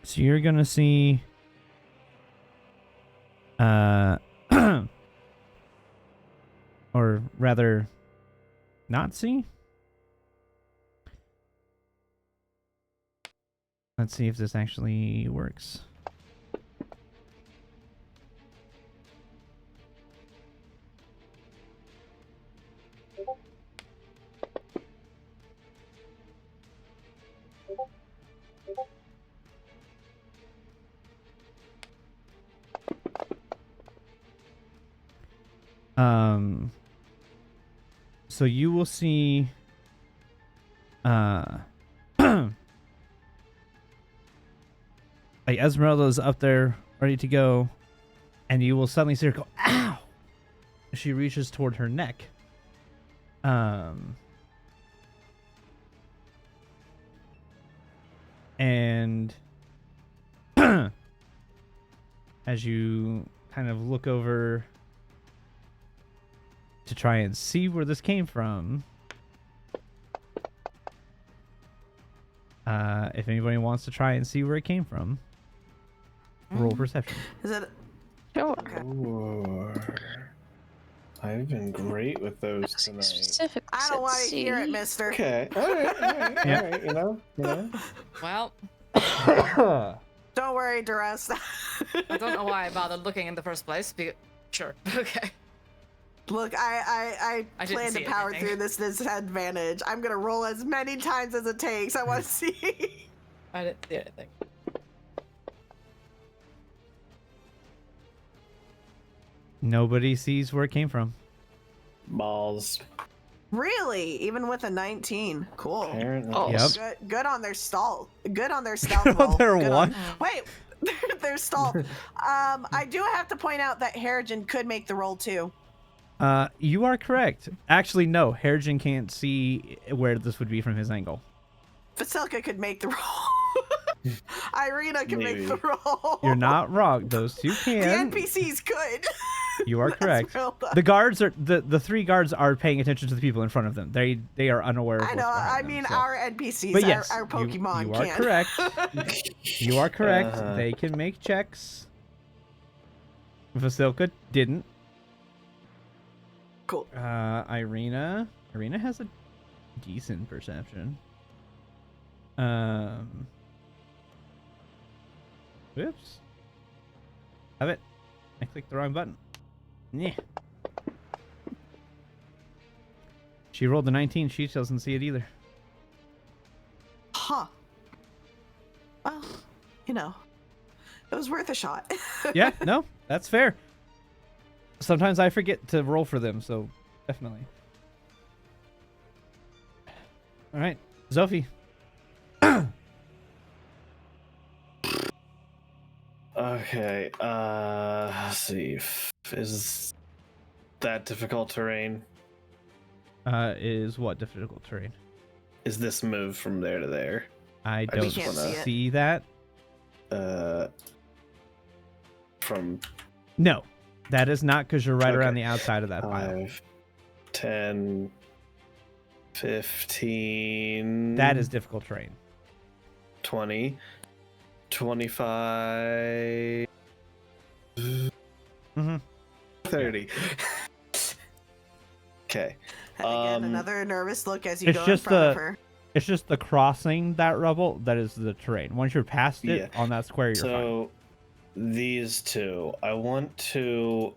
So you're gonna see or rather not see. Let's see if this actually works. So you will see like Esmeralda's up there ready to go, and you will suddenly see her go, "Ow!" She reaches toward her neck. And as you kind of look over to try and see where this came from, if anybody wants to try and see where it came from, roll perception. Is it? Sure. Sure. I've been great with those tonight. Specific. I don't want to hear it, mister. Okay. All right. You know. Well, Don't worry, Duress. I don't know why I bothered looking in the first place. Sure. Okay. Look, I I didn't plan to see power anything. through this disadvantage. I'm gonna roll as many times as it takes. I want to see. I didn't see anything. Nobody sees where it came from. Balls. Really? Even with a 19. Cool. Apparently. Oh. Yep. Good on their stall. Good on their stealth Good on roll. their Good what? Wait, their stealth. I do have to point out that Harrigan could make the roll too. You are correct. Actually, no. Harrigan can't see where this would be from his angle. Vasilka could make the roll. Irina can make the Maybe. roll. You're not wrong. Those two The can. NPCs could. You are That's correct. real though. The guards are the 3 guards are paying attention to the people in front of them. They are unaware of I what's know. behind I them, mean, so. our NPCs, But yes, our Pokemon you are can. correct. You are correct. Uh-huh. They can make checks. Vasilka didn't. Cool. Irina has a decent perception. Whoops. Have it. I clicked the wrong button. Yeah. She rolled a 19. She doesn't see it either. Huh. Well, you know, it was worth a shot. Yeah, no, that's fair. Sometimes I forget to roll for them, so definitely. All right, Zophie. Okay. Let's see. Is that difficult terrain? Is what difficult terrain? Is this move from there to there? I I don't can't see it. see that. From No, that is not because you're right Okay. around the outside of that pile. 5, 10, 15. That is difficult terrain. 20, 25, Mm-hmm. 30. Okay. And again, Um, another nervous look as you it's go in just front of the- her. It's just the crossing that rubble that is the terrain. Once you're past it Yeah. on that square, you're fine. So these two, I want to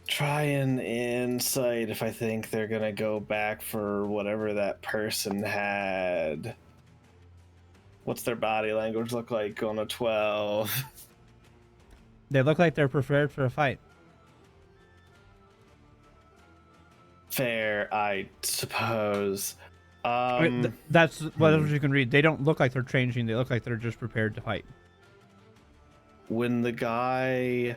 try and insight if I think they're gonna go back for whatever that person had. What's their body language look like on a 12? They look like they're prepared for a fight. Fair, I suppose. That's what you can read. They don't look like they're changing. They look like they're just prepared to fight. When the guy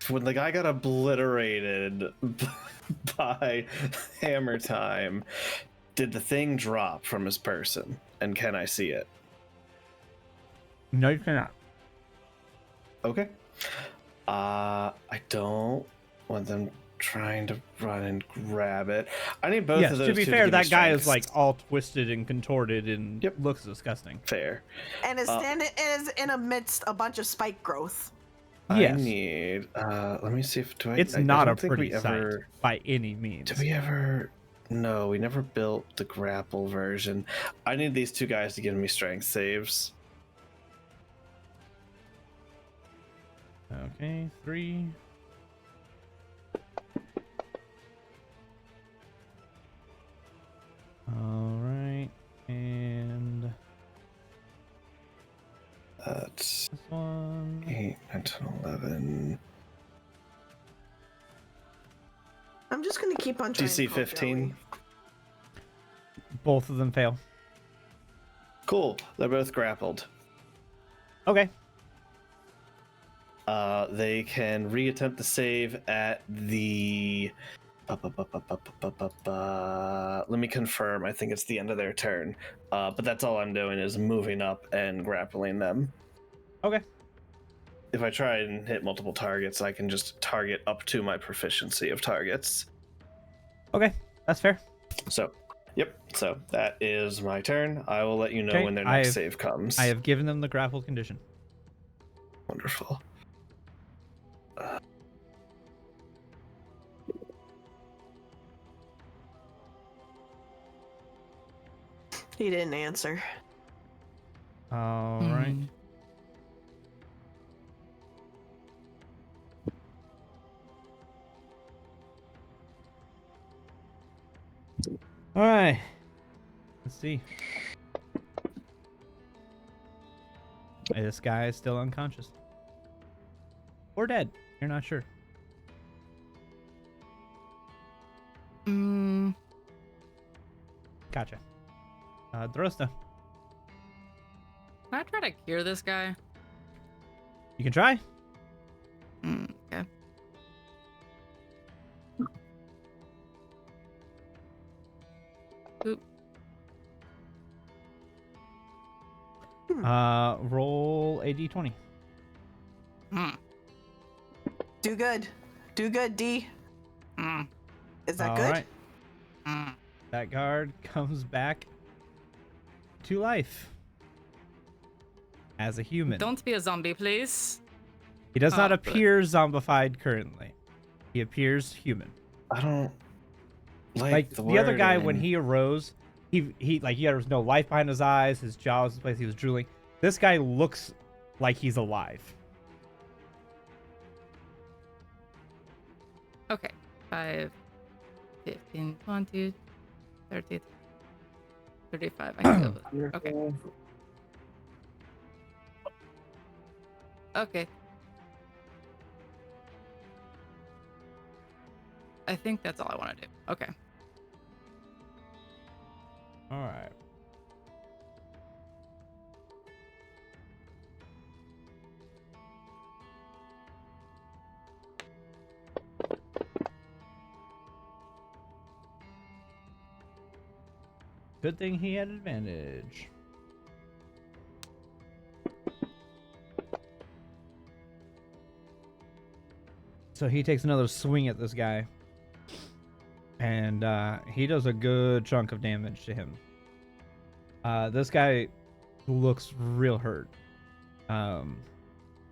got obliterated by hammer time, did the thing drop from his person? And can I see it? No, you cannot. Okay. I don't want them trying to run and grab it. I need both Yes, of those to be two fair, give me that guy is strengths. like all twisted and contorted and Yep. looks disgusting. Fair. And is in amidst a bunch of spike growth. Yes. I need let me see if do I It's I not a don't think pretty we ever sight by any means. did we ever no, we never built the grapple version. I need these two guys to give me strength saves. Okay, 3. All right, and That's this one. 8, 9, 10, 11. I'm just gonna keep on trying. DC to call 15. Joey. Both of them fail. Cool. They're both grappled. Okay. They can reattempt the save at the. Let me confirm. I think it's the end of their turn. But that's all I'm doing is moving up and grappling them. Okay. If I try and hit multiple targets, I can just target up to my proficiency of targets. Okay, that's fair. So, yep. So that is my turn. I will let you know Okay, when their next save comes. I have given them the grappled condition. Wonderful. He didn't answer. All right. All right. Let's see. This guy is still unconscious. Or dead. You're not sure. Gotcha. Drosta. Can I try to cure this guy? You can try. Okay. Oop. Roll a d20. Hmm. Do good. Do good, D. Hmm. Is that All good? right. Hmm. That guard comes back to life as a human. Don't be a zombie, please. He does not Oh, good. appear zombified currently. He appears human. I don't Like the the other guy, when wording. he arose, he like there was no life behind his eyes. His jaw was in place. He was drooling. This guy looks like he's alive. Okay. 5, 15, 20, 30, 35. I can go with it. Okay. Okay. I think that's all I want to do. Okay. All right. Good thing he had advantage. So he takes another swing at this guy. And he does a good chunk of damage to him. This guy looks real hurt.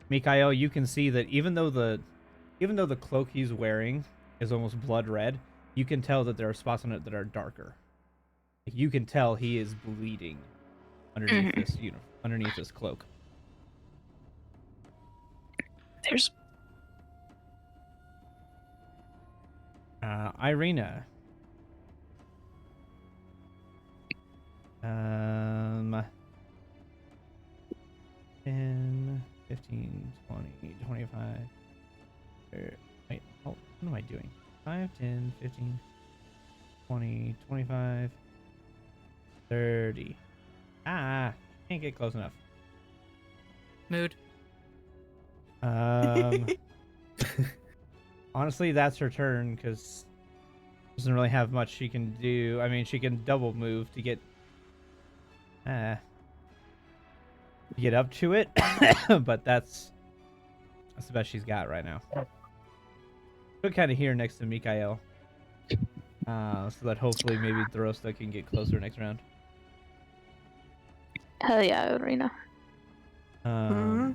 Mikhail, you can see that even though the cloak he's wearing is almost blood red, you can tell that there are spots on it that are darker. You can tell he is bleeding underneath this, underneath this cloak. There's Irina. 10, 15, 20, 25. Wait, what am I doing? 5, 10, 15, 20, 25, 30. Can't get close enough. Mood. Honestly, that's her turn because doesn't really have much she can do. I mean, she can double move to get up to it, but that's the best she's got right now. We're kind of here next to Mikhail, so that hopefully maybe Throsta can get closer next round. hell yeah, Arena. Mhm.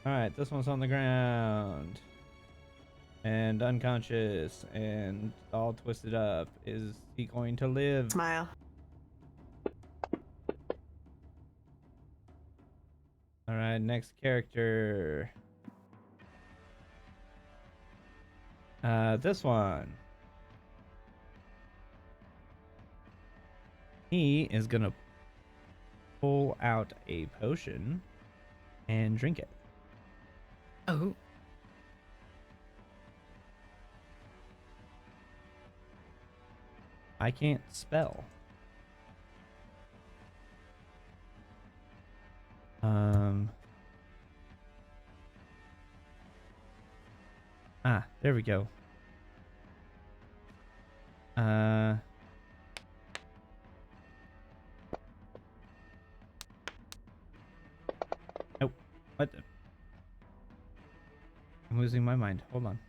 All right, this one's on the ground and unconscious and all twisted up. Is he going to live? Smile. All right, next character. This one. He is gonna pull out a potion and drink it. Oh. I can't spell. There we go. Nope. What the? I'm losing my mind. Hold on.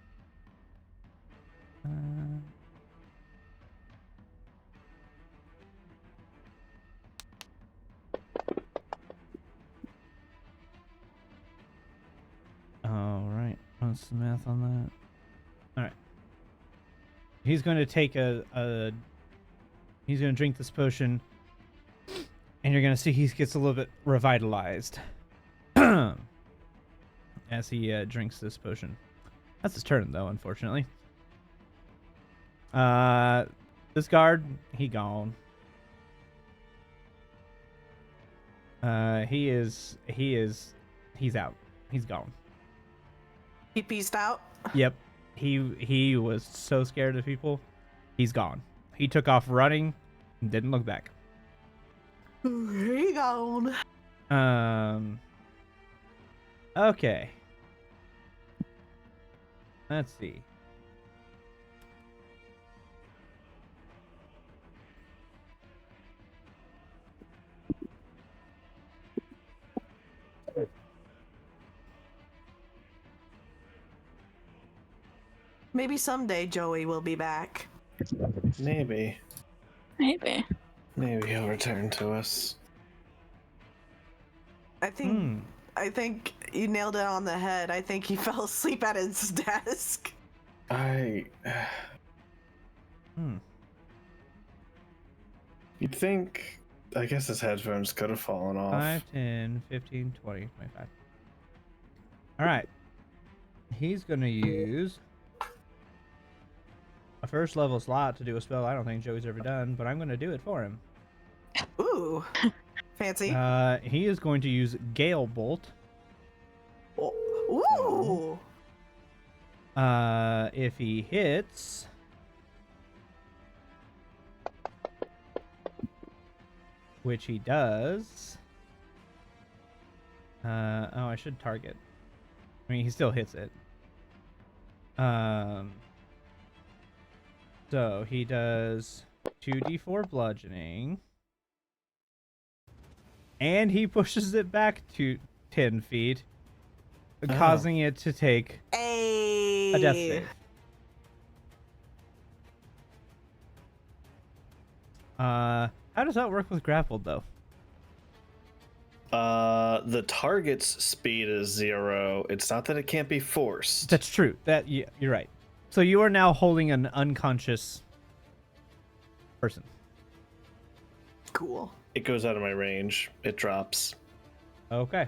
All right. What's the math on that? All right. He's going to take he's going to drink this potion, and you're going to see he gets a little bit revitalized as he drinks this potion. That's his turn, though, unfortunately. This guard, he gone. He's out. He's gone. He peaced out. Yep. He was so scared of people. He's gone. He took off running and didn't look back. He gone. Okay. Let's see. Maybe someday Joey will be back. Maybe. Maybe. Maybe he'll return to us. I think you nailed it on the head. I think he fell asleep at his desk. You'd think. I guess his headphones could have fallen off. 5, 10, 15, 20, 25. All right. He's going to use a first level slot to do a spell I don't think Joey's ever done, but I'm going to do it for him. Ooh, fancy. He is going to use Gale Bolt. Ooh. If he hits, which he does. Oh, I should target. I mean, he still hits it. So he does 2d4 bludgeoning. And he pushes it back to 10 feet, causing it to take a death save. How does that work with grappled, though? The target's speed is 0. It's not that it can't be forced. That's true. You're right. So you are now holding an unconscious person. Cool. It goes out of my range. It drops. Okay.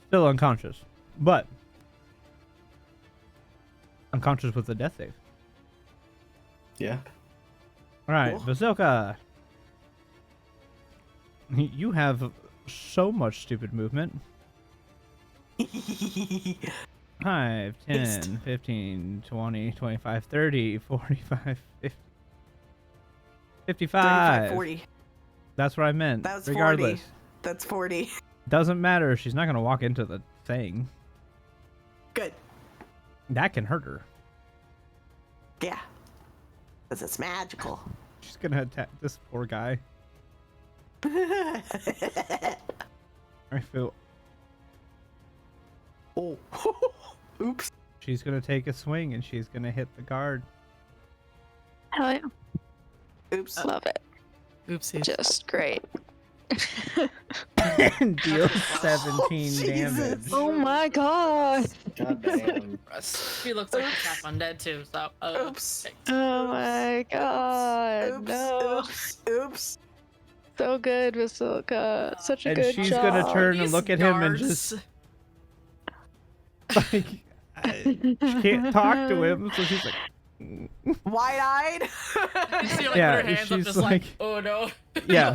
Still unconscious, but unconscious with a death save. Yeah. All right, Cool. Bazooka. You have so much stupid movement. 5, 10, Haste. 15, 20, 25, 30, 45, 50, 35, 55. 40. That's what I meant. That's Regardless. 40. That's 40. Doesn't matter. She's not going to walk into the thing. Good. That can hurt her. Yeah. Because it's magical. She's going to attack this poor guy. I feel Oh. Oops. she's going to take a swing and she's going to hit the guard. Hell yeah. Oops. Love it. Oopsies. Just great. And deals 17 Jesus. damage. Oh my god. God damn. She looks like she's half undead too, so. Oops. Oh my god. Oops. No. Oops. Oops. So good, Vasilka. Such a And good she's job. going to turn and These look at him and guards. just like she can't talk to him, so she's like Wide-eyed. You see, like, Yeah, put her hands up, she's just like, like- oh no. Yeah.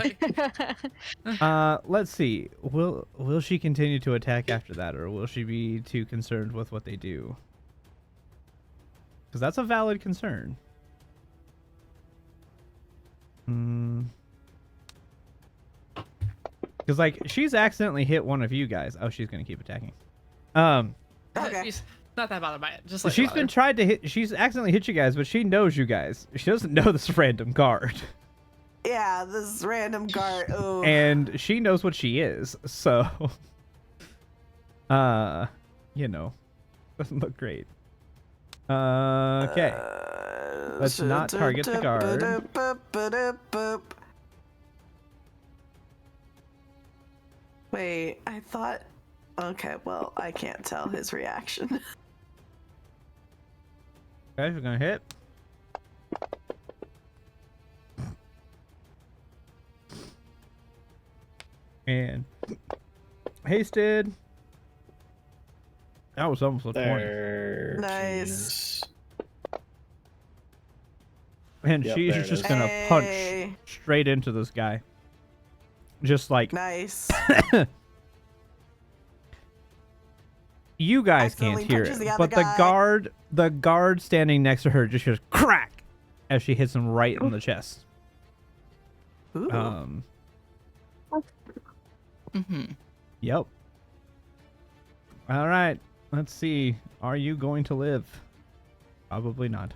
Like, Let's see. Will she continue to attack after that, or will she be too concerned with what they do? Because that's a valid concern. Because like she's accidentally hit one of you guys. Oh, she's gonna keep attacking. Okay. she's not that bothered by it. Just like She's been tried to hit. She's accidentally hit you guys, but she knows you guys. She doesn't know this random guard, Yeah, this random guard. Oh. and she knows what she is. So, you know, doesn't look great. Okay. Let's not target the guard. Wait, I thought. Okay, well, I can't tell his reaction. Okay, we're gonna hit. And hasted. That was almost a 20. There. Nice. Jesus. And Yep, she's there it just is. gonna Hey. punch straight into this guy. Just like Nice. you guys Accidentally can't hear punches it, the other but guy. the guard standing next to her just goes crack as she hits him right in the chest. Ooh. Yep. All right. Let's see. Are you going to live? Probably not.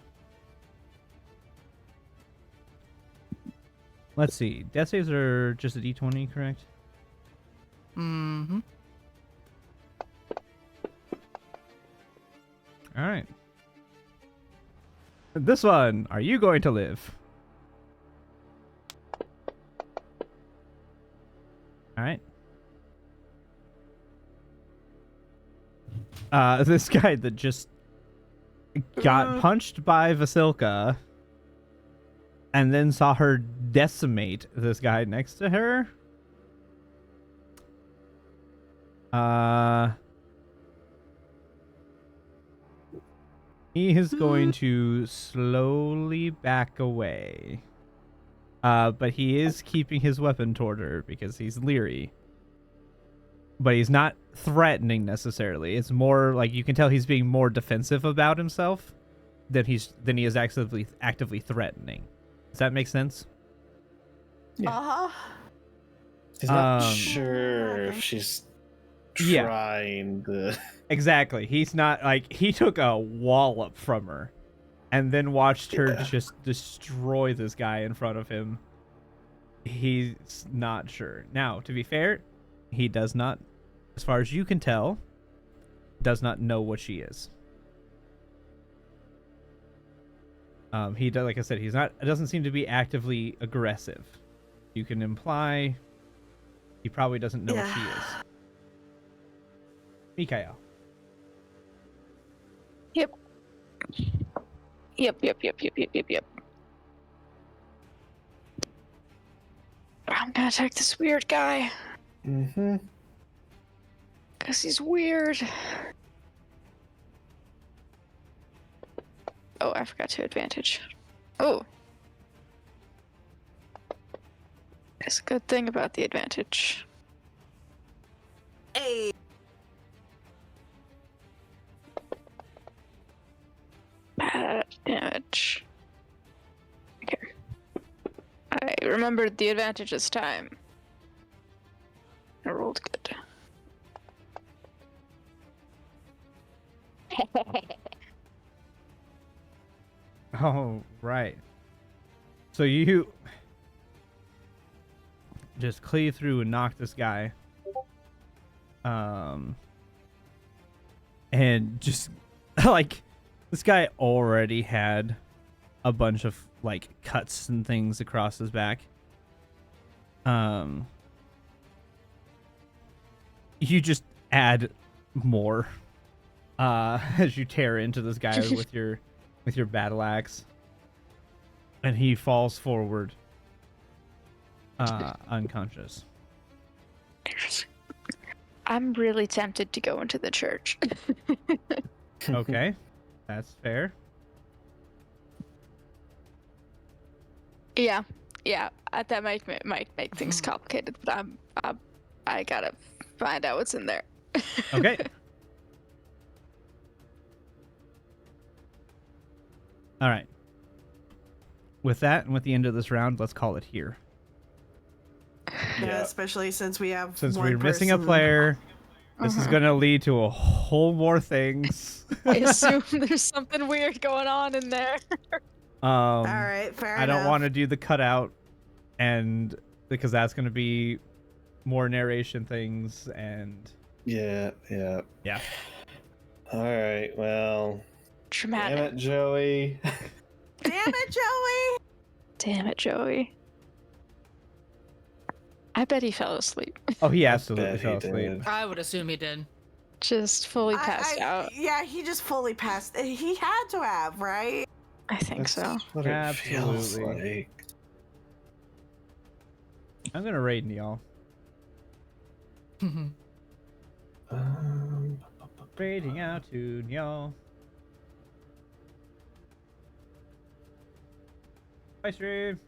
Let's see. Death saves are just a d20, correct? Mm-hmm. All right. This one, are you going to live? All right. This guy that just got punched by Vasilka and then saw her decimate this guy next to her. He is going to slowly back away. But he is keeping his weapon toward her because he's leery. But he's not threatening necessarily. It's more like you can tell he's being more defensive about himself than he is actively threatening. Does that make sense? Yeah. Uh-huh. He's not Um, sure if she's Yeah. trying to. Exactly. He's not like he took a wallop from her and then watched her just destroy this guy in front of him. He's not sure. Now, to be fair, he does not, as far as you can tell, does not know what she is. He does, like I said, he's not. It doesn't seem to be actively aggressive. You can imply he probably doesn't know what she is. Mikhail. Yep. I'm gonna attack this weird guy. Mm-hmm. Because he's weird. Oh, I forgot to advantage. Oh. That's a good thing about the advantage. Hey. Bad damage. Okay. I remembered the advantage this time. I rolled good. Oh, right. So you just cleave through and knock this guy. And just like this guy already had a bunch of like cuts and things across his back. You just add more as you tear into this guy with your battle axe, and he falls forward unconscious. I'm really tempted to go into the church. Okay, that's fair. Yeah, that might make things complicated, but I gotta find out what's in there. Okay. All right. With that, and with the end of this round, let's call it here. Yeah, especially since we have Since one we're missing a person. player, this is going to lead to a whole more things. I assume there's something weird going on in there. All right, fair enough. I don't want to do the cutout, and because that's going to be more narration things and Yeah. All right. Well. Dramatic. Damn it, Joey. Damn it, Joey! Damn it, Joey. I bet he fell asleep. Oh, he absolutely bet he fell asleep. did. I would assume he did. Just fully passed out. Yeah, he just fully passed. He had to have, right? I think so. What it feels Absolutely. like. I'm going to raid y'all. Raiding out to y'all. Bye, stream.